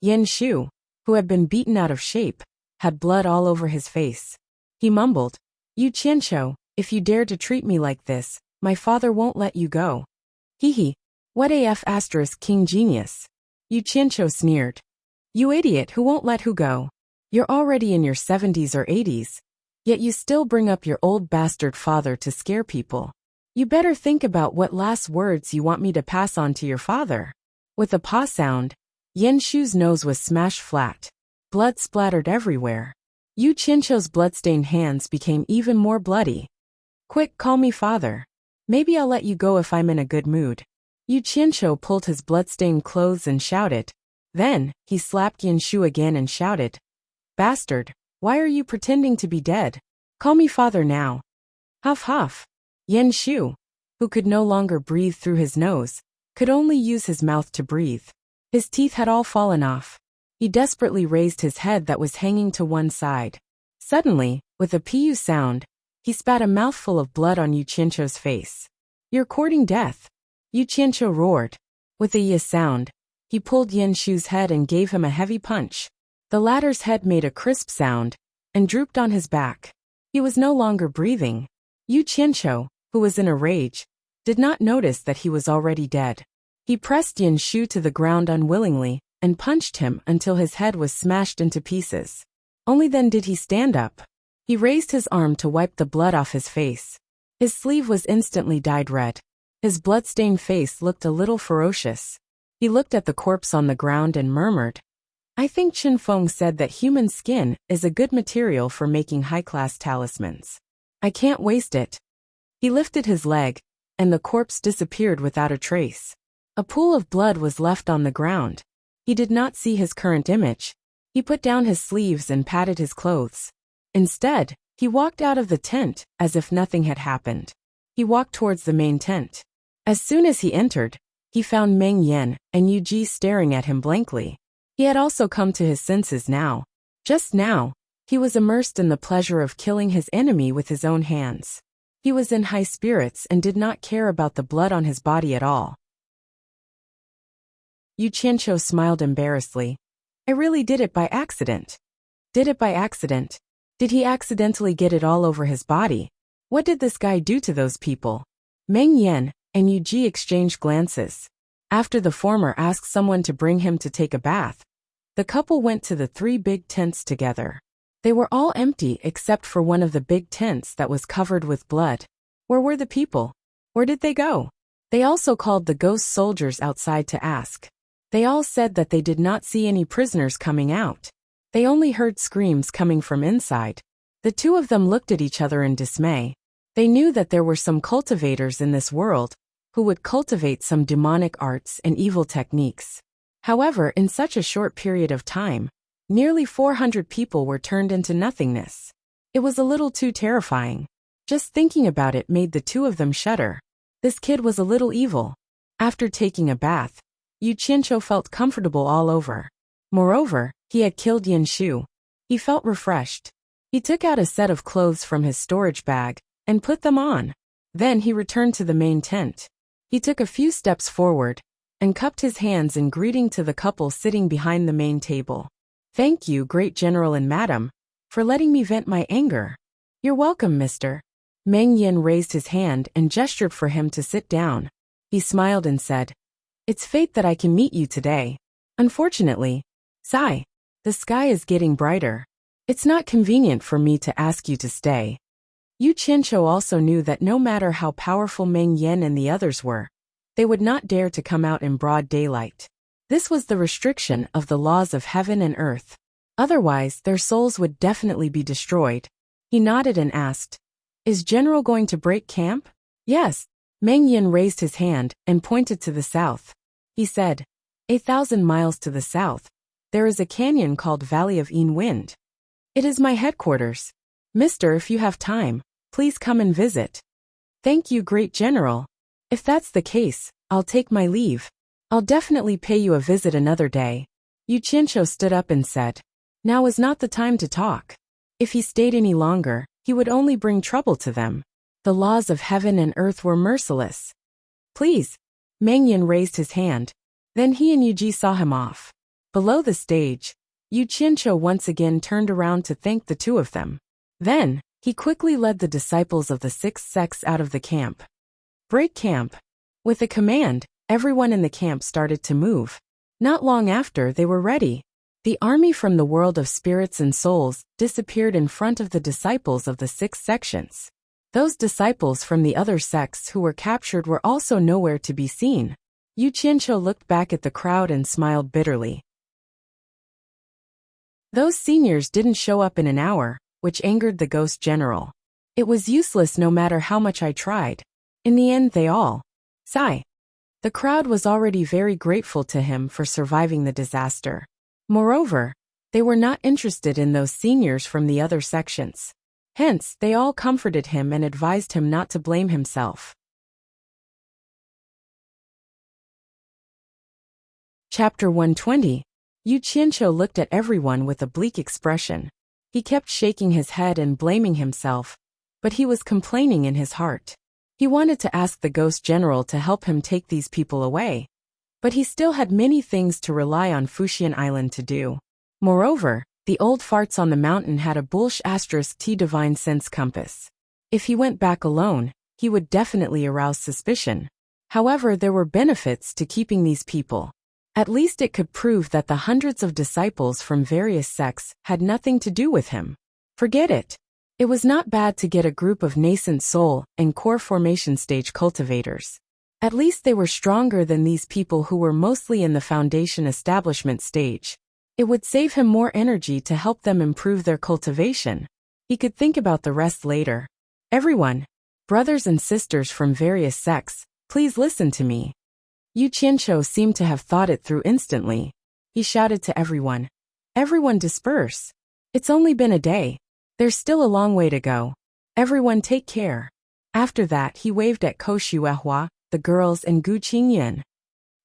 Yin Shu, who had been beaten out of shape, had blood all over his face. He mumbled, "Yu Qianqiu, if you dare to treat me like this, my father won't let you go." "Hee. What a F***king genius." Yu Qianqiu sneered. "You idiot who won't let who go. You're already in your 70s or 80s, yet you still bring up your old bastard father to scare people. You better think about what last words you want me to pass on to your father." With a paw sound, Yin Shu's nose was smashed flat. Blood splattered everywhere. Yu Qianqiu's bloodstained hands became even more bloody. "Quick, call me father. Maybe I'll let you go if I'm in a good mood." Yu Qianqiu pulled his bloodstained clothes and shouted. Then, he slapped Yin Shu again and shouted, "Bastard, why are you pretending to be dead? Call me father now." Huff huff. Yin Shu, who could no longer breathe through his nose, could only use his mouth to breathe. His teeth had all fallen off. He desperately raised his head that was hanging to one side. Suddenly, with a pu sound, he spat a mouthful of blood on Yu Qianqiu's face. "You're courting death." Yu Qianqiu roared. With a yi sound, he pulled Yin Shu's head and gave him a heavy punch. The latter's head made a crisp sound, and drooped on his back. He was no longer breathing. Yu Qianqiu, who was in a rage, did not notice that he was already dead. He pressed Yin Shu to the ground unwillingly, and punched him until his head was smashed into pieces. Only then did he stand up. He raised his arm to wipe the blood off his face. His sleeve was instantly dyed red. His blood-stained face looked a little ferocious. He looked at the corpse on the ground and murmured, "I think Chen Feng said that human skin is a good material for making high-class talismans. I can't waste it." He lifted his leg, and the corpse disappeared without a trace. A pool of blood was left on the ground. He did not see his current image. He put down his sleeves and patted his clothes. Instead, he walked out of the tent as if nothing had happened. He walked towards the main tent. As soon as he entered, he found Meng Yan and Yu Ji staring at him blankly. He had also come to his senses now. Just now, he was immersed in the pleasure of killing his enemy with his own hands. He was in high spirits and did not care about the blood on his body at all. Yu Qianqiu smiled embarrassedly. "I really did it by accident." "Did it by accident? Did he accidentally get it all over his body? What did this guy do to those people?" Meng Yan and Yu Ji exchanged glances. After the former asked someone to bring him to take a bath, the couple went to the 3 big tents together. They were all empty except for one of the big tents that was covered with blood. Where were the people? Where did they go? They also called the ghost soldiers outside to ask. They all said that they did not see any prisoners coming out. They only heard screams coming from inside. The 2 of them looked at each other in dismay. They knew that there were some cultivators in this world who would cultivate some demonic arts and evil techniques. However, in such a short period of time, nearly 400 people were turned into nothingness. It was a little too terrifying. Just thinking about it made the 2 of them shudder. This kid was a little evil. After taking a bath, Yu Qianqiu felt comfortable all over. Moreover, he had killed Yin Shu. He felt refreshed. He took out a set of clothes from his storage bag and put them on. Then he returned to the main tent. He took a few steps forward and cupped his hands in greeting to the couple sitting behind the main table. "Thank you, great general and madam, for letting me vent my anger." "You're welcome, mister." Meng Yin raised his hand and gestured for him to sit down. He smiled and said, "It's fate that I can meet you today. Unfortunately, sigh, the sky is getting brighter. It's not convenient for me to ask you to stay." Yu Qianqiu also knew that no matter how powerful Meng Yin and the others were, they would not dare to come out in broad daylight. This was the restriction of the laws of heaven and earth. Otherwise, their souls would definitely be destroyed. He nodded and asked, "Is General going to break camp?" "Yes." Meng Yin raised his hand and pointed to the south. He said, 1,000 miles to the south, there is a canyon called Valley of Yin Wind. It is my headquarters. Mister, if you have time, please come and visit." "Thank you, great general. If that's the case, I'll take my leave. I'll definitely pay you a visit another day." Yu Qianqiu stood up and said, "Now is not the time to talk. If he stayed any longer, he would only bring trouble to them. The laws of heaven and earth were merciless." "Please." Meng Yin raised his hand. Then he and Yuji saw him off. Below the stage, Yu Qianqiu once again turned around to thank the 2 of them. Then, he quickly led the disciples of the 6th sects out of the camp. "Break camp." With a command, everyone in the camp started to move. Not long after, they were ready. The army from the world of spirits and souls disappeared in front of the disciples of the 6 sections. Those disciples from the other sects who were captured were also nowhere to be seen. Yu Qianqiu looked back at the crowd and smiled bitterly. Those seniors didn't show up in an hour, which angered the ghost general. It was useless no matter how much I tried. In the end, they all sigh. The crowd was already very grateful to him for surviving the disaster. Moreover, they were not interested in those seniors from the other sections. Hence, they all comforted him and advised him not to blame himself. Chapter 120. Yu Qianqiu looked at everyone with a bleak expression. He kept shaking his head and blaming himself, but he was complaining in his heart. He wanted to ask the ghost general to help him take these people away, but he still had many things to rely on Fuxian Island to do. Moreover, the old farts on the mountain had a bullish *T divine sense compass. If he went back alone, he would definitely arouse suspicion. However, there were benefits to keeping these people. At least it could prove that the hundreds of disciples from various sects had nothing to do with him. Forget it. It was not bad to get a group of nascent soul and core formation stage cultivators. At least they were stronger than these people who were mostly in the foundation establishment stage. It would save him more energy to help them improve their cultivation. He could think about the rest later. "Everyone, brothers and sisters from various sects, please listen to me." Yu Qianqiu seemed to have thought it through instantly. He shouted to everyone, "Everyone disperse. It's only been a day. There's still a long way to go. Everyone take care." After that, he waved at Ko Xuehua, the girls and Gu Qingyan.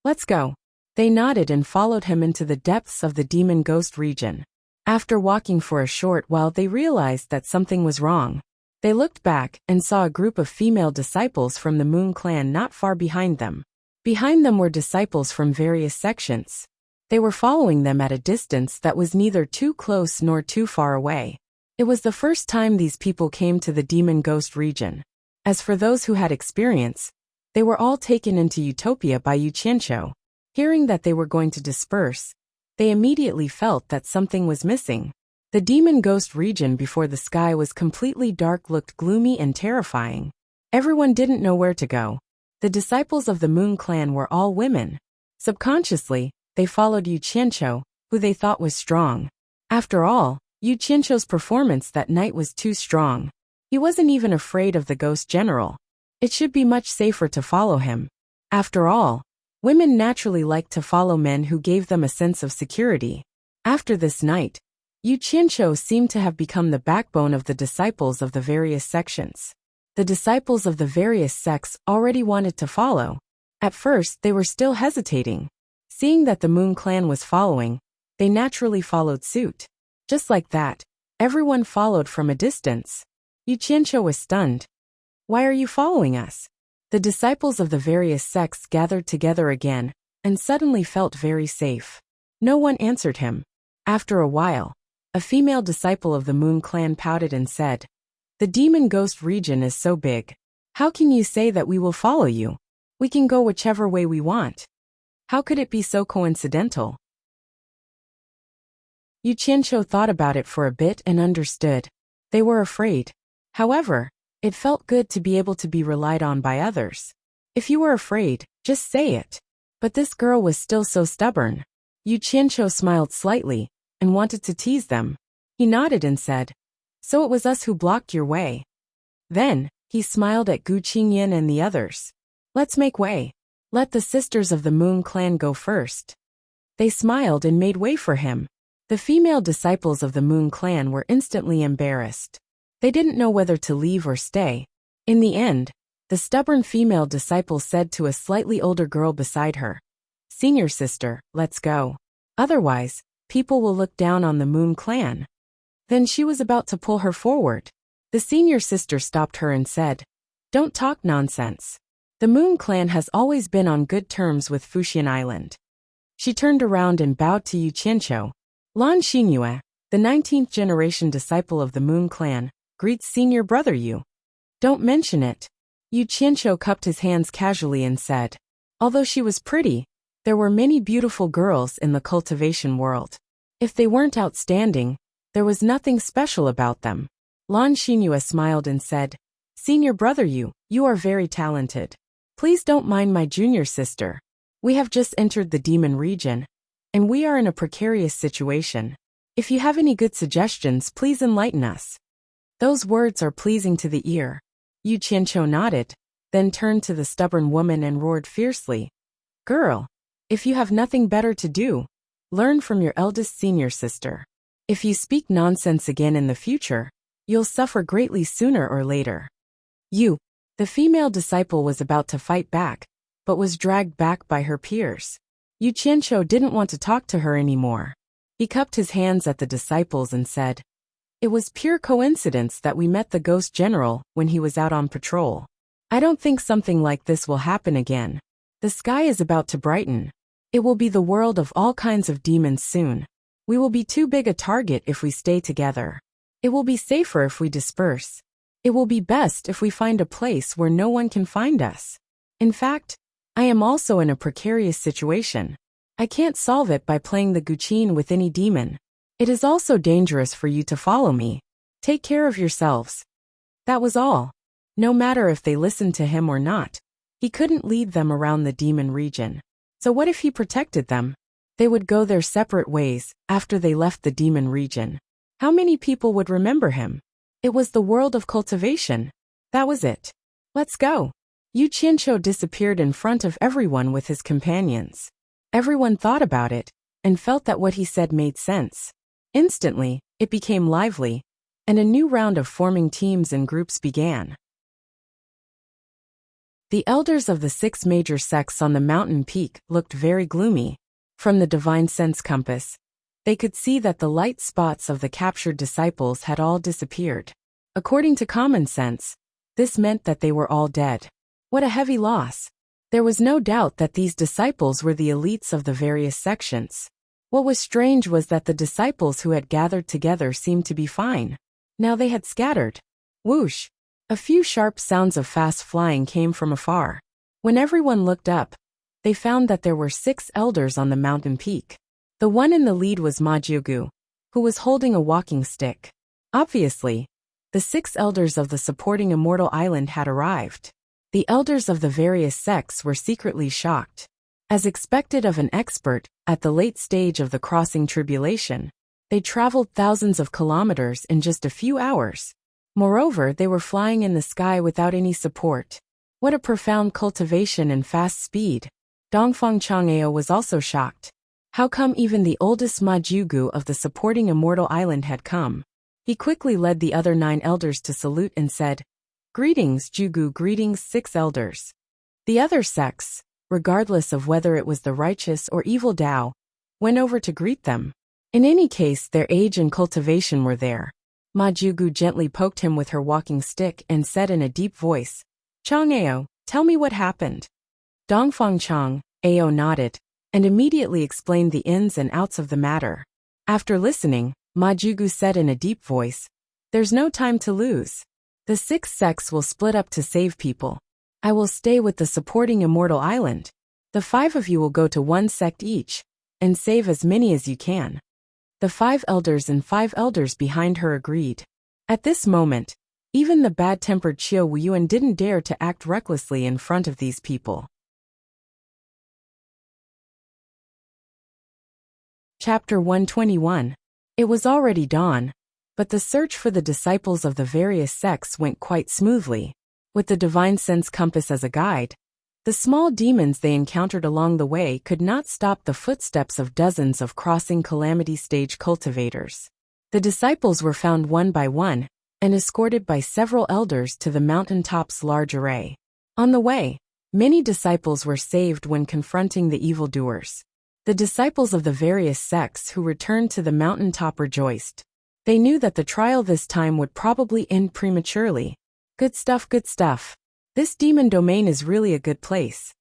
"Let's go." They nodded and followed him into the depths of the demon ghost region. After walking for a short while, they realized that something was wrong. They looked back and saw a group of female disciples from the Moon Clan not far behind them. Behind them were disciples from various sections. They were following them at a distance that was neither too close nor too far away. It was the first time these people came to the demon ghost region. As for those who had experience, They were all taken into Utopia by Yu Qianqiu. Hearing that they were going to disperse, they immediately felt that something was missing. The demon ghost region before the sky was completely dark looked gloomy and terrifying. Everyone didn't know where to go. The disciples of the Moon Clan were all women. Subconsciously, they followed Yu Qianqiu, who they thought was strong. After all, Yu Qianqiu's performance that night was too strong. He wasn't even afraid of the ghost general. It should be much safer to follow him. After all, women naturally like to follow men who gave them a sense of security. After this night, Yu Qianqiu seemed to have become the backbone of the disciples of the various sections. The disciples of the various sects already wanted to follow. At first, they were still hesitating. Seeing that the Moon Clan was following, they naturally followed suit. Just like that, everyone followed from a distance. Yu Qianqiu was stunned. Why are you following us? The disciples of the various sects gathered together again, and suddenly felt very safe. No one answered him. After a while, a female disciple of the Moon Clan pouted and said, "The demon ghost region is so big. How can you say that we will follow you? We can go whichever way we want. How could it be so coincidental?" Yu Qianqiu thought about it for a bit and understood. They were afraid. However, it felt good to be able to be relied on by others. If you were afraid, just say it. But this girl was still so stubborn. Yu Qianqiu smiled slightly and wanted to tease them. He nodded and said, "So it was us who blocked your way." Then, he smiled at Gu Qingyan and the others. "Let's make way. Let the sisters of the Moon Clan go first." They smiled and made way for him. The female disciples of the Moon Clan were instantly embarrassed. They didn't know whether to leave or stay. In the end, the stubborn female disciple said to a slightly older girl beside her, "Senior sister, let's go. Otherwise, people will look down on the Moon Clan." Then she was about to pull her forward. The senior sister stopped her and said, "Don't talk nonsense. The Moon Clan has always been on good terms with Fuxian Island." She turned around and bowed to Yu Qianqiu. Lan Xingyue, the 19th generation disciple of the Moon Clan, greets senior brother Yu. "Don't mention it." Yu Qianqiu cupped his hands casually and said, "Although she was pretty, there were many beautiful girls in the cultivation world. If they weren't outstanding, there was nothing special about them." Lan Xingyue smiled and said, "Senior brother Yu, you are very talented. Please don't mind my junior sister. We have just entered the demon region, and we are in a precarious situation. If you have any good suggestions, please enlighten us." Those words are pleasing to the ear. Yu Qianqiu nodded, then turned to the stubborn woman and roared fiercely, "Girl, if you have nothing better to do, learn from your eldest senior sister. If you speak nonsense again in the future, you'll suffer greatly sooner or later." Yu, the female disciple, was about to fight back, but was dragged back by her peers. Yu Qianqiu didn't want to talk to her anymore. He cupped his hands at the disciples and said, "It was pure coincidence that we met the ghost general when he was out on patrol. I don't think something like this will happen again. The sky is about to brighten. It will be the world of all kinds of demons soon. We will be too big a target if we stay together. It will be safer if we disperse. It will be best if we find a place where no one can find us. In fact, I am also in a precarious situation. I can't solve it by playing the Guqin with any demon. It is also dangerous for you to follow me. Take care of yourselves." That was all. No matter if they listened to him or not, he couldn't lead them around the demon region. So what if he protected them? They would go their separate ways after they left the demon region. How many people would remember him? It was the world of cultivation. That was it. "Let's go." Yu Qianqiu disappeared in front of everyone with his companions. Everyone thought about it and felt that what he said made sense. Instantly, it became lively, and a new round of forming teams and groups began. The elders of the 6 major sects on the mountain peak looked very gloomy. From the divine sense compass, they could see that the light spots of the captured disciples had all disappeared. According to common sense, this meant that they were all dead. What a heavy loss. There was no doubt that these disciples were the elites of the various sections. What was strange was that the disciples who had gathered together seemed to be fine. Now they had scattered. Whoosh! A few sharp sounds of fast flying came from afar. When everyone looked up, they found that there were 6 elders on the mountain peak. The one in the lead was Majugu, who was holding a walking stick. Obviously, the 6 elders of the supporting immortal island had arrived. The elders of the various sects were secretly shocked. As expected of an expert, at the late stage of the crossing tribulation, they traveled thousands of kilometers in just a few hours. Moreover, they were flying in the sky without any support. What a profound cultivation and fast speed. Dongfang Chang'eo was also shocked. How come even the oldest Majugu of the supporting immortal island had come? He quickly led the other 9 elders to salute and said, "Greetings, Jugu, greetings, 6 elders." The other sects, regardless of whether it was the righteous or evil Tao, went over to greet them. In any case, their age and cultivation were there. Majugu gently poked him with her walking stick and said in a deep voice, "Chang'eo, tell me what happened." Dongfang Chang'eo nodded, and immediately explained the ins and outs of the matter. After listening, Majugu said in a deep voice, "There's no time to lose. The 6 sects will split up to save people. I will stay with the supporting immortal island. The 5 of you will go to 1 sect each, and save as many as you can." The 5 elders and 5 elders behind her agreed. At this moment, even the bad-tempered Qiu Wuyuan didn't dare to act recklessly in front of these people. Chapter 121. It was already dawn, but the search for the disciples of the various sects went quite smoothly. With the divine sense compass as a guide, the small demons they encountered along the way could not stop the footsteps of dozens of crossing calamity stage cultivators. The disciples were found one by one, and escorted by several elders to the mountaintop's large array. On the way, many disciples were saved when confronting the evildoers. The disciples of the various sects who returned to the mountaintop rejoiced. They knew that the trial this time would probably end prematurely. Good stuff, good stuff. This demon domain is really a good place.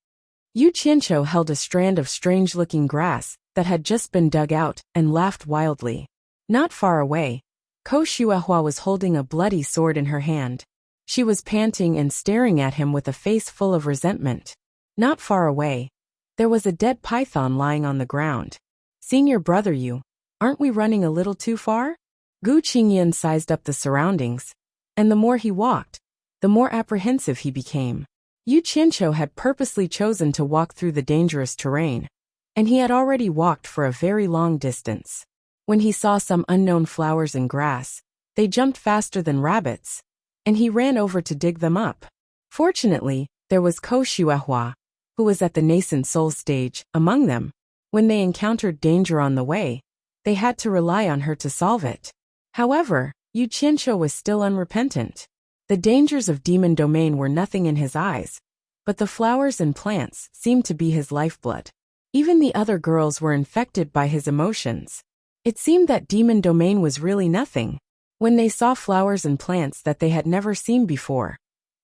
Yu Qianqiu held a strand of strange-looking grass that had just been dug out and laughed wildly. Not far away, Ko Shuehua was holding a bloody sword in her hand. She was panting and staring at him with a face full of resentment. Not far away, there was a dead python lying on the ground. "Senior brother Yu, aren't we running a little too far?" Gu Qingyan sized up the surroundings, and the more he walked, the more apprehensive he became. Yu Qianqiu had purposely chosen to walk through the dangerous terrain, and he had already walked for a very long distance. When he saw some unknown flowers and grass, they jumped faster than rabbits, and he ran over to dig them up. Fortunately, there was Ko Shuehua, who was at the nascent soul stage, among them. When they encountered danger on the way, they had to rely on her to solve it. However, Yu Qianqiu was still unrepentant. The dangers of demon domain were nothing in his eyes, but the flowers and plants seemed to be his lifeblood. Even the other girls were infected by his emotions. It seemed that demon domain was really nothing. When they saw flowers and plants that they had never seen before,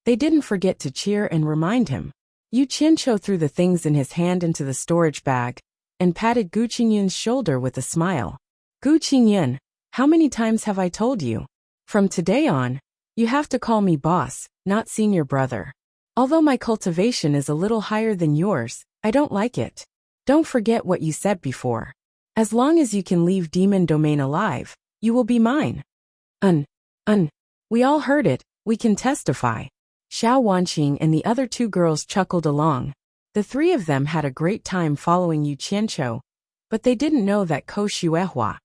they didn't forget to cheer and remind him. Yu Qianqiu threw the things in his hand into the storage bag and patted Gu Qingyan's shoulder with a smile. "Gu Qingyan, how many times have I told you? From today on, you have to call me boss, not senior brother. Although my cultivation is a little higher than yours, I don't like it. Don't forget what you said before. As long as you can leave demon domain alive, you will be mine." We all heard it, we can testify. Xiao Wanqing and the other 2 girls chuckled along. The 3 of them had a great time following Yu Qianqiu, but they didn't know that Ko Shuehua,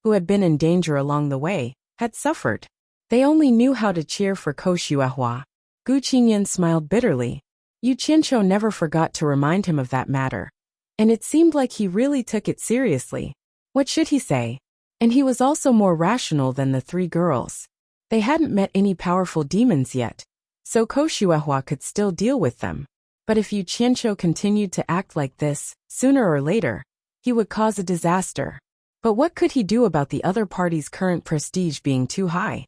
who had been in danger along the way, had suffered. They only knew how to cheer for Ko Shuehua. Gu Qingyan smiled bitterly. Yu Qianqiu never forgot to remind him of that matter, and it seemed like he really took it seriously. What should he say? And he was also more rational than the 3 girls. They hadn't met any powerful demons yet, so Ko Shuehua could still deal with them. But if Yu Qianqiu continued to act like this, sooner or later, he would cause a disaster. But what could he do about the other party's current prestige being too high?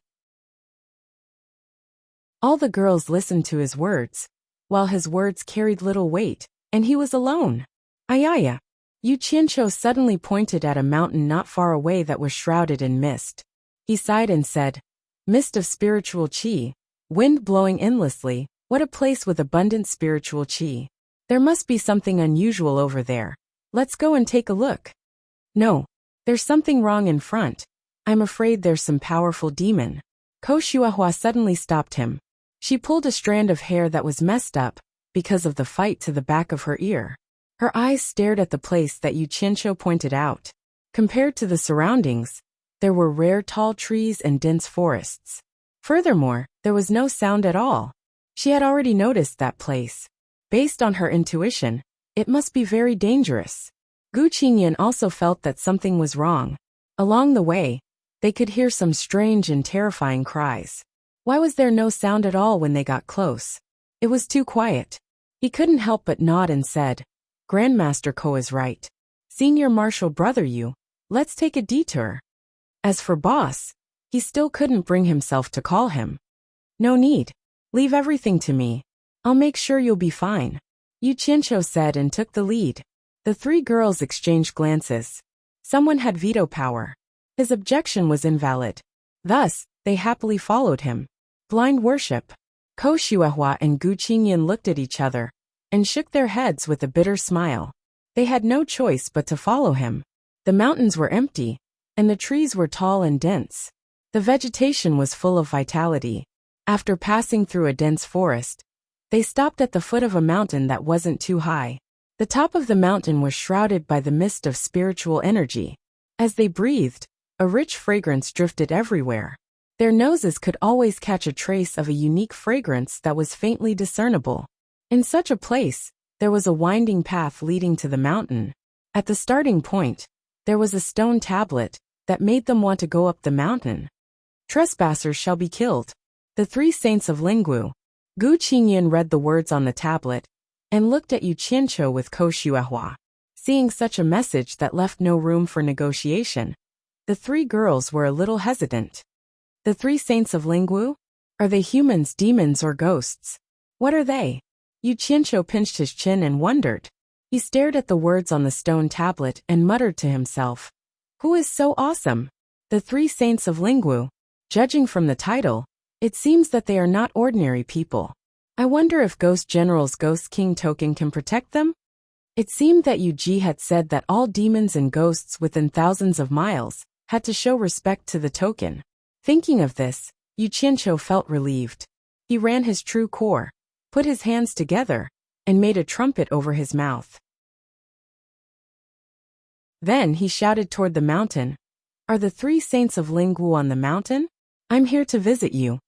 All the girls listened to his words, while his words carried little weight, and he was alone. Ayaya! Yu Qianqiu suddenly pointed at a mountain not far away that was shrouded in mist. He sighed and said, "Mist of spiritual qi, wind blowing endlessly, what a place with abundant spiritual qi." There must be something unusual over there. Let's go and take a look. No. There's something wrong in front. I'm afraid there's some powerful demon. Ko Shuahua suddenly stopped him. She pulled a strand of hair that was messed up because of the fight to the back of her ear. Her eyes stared at the place that Yu Qianqiu pointed out. Compared to the surroundings, there were rare tall trees and dense forests. Furthermore, there was no sound at all. She had already noticed that place. Based on her intuition, it must be very dangerous. Gu Qingyan also felt that something was wrong. Along the way, they could hear some strange and terrifying cries. Why was there no sound at all when they got close? It was too quiet. He couldn't help but nod and said, Grandmaster Ko is right. Senior Marshal Brother Yu, let's take a detour. As for boss, he still couldn't bring himself to call him. No need. Leave everything to me. I'll make sure you'll be fine. Yu Qianqiu said and took the lead. The three girls exchanged glances. Someone had veto power. His objection was invalid. Thus, they happily followed him. Blind worship. Ko Shuahua and Gu Qingyan looked at each other and shook their heads with a bitter smile. They had no choice but to follow him. The mountains were empty, and the trees were tall and dense. The vegetation was full of vitality. After passing through a dense forest, they stopped at the foot of a mountain that wasn't too high. The top of the mountain was shrouded by the mist of spiritual energy. As they breathed, a rich fragrance drifted everywhere. Their noses could always catch a trace of a unique fragrance that was faintly discernible. In such a place, there was a winding path leading to the mountain. At the starting point, there was a stone tablet that made them want to go up the mountain. Trespassers shall be killed. The three saints of Lingwu. Gu Qingyan read the words on the tablet and looked at Yu Qianqiu with Ko Shuahua. Seeing such a message that left no room for negotiation, the three girls were a little hesitant. The three saints of Lingwu? Are they humans, demons, or ghosts? What are they? Yu Qianqiu pinched his chin and wondered. He stared at the words on the stone tablet and muttered to himself. Who is so awesome? The three saints of Lingwu. Judging from the title, it seems that they are not ordinary people. I wonder if Ghost General's Ghost King token can protect them? It seemed that Yu Ji had said that all demons and ghosts within thousands of miles had to show respect to the token. Thinking of this, Yu Qianqiu felt relieved. He ran his true core, put his hands together, and made a trumpet over his mouth. Then he shouted toward the mountain, Are the three saints of Lingwu on the mountain? I'm here to visit you.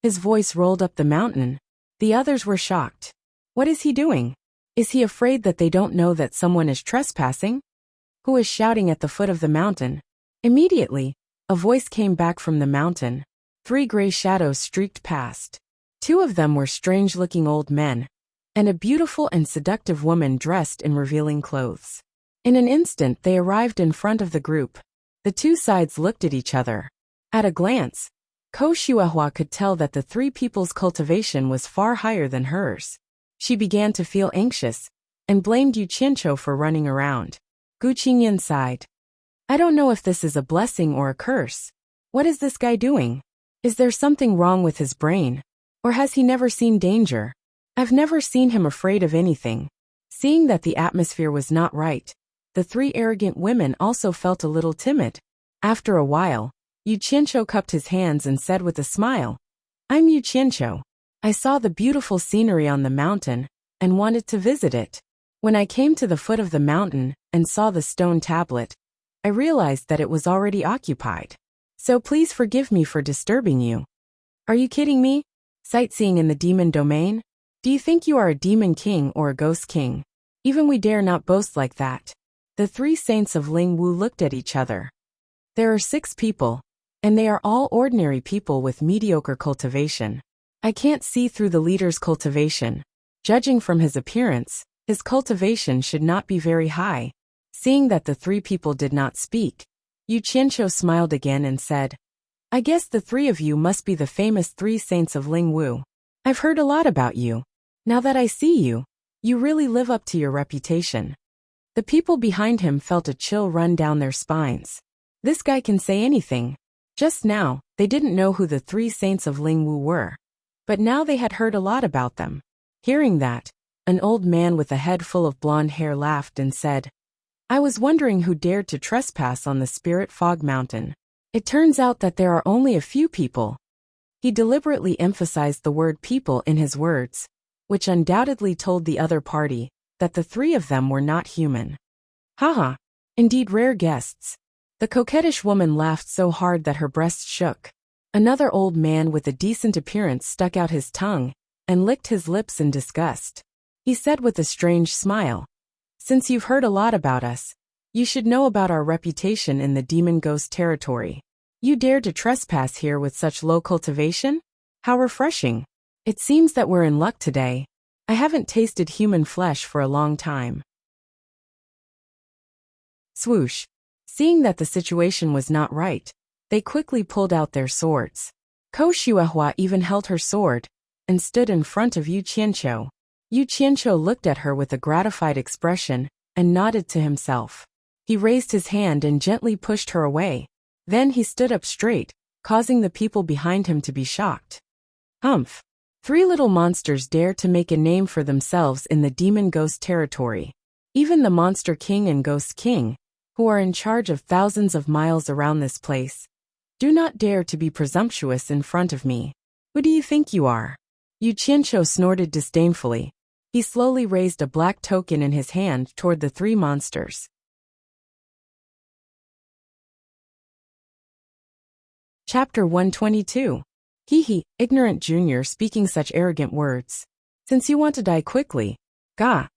His voice rolled up the mountain. The others were shocked. What is he doing? Is he afraid that they don't know that someone is trespassing? Who is shouting at the foot of the mountain? Immediately, a voice came back from the mountain. Three gray shadows streaked past. Two of them were strange-looking old men, and a beautiful and seductive woman dressed in revealing clothes. In an instant they arrived in front of the group. The two sides looked at each other. At a glance, Ko Shuahua could tell that the three people's cultivation was far higher than hers. She began to feel anxious, and blamed Yu Qianqiu for running around. Gu Qingyan sighed. I don't know if this is a blessing or a curse. What is this guy doing? Is there something wrong with his brain? Or has he never seen danger? I've never seen him afraid of anything. Seeing that the atmosphere was not right, the three arrogant women also felt a little timid. After a while, Yu Qianqiu cupped his hands and said with a smile, I'm Yu Qianqiu. I saw the beautiful scenery on the mountain and wanted to visit it. When I came to the foot of the mountain and saw the stone tablet, I realized that it was already occupied. So please forgive me for disturbing you. Are you kidding me? Sightseeing in the demon domain? Do you think you are a demon king or a ghost king? Even we dare not boast like that. The three saints of Lingwu looked at each other. There are 6 people, and they are all ordinary people with mediocre cultivation. I can't see through the leader's cultivation. Judging from his appearance, his cultivation should not be very high. Seeing that the 3 people did not speak, Yu Qianqiu smiled again and said, I guess the 3 of you must be the famous 3 saints of Lingwu. I've heard a lot about you. Now that I see you, you really live up to your reputation. The people behind him felt a chill run down their spines. This guy can say anything. Just now, they didn't know who the 3 saints of Lingwu were. But now they had heard a lot about them. Hearing that, An old man with a head full of blonde hair laughed and said, I was wondering who dared to trespass on the Spirit Fog Mountain. It turns out that there are only a few people. He deliberately emphasized the word people in his words, which undoubtedly told the other party that the three of them were not human. Haha, indeed rare guests. The coquettish woman laughed so hard that her breasts shook. Another old man with a decent appearance stuck out his tongue and licked his lips in disgust. He said with a strange smile, Since you've heard a lot about us, you should know about our reputation in the demon ghost territory. You dare to trespass here with such low cultivation? How refreshing. It seems that we're in luck today. I haven't tasted human flesh for a long time. Swoosh. Seeing that the situation was not right, they quickly pulled out their swords. Ko Shuehua even held her sword and stood in front of Yu Qianqiu. Yu Qianqiu looked at her with a gratified expression and nodded to himself. He raised his hand and gently pushed her away. Then he stood up straight, causing the people behind him to be shocked. Humph! Three little monsters dare to make a name for themselves in the demon ghost territory. Even the Monster King and Ghost King, who are in charge of thousands of miles around this place, do not dare to be presumptuous in front of me. Who do you think you are? Yu Qianqiu snorted disdainfully. He slowly raised a black token in his hand toward the three monsters. Chapter 122. Hee, ignorant junior speaking such arrogant words. Since you want to die quickly, gah.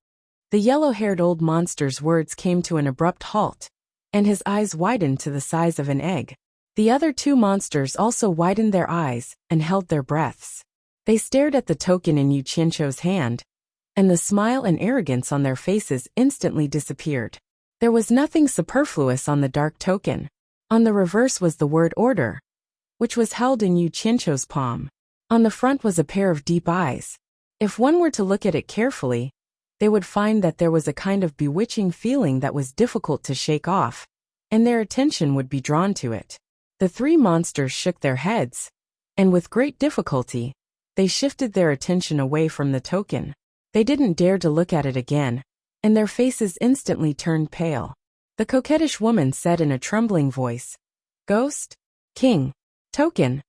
The yellow-haired old monster's words came to an abrupt halt, and his eyes widened to the size of an egg. The other two monsters also widened their eyes and held their breaths. They stared at the token in Yu Qianqiu's hand, and the smile and arrogance on their faces instantly disappeared. There was nothing superfluous on the dark token. On the reverse was the word order, which was held in Yu Qianqiu's palm. On the front was a pair of deep eyes. If one were to look at it carefully, they would find that there was a kind of bewitching feeling that was difficult to shake off, and their attention would be drawn to it. The three monsters shook their heads, and with great difficulty, they shifted their attention away from the token. They didn't dare to look at it again, and their faces instantly turned pale. The coquettish woman said in a trembling voice, Ghost? King? Token?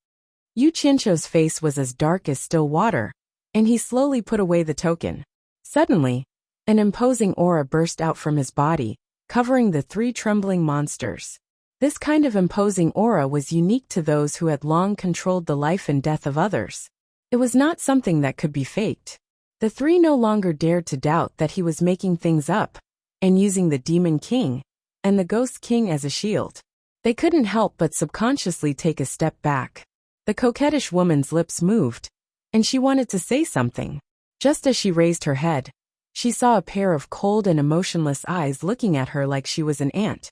Yu Qianqiu's face was as dark as still water, and he slowly put away the token. Suddenly, an imposing aura burst out from his body, covering the three trembling monsters. This kind of imposing aura was unique to those who had long controlled the life and death of others. It was not something that could be faked. The three no longer dared to doubt that he was making things up and using the Demon King and the Ghost King as a shield. They couldn't help but subconsciously take a step back. The coquettish woman's lips moved, and she wanted to say something. Just as she raised her head, she saw a pair of cold and emotionless eyes looking at her like she was an ant,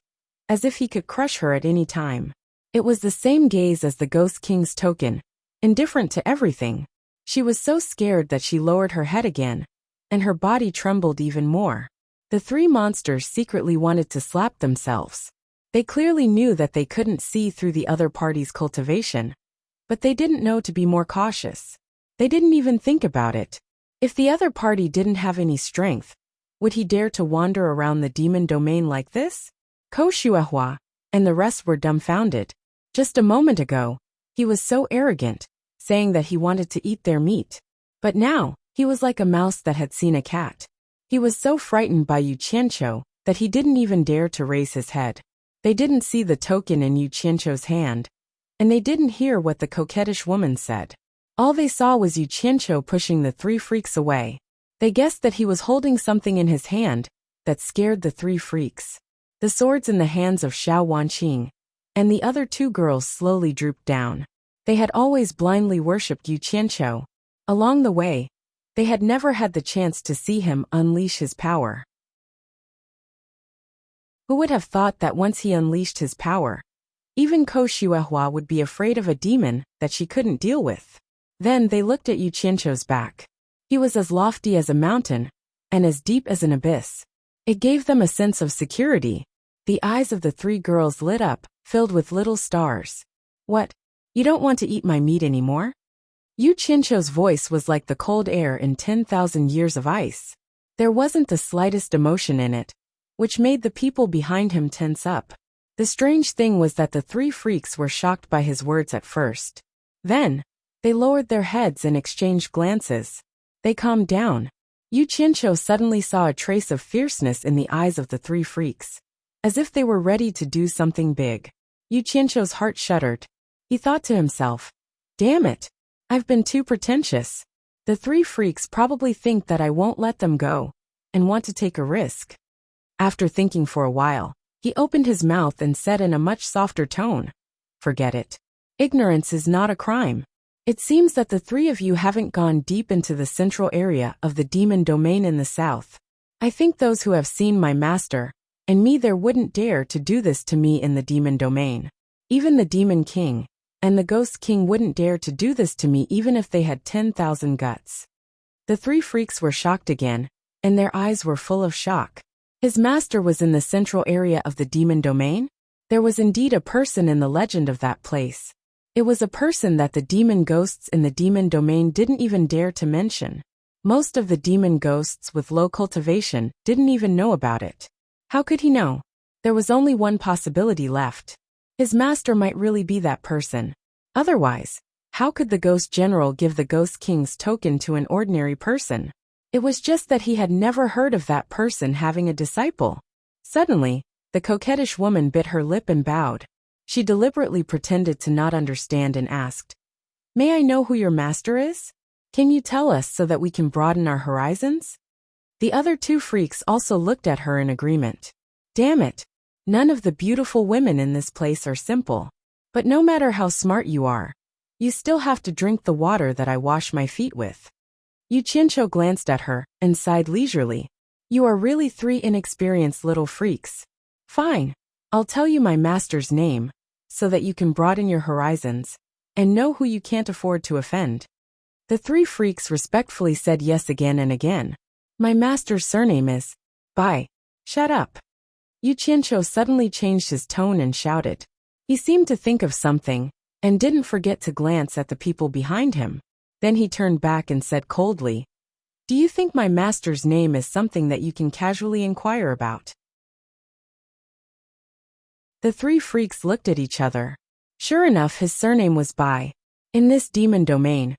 as if he could crush her at any time. It was the same gaze as the Ghost King's token, indifferent to everything. She was so scared that she lowered her head again, and her body trembled even more. The three monsters secretly wanted to slap themselves. They clearly knew that they couldn't see through the other party's cultivation, but they didn't know to be more cautious. They didn't even think about it. If the other party didn't have any strength, would he dare to wander around the demon domain like this? Ko Shuehua and the rest were dumbfounded. Just a moment ago, he was so arrogant, saying that he wanted to eat their meat. But now, he was like a mouse that had seen a cat. He was so frightened by Yu Qianqiu that he didn't even dare to raise his head. They didn't see the token in Yu Qianqiu's hand, and they didn't hear what the coquettish woman said. All they saw was Yu Qianqiu pushing the three freaks away. They guessed that he was holding something in his hand that scared the three freaks. The swords in the hands of Xiao Wanqing and the other two girls slowly drooped down. They had always blindly worshipped Yu Qianqiu. Along the way, they had never had the chance to see him unleash his power. Who would have thought that once he unleashed his power, even Ko Shuehua would be afraid of a demon that she couldn't deal with? Then they looked at Yu Qianqiu's back. He was as lofty as a mountain, and as deep as an abyss. It gave them a sense of security. The eyes of the three girls lit up, filled with little stars. What? You don't want to eat my meat anymore? Yu Qianqiu's voice was like the cold air in 10,000 years of ice. There wasn't the slightest emotion in it, which made the people behind him tense up. The strange thing was that the three freaks were shocked by his words at first. Then, they lowered their heads and exchanged glances. They calmed down. Yu Qianqiu suddenly saw a trace of fierceness in the eyes of the three freaks, as if they were ready to do something big. Yu Qianqiu's heart shuddered. He thought to himself, "Damn it! I've been too pretentious. The three freaks probably think that I won't let them go, and want to take a risk." After thinking for a while, he opened his mouth and said in a much softer tone, "Forget it. Ignorance is not a crime. It seems that the three of you haven't gone deep into the central area of the demon domain in the south. I think those who have seen my master, and me there wouldn't dare to do this to me in the demon domain. Even the demon king, and the ghost king wouldn't dare to do this to me even if they had 10,000 guts." The three freaks were shocked again, and their eyes were full of shock. His master was in the central area of the demon domain? There was indeed a person in the legend of that place. It was a person that the demon ghosts in the demon domain didn't even dare to mention. Most of the demon ghosts with low cultivation didn't even know about it. How could he know? There was only one possibility left. His master might really be that person. Otherwise, how could the ghost general give the ghost king's token to an ordinary person? It was just that he had never heard of that person having a disciple. Suddenly, the coquettish woman bit her lip and bowed. She deliberately pretended to not understand and asked, "May I know who your master is? Can you tell us so that we can broaden our horizons?" The other two freaks also looked at her in agreement. Damn it! None of the beautiful women in this place are simple. But no matter how smart you are, you still have to drink the water that I wash my feet with. Yu Qianqiu glanced at her and sighed leisurely. You are really three inexperienced little freaks. Fine. I'll tell you my master's name, so that you can broaden your horizons, and know who you can't afford to offend. The three freaks respectfully said yes again and again. My master's surname is... Bai. Shut up. Yu Qianqiu suddenly changed his tone and shouted. He seemed to think of something, and didn't forget to glance at the people behind him. Then he turned back and said coldly, "Do you think my master's name is something that you can casually inquire about?" The three freaks looked at each other. Sure enough, his surname was Bai. In this demon domain,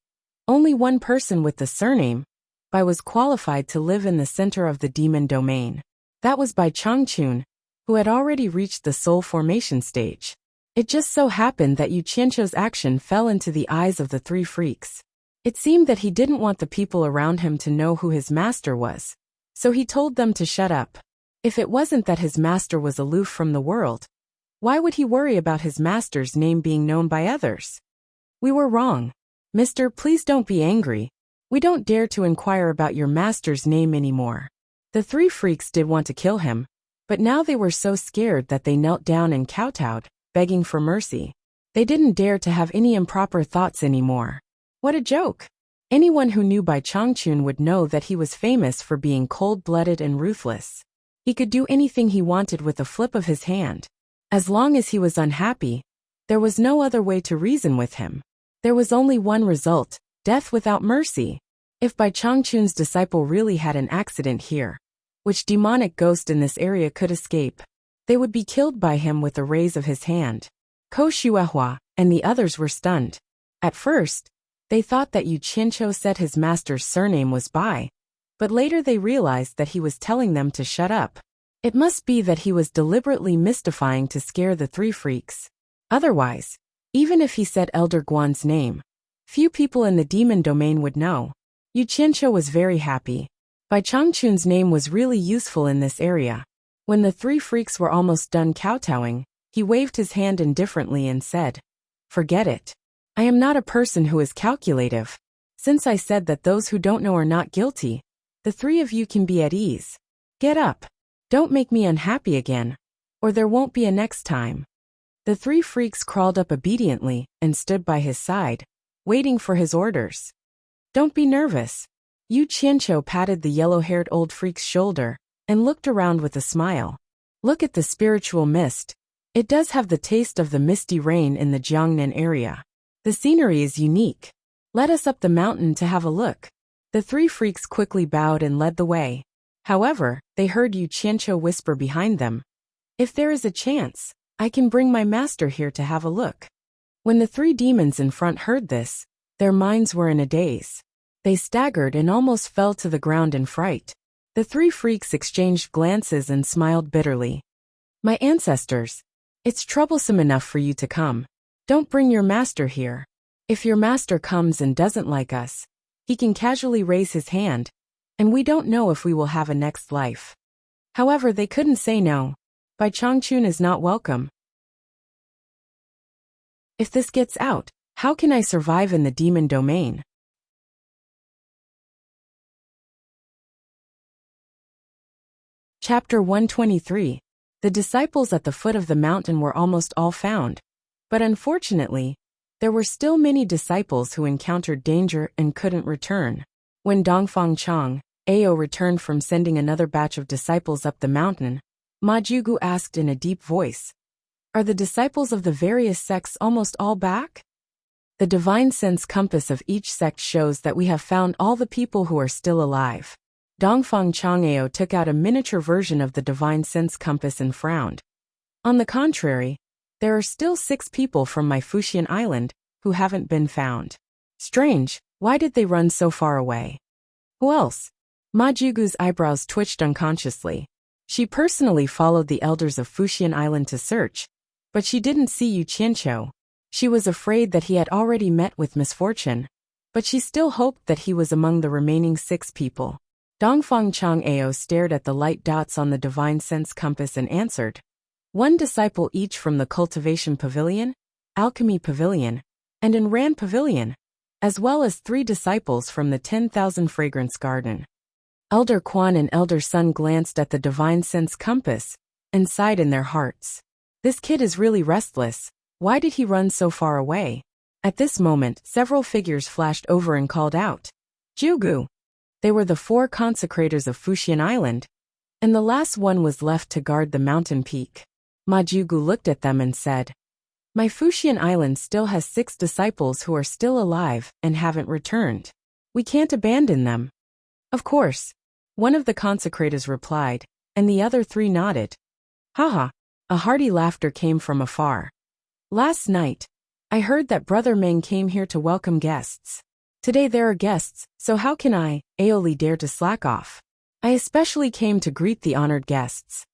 only one person with the surname Bai was qualified to live in the center of the demon domain. That was Bai Changchun, who had already reached the soul formation stage. It just so happened that Yu Qianqiu's action fell into the eyes of the three freaks. It seemed that he didn't want the people around him to know who his master was, so he told them to shut up. If it wasn't that his master was aloof from the world, why would he worry about his master's name being known by others? We were wrong. Mister, please don't be angry. We don't dare to inquire about your master's name anymore. The three freaks did want to kill him, but now they were so scared that they knelt down and kowtowed, begging for mercy. They didn't dare to have any improper thoughts anymore. What a joke! Anyone who knew Bai Changchun would know that he was famous for being cold-blooded and ruthless. He could do anything he wanted with a flip of his hand. As long as he was unhappy, there was no other way to reason with him. There was only one result, death without mercy. If Bai Changchun's disciple really had an accident here, which demonic ghost in this area could escape, they would be killed by him with a raise of his hand. Ko Xuehua and the others were stunned. At first, they thought that Yu Qianqiu said his master's surname was Bai, but later they realized that he was telling them to shut up. It must be that he was deliberately mystifying to scare the three freaks. Otherwise, even if he said Elder Guan's name, few people in the demon domain would know. Yu Qianqiu was very happy. Bai Changchun's name was really useful in this area. When the three freaks were almost done kowtowing, he waved his hand indifferently and said, "Forget it. I am not a person who is calculative. Since I said that those who don't know are not guilty, the three of you can be at ease. Get up. Don't make me unhappy again, or there won't be a next time." The three freaks crawled up obediently and stood by his side, waiting for his orders. Don't be nervous. Yu Qianqiu patted the yellow-haired old freak's shoulder and looked around with a smile. Look at the spiritual mist. It does have the taste of the misty rain in the Jiangnan area. The scenery is unique. Let us up the mountain to have a look. The three freaks quickly bowed and led the way. However, they heard Yu Qianqiu whisper behind them, "If there is a chance, I can bring my master here to have a look." When the three demons in front heard this, their minds were in a daze. They staggered and almost fell to the ground in fright. The three freaks exchanged glances and smiled bitterly. "My ancestors, it's troublesome enough for you to come. Don't bring your master here. If your master comes and doesn't like us, he can casually raise his hand, and we don't know if we will have a next life." However, they couldn't say no. Bai Changchun is not welcome. If this gets out, how can I survive in the demon domain? Chapter 123. The disciples at the foot of the mountain were almost all found, but unfortunately, there were still many disciples who encountered danger and couldn't return. When Dongfang Chang, Ao returned from sending another batch of disciples up the mountain, Ma Jugu asked in a deep voice, "Are the disciples of the various sects almost all back?" The divine sense compass of each sect shows that we have found all the people who are still alive. Dongfang Chang'ao took out a miniature version of the divine sense compass and frowned. On the contrary, there are still 6 people from my Fuxian Island who haven't been found. Strange, why did they run so far away? Who else? Ma Jugu's eyebrows twitched unconsciously. She personally followed the elders of Fuxian Island to search, but she didn't see Yu Qianqiu. She was afraid that he had already met with misfortune, but she still hoped that he was among the remaining 6 people. Dongfang Chang'ao stared at the light dots on the divine sense compass and answered, "1 disciple each from the Cultivation Pavilion, Alchemy Pavilion, and Enran Pavilion, as well as 3 disciples from the 10,000 Fragrance Garden." Elder Quan and Elder Sun glanced at the divine sense compass and sighed in their hearts. This kid is really restless. Why did he run so far away? At this moment, several figures flashed over and called out, "Jugu!" They were the 4 consecrators of Fuxian Island, and the last one was left to guard the mountain peak. Ma Jugu looked at them and said, "My Fuxian Island still has 6 disciples who are still alive and haven't returned. We can't abandon them." "Of course," one of the consecrators replied, and the other 3 nodded. "Haha." A hearty laughter came from afar. "Last night, I heard that Brother Meng came here to welcome guests. Today there are guests, so how can I, Aoli, dare to slack off? I especially came to greet the honored guests."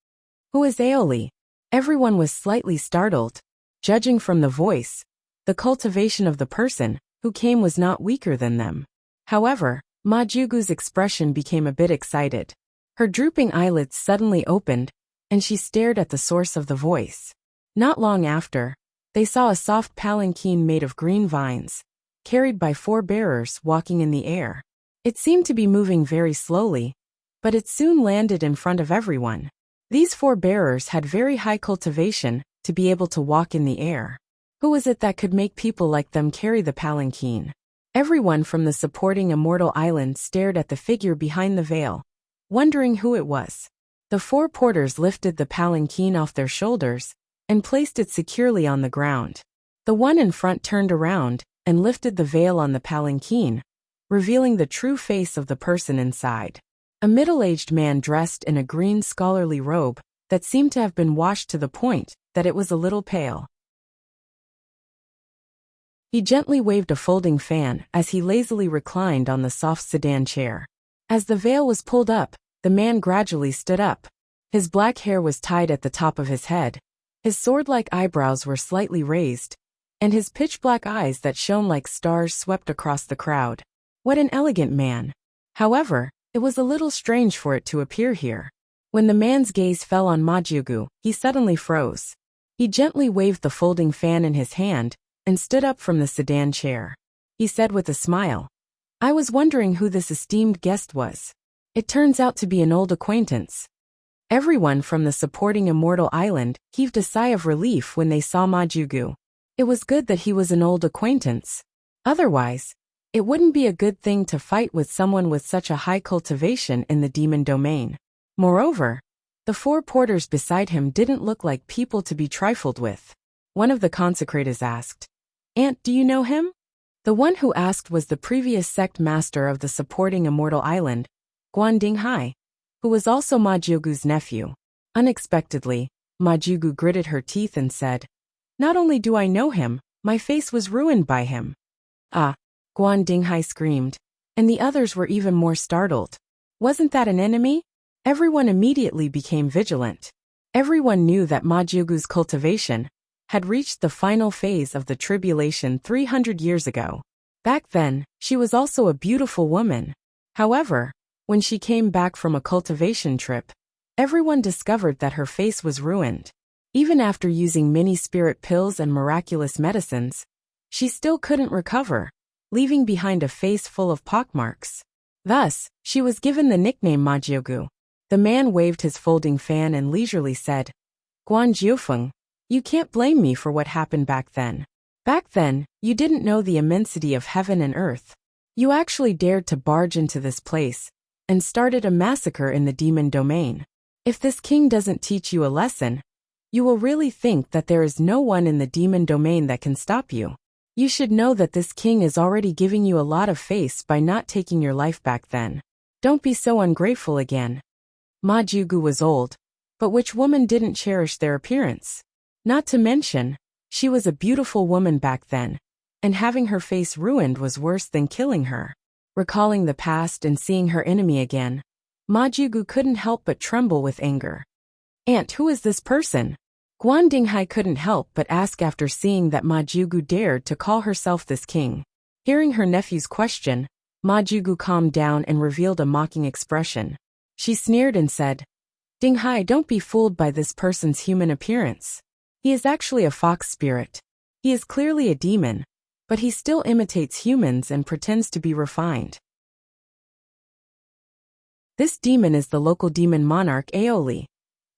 "Who is Aoli?" Everyone was slightly startled. Judging from the voice, the cultivation of the person who came was not weaker than them. However, Ma Jugu's expression became a bit excited. Her drooping eyelids suddenly opened, and she stared at the source of the voice. Not long after, they saw a soft palanquin made of green vines, carried by 4 bearers walking in the air. It seemed to be moving very slowly, but it soon landed in front of everyone. These 4 bearers had very high cultivation to be able to walk in the air. Who was it that could make people like them carry the palanquin? Everyone from the supporting Immortal Island stared at the figure behind the veil, wondering who it was. The 4 porters lifted the palanquin off their shoulders and placed it securely on the ground. The one in front turned around and lifted the veil on the palanquin, revealing the true face of the person inside. A middle-aged man dressed in a green scholarly robe that seemed to have been washed to the point that it was a little pale. He gently waved a folding fan as he lazily reclined on the soft sedan chair. As the veil was pulled up, the man gradually stood up. His black hair was tied at the top of his head. His sword-like eyebrows were slightly raised, and his pitch-black eyes that shone like stars swept across the crowd. What an elegant man! However, it was a little strange for it to appear here. When the man's gaze fell on Ma Jugu, he suddenly froze. He gently waved the folding fan in his hand and stood up from the sedan chair. He said with a smile, "I was wondering who this esteemed guest was. It turns out to be an old acquaintance." Everyone from the supporting Immortal Island heaved a sigh of relief when they saw Ma Jugu. It was good that he was an old acquaintance. Otherwise, it wouldn't be a good thing to fight with someone with such a high cultivation in the demon domain. Moreover, the 4 porters beside him didn't look like people to be trifled with. One of the consecrators asked, "Aunt, do you know him?" The one who asked was the previous sect master of the supporting Immortal Island, Guanding Hai. who was also Ma Jiugu's nephew. Unexpectedly, Ma Jiugu gritted her teeth and said, "Not only do I know him, my face was ruined by him." "Ah!" Guan Dinghai screamed, and the others were even more startled. "Wasn't that an enemy?" Everyone immediately became vigilant. Everyone knew that Ma Jiugu's cultivation had reached the final phase of the tribulation 300 years ago. Back then, she was also a beautiful woman. However, when she came back from a cultivation trip, everyone discovered that her face was ruined. Even after using many spirit pills and miraculous medicines, she still couldn't recover, leaving behind a face full of pockmarks. Thus, she was given the nickname Ma Jiugu. The man waved his folding fan and leisurely said, "Guan Jiufeng, you can't blame me for what happened back then. Back then, you didn't know the immensity of heaven and earth. You actually dared to barge into this place and started a massacre in the demon domain. If this king doesn't teach you a lesson, you will really think that there is no one in the demon domain that can stop you. You should know that this king is already giving you a lot of face by not taking your life back then. Don't be so ungrateful again." Ma Jiugu was old, but which woman didn't cherish their appearance? Not to mention, she was a beautiful woman back then, and having her face ruined was worse than killing her. Recalling the past and seeing her enemy again, Ma Jiugu couldn't help but tremble with anger. "Aunt, who is this person?" Guan Dinghai couldn't help but ask after seeing that Ma Jiugu dared to call herself this king. Hearing her nephew's question, Ma Jiugu calmed down and revealed a mocking expression. She sneered and said, "Dinghai, don't be fooled by this person's human appearance. He is actually a fox spirit. He is clearly a demon, but he still imitates humans and pretends to be refined. This demon is the local demon monarch Aoli."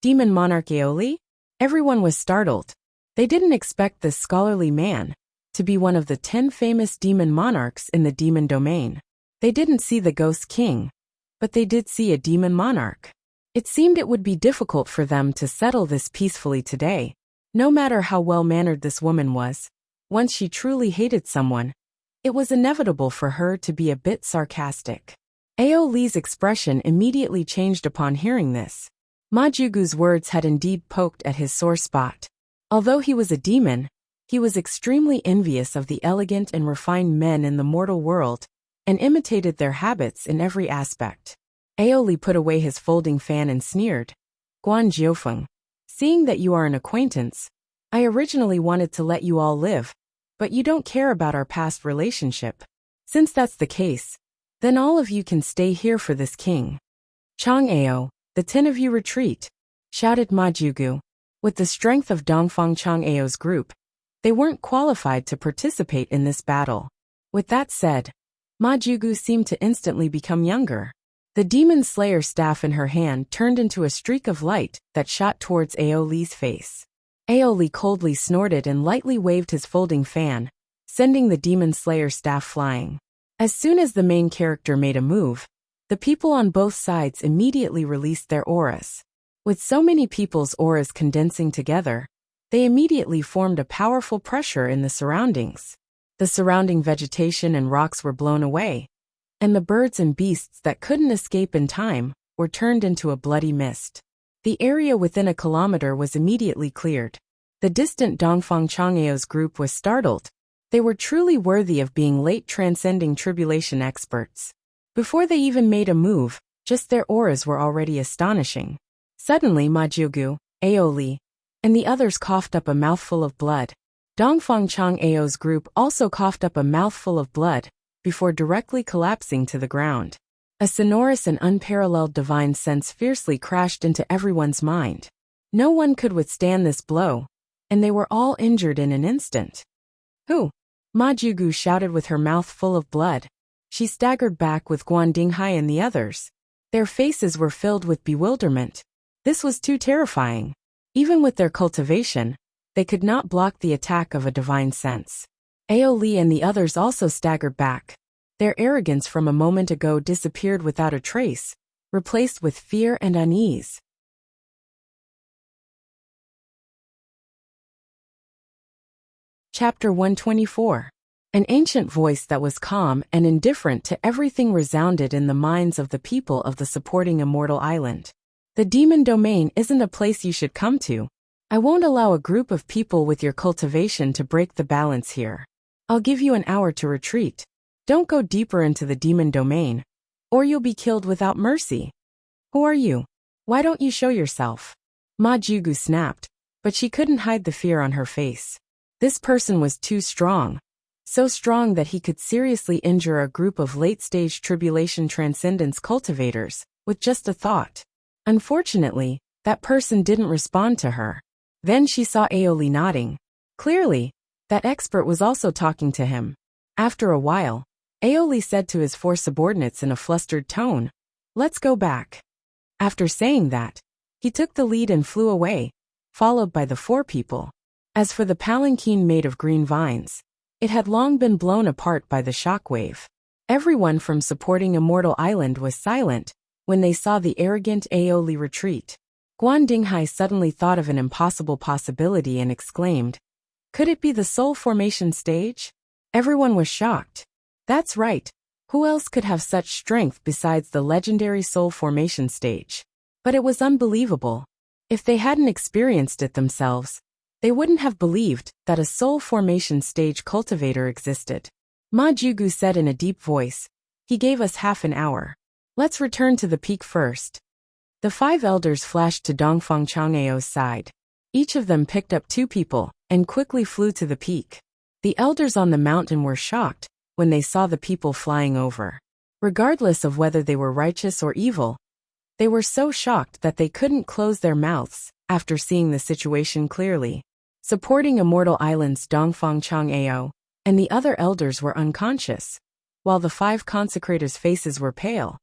Demon monarch Aoli? Everyone was startled. They didn't expect this scholarly man to be one of the 10 famous demon monarchs in the demon domain. They didn't see the ghost king, but they did see a demon monarch. It seemed it would be difficult for them to settle this peacefully today. No matter how well-mannered this woman was, once she truly hated someone, it was inevitable for her to be a bit sarcastic. Aoli's expression immediately changed upon hearing this. Ma Jiugu's words had indeed poked at his sore spot. Although he was a demon, he was extremely envious of the elegant and refined men in the mortal world, and imitated their habits in every aspect. Aoli put away his folding fan and sneered, "Guan Jiufeng, seeing that you are an acquaintance, I originally wanted to let you all live, but you don't care about our past relationship. Since that's the case, then all of you can stay here for this king. Chang Ao, the 10 of you retreat," shouted Ma Jiugu. With the strength of Dongfang Chang Ao's group, they weren't qualified to participate in this battle. With that said, Ma Jiugu seemed to instantly become younger. The demon slayer staff in her hand turned into a streak of light that shot towards Aoli's face. Aoli coldly snorted and lightly waved his folding fan, sending the demon slayer staff flying. As soon as the main character made a move, the people on both sides immediately released their auras. With so many people's auras condensing together, they immediately formed a powerful pressure in the surroundings. The surrounding vegetation and rocks were blown away, and the birds and beasts that couldn't escape in time were turned into a bloody mist. The area within a kilometer was immediately cleared. The distant Dongfang Chang'eo's group was startled. They were truly worthy of being late transcending tribulation experts. Before they even made a move, just their auras were already astonishing. Suddenly Ma Jiugu, Aoli, and the others coughed up a mouthful of blood. Dongfang Chang'eo's group also coughed up a mouthful of blood, before directly collapsing to the ground. A sonorous and unparalleled divine sense fiercely crashed into everyone's mind. No one could withstand this blow, and they were all injured in an instant. "Who?" Ma Jiugu shouted with her mouth full of blood. She staggered back with Guan Dinghai and the others. Their faces were filled with bewilderment. This was too terrifying. Even with their cultivation, they could not block the attack of a divine sense. Aoli and the others also staggered back. Their arrogance from a moment ago disappeared without a trace, replaced with fear and unease. Chapter 124. An ancient voice that was calm and indifferent to everything resounded in the minds of the people of the supporting immortal island. The demon domain isn't a place you should come to. I won't allow a group of people with your cultivation to break the balance here. I'll give you an hour to retreat. Don't go deeper into the demon domain, or you'll be killed without mercy. Who are you? Why don't you show yourself? Ma Jugu snapped, but she couldn't hide the fear on her face. This person was too strong. So strong that he could seriously injure a group of late-stage tribulation transcendence cultivators, with just a thought. Unfortunately, that person didn't respond to her. Then she saw Aoli nodding. Clearly, that expert was also talking to him. After a while, Aoli said to his 4 subordinates in a flustered tone, "Let's go back." After saying that, he took the lead and flew away, followed by the 4 people. As for the palanquin made of green vines, it had long been blown apart by the shockwave. Everyone from supporting Immortal Island was silent when they saw the arrogant Aoli retreat. Guan Dinghai suddenly thought of an impossible possibility and exclaimed, "Could it be the soul formation stage?" Everyone was shocked. That's right. Who else could have such strength besides the legendary soul formation stage? But it was unbelievable. If they hadn't experienced it themselves, they wouldn't have believed that a soul formation stage cultivator existed. Ma Jugu said in a deep voice, "He gave us half an hour. Let's return to the peak first." The 5 elders flashed to Dongfang Chang'eo's side. Each of them picked up 2 people and quickly flew to the peak. The elders on the mountain were shocked when they saw the people flying over. Regardless of whether they were righteous or evil, they were so shocked that they couldn't close their mouths after seeing the situation clearly. Supporting Immortal Island's Dongfang Chang'eo and the other elders were unconscious, while the 5 consecrators' faces were pale,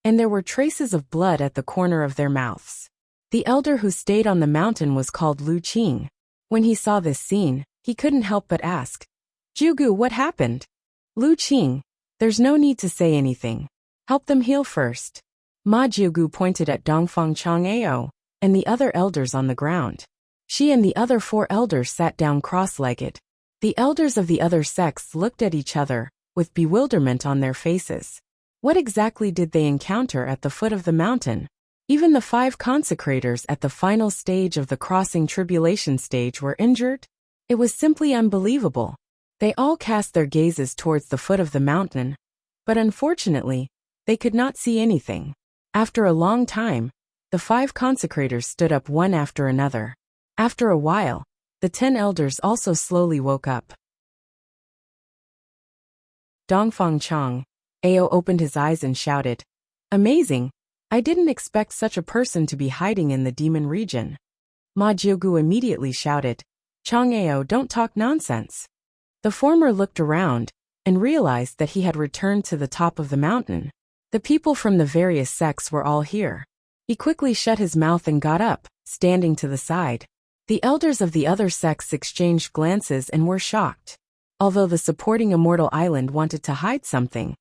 and there were traces of blood at the corner of their mouths. The elder who stayed on the mountain was called Lu Qing. When he saw this scene, he couldn't help but ask, "Jugu, what happened?" "Lu Qing, there's no need to say anything. Help them heal first." Ma Jugu pointed at Dongfang Chang'eo and the other elders on the ground. She and the other 4 elders sat down cross-legged. The elders of the other sects looked at each other, with bewilderment on their faces. What exactly did they encounter at the foot of the mountain? Even the 5 consecrators at the final stage of the crossing tribulation stage were injured? It was simply unbelievable. They all cast their gazes towards the foot of the mountain, but unfortunately, they could not see anything. After a long time, the 5 consecrators stood up one after another. After a while, the 10 elders also slowly woke up. Dongfang Chang, Ao opened his eyes and shouted, "Amazing! I didn't expect such a person to be hiding in the demon region." Ma Jiugu immediately shouted, "Chang Ao, don't talk nonsense." The former looked around and realized that he had returned to the top of the mountain. The people from the various sects were all here. He quickly shut his mouth and got up, standing to the side. The elders of the other sects exchanged glances and were shocked. Although the supporting Immortal Island wanted to hide something,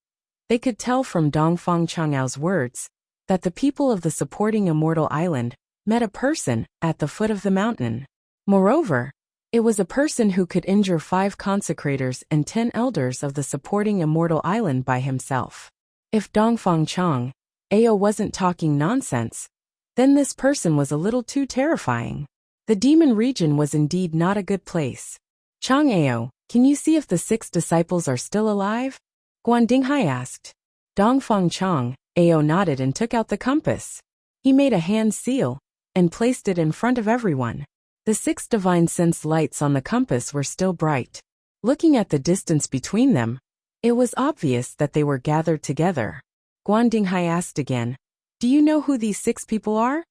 they could tell from Dongfang Chang'ao's words that the people of the supporting Immortal Island met a person at the foot of the mountain. Moreover, it was a person who could injure 5 consecrators and 10 elders of the supporting Immortal Island by himself. If Dongfang Chang, Ao wasn't talking nonsense, then this person was a little too terrifying. The demon region was indeed not a good place. "Chang Ao, can you see if the 6 disciples are still alive?" Guan Dinghai asked. Dongfang Chang, Ao nodded and took out the compass. He made a hand seal and placed it in front of everyone. The 6 divine sense lights on the compass were still bright. Looking at the distance between them, it was obvious that they were gathered together. Guan Dinghai asked again, "Do you know who these 6 people are?"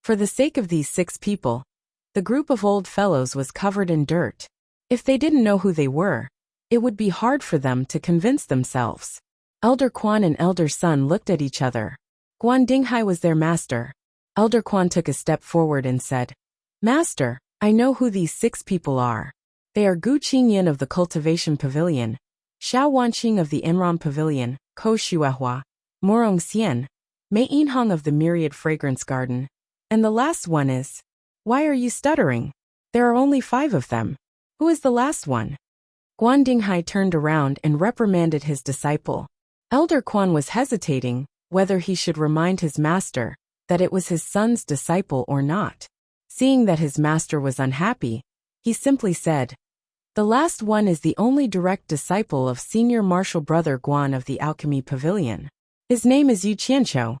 For the sake of these 6 people, the group of old fellows was covered in dirt. If they didn't know who they were, it would be hard for them to convince themselves. Elder Quan and Elder Sun looked at each other. Guan Dinghai was their master. Elder Quan took a step forward and said, "Master, I know who these 6 people are. They are Gu Qingyan of the Cultivation Pavilion, Xiao Wanqing of the Enram Pavilion, Ko Shuehua, Morong Xian, Mei Yinhong of the Myriad Fragrance Garden, and the last one is..." "Why are you stuttering? There are only 5 of them. Who is the last one?" Guan Dinghai turned around and reprimanded his disciple. Elder Quan was hesitating whether he should remind his master that it was his son's disciple or not. Seeing that his master was unhappy, he simply said, "The last one is the only direct disciple of senior martial brother Guan of the Alchemy Pavilion. His name is Yu Qianqiu."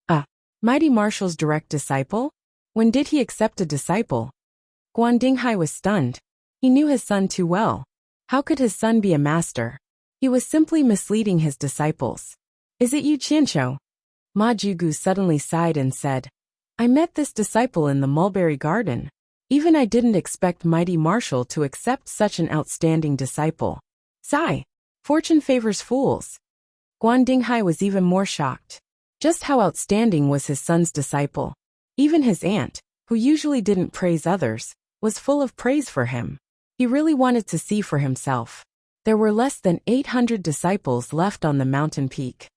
"Ah, mighty marshal's direct disciple? When did he accept a disciple?" Guan Dinghai was stunned. He knew his son too well. How could his son be a master? He was simply misleading his disciples. "Is it Yu Qianqiu?" Ma Jugu suddenly sighed and said, "I met this disciple in the mulberry garden. Even I didn't expect mighty marshal to accept such an outstanding disciple. Sigh. Fortune favors fools." Guan Dinghai was even more shocked. Just how outstanding was his son's disciple? Even his aunt, who usually didn't praise others, was full of praise for him. He really wanted to see for himself. There were less than 800 disciples left on the mountain peak.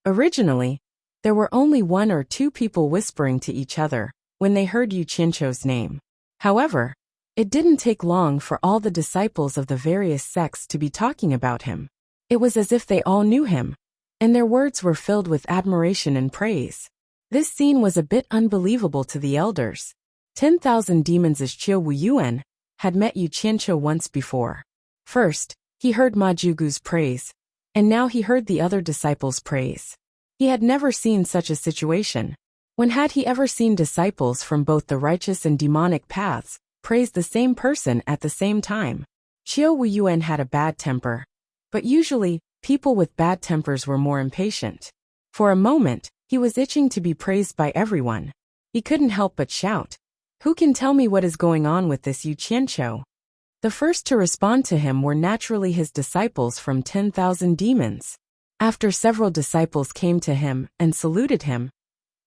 Originally, there were only 1 or 2 people whispering to each other when they heard Yu Qianqiu's name. However, it didn't take long for all the disciples of the various sects to be talking about him. It was as if they all knew him, and their words were filled with admiration and praise. This scene was a bit unbelievable to the elders. 10,000 Demons' Chiu Wu Yuan had met Yu Qianqiu once before. First, he heard Ma Jugu's praise, and now he heard the other disciples' praise. He had never seen such a situation. When had he ever seen disciples from both the righteous and demonic paths praise the same person at the same time? Chiu Wu Yuan had a bad temper, but usually, people with bad tempers were more impatient. For a moment, he was itching to be praised by everyone. He couldn't help but shout, "Who can tell me what is going on with this Yu Qianqiu?" The first to respond to him were naturally his disciples from 10,000 Demons. After several disciples came to him and saluted him,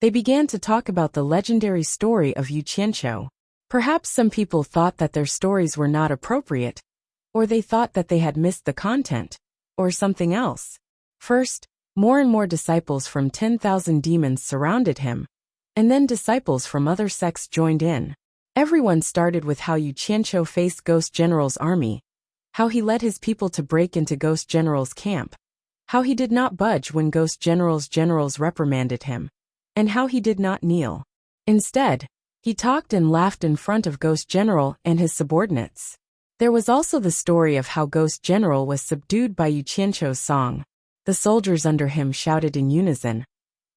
they began to talk about the legendary story of Yu Qianqiu. Perhaps some people thought that their stories were not appropriate, or they thought that they had missed the content, or something else. First, more and more disciples from 10,000 Demons surrounded him, and then disciples from other sects joined in. Everyone started with how Yu Qianqiu faced Ghost General's army, how he led his people to break into Ghost General's camp, how he did not budge when Ghost General's generals reprimanded him, and how he did not kneel. Instead, he talked and laughed in front of Ghost General and his subordinates. There was also the story of how Ghost General was subdued by Yu Qianqiu's song. The soldiers under him shouted in unison,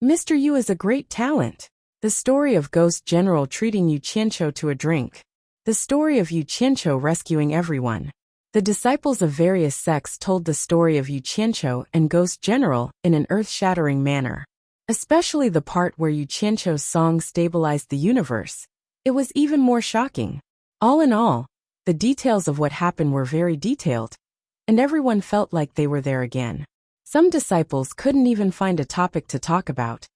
"Mr. Yu is a great talent." The story of Ghost General treating Yu Qianqiu to a drink. The story of Yu Qianqiu rescuing everyone. The disciples of various sects told the story of Yu Qianqiu and Ghost General in an earth-shattering manner. Especially the part where Yu Qianqiu's song stabilized the universe. It was even more shocking. All in all, the details of what happened were very detailed, and everyone felt like they were there again. Some disciples couldn't even find a topic to talk about,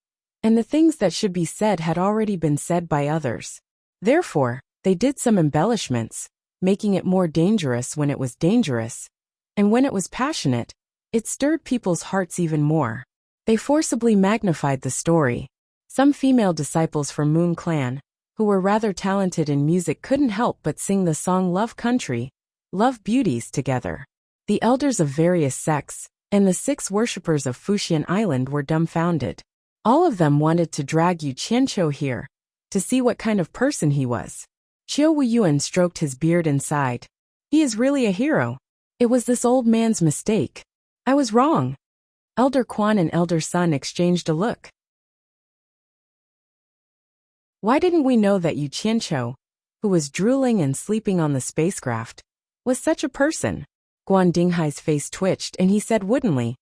and the things that should be said had already been said by others. Therefore, they did some embellishments, making it more dangerous when it was dangerous, and when it was passionate, it stirred people's hearts even more. They forcibly magnified the story. Some female disciples from Moon Clan, who were rather talented in music, couldn't help but sing the song Love Country, Love Beauties together. The elders of various sects, and the 6 worshippers of Fuxian Island were dumbfounded. All of them wanted to drag Yu Qianqiu here, to see what kind of person he was. Chiu Wu Yuan stroked his beard and sighed. "He is really a hero. It was this old man's mistake. I was wrong." Elder Quan and Elder Sun exchanged a look. Why didn't we know that Yu Qianqiu, who was drooling and sleeping on the spacecraft, was such a person? Guan Dinghai's face twitched and he said woodenly,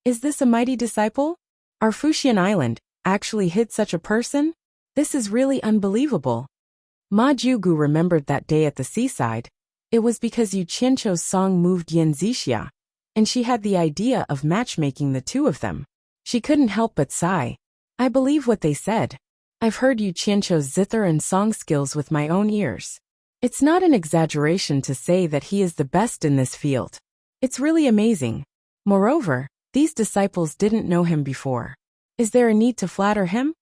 "Is this a mighty disciple? Our Fuxian Island actually hid such a person? This is really unbelievable." Ma Jugu remembered that day at the seaside. It was because Yu Qianqiu's song moved Yin Zixia, and she had the idea of matchmaking the two of them. She couldn't help but sigh. "I believe what they said. I've heard Yu Qianqiu's zither and song skills with my own ears. It's not an exaggeration to say that he is the best in this field. It's really amazing. Moreover, these disciples didn't know him before. Is there a need to flatter him?"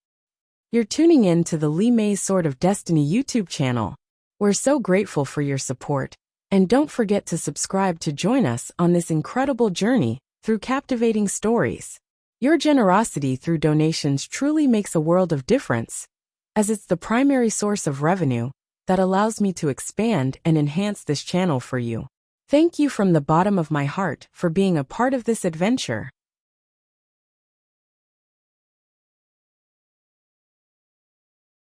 You're tuning in to the Li Mei Sword of Destiny YouTube channel. We're so grateful for your support. And don't forget to subscribe to join us on this incredible journey through captivating stories. Your generosity through donations truly makes a world of difference, as it's the primary source of revenue that allows me to expand and enhance this channel for you. Thank you from the bottom of my heart for being a part of this adventure.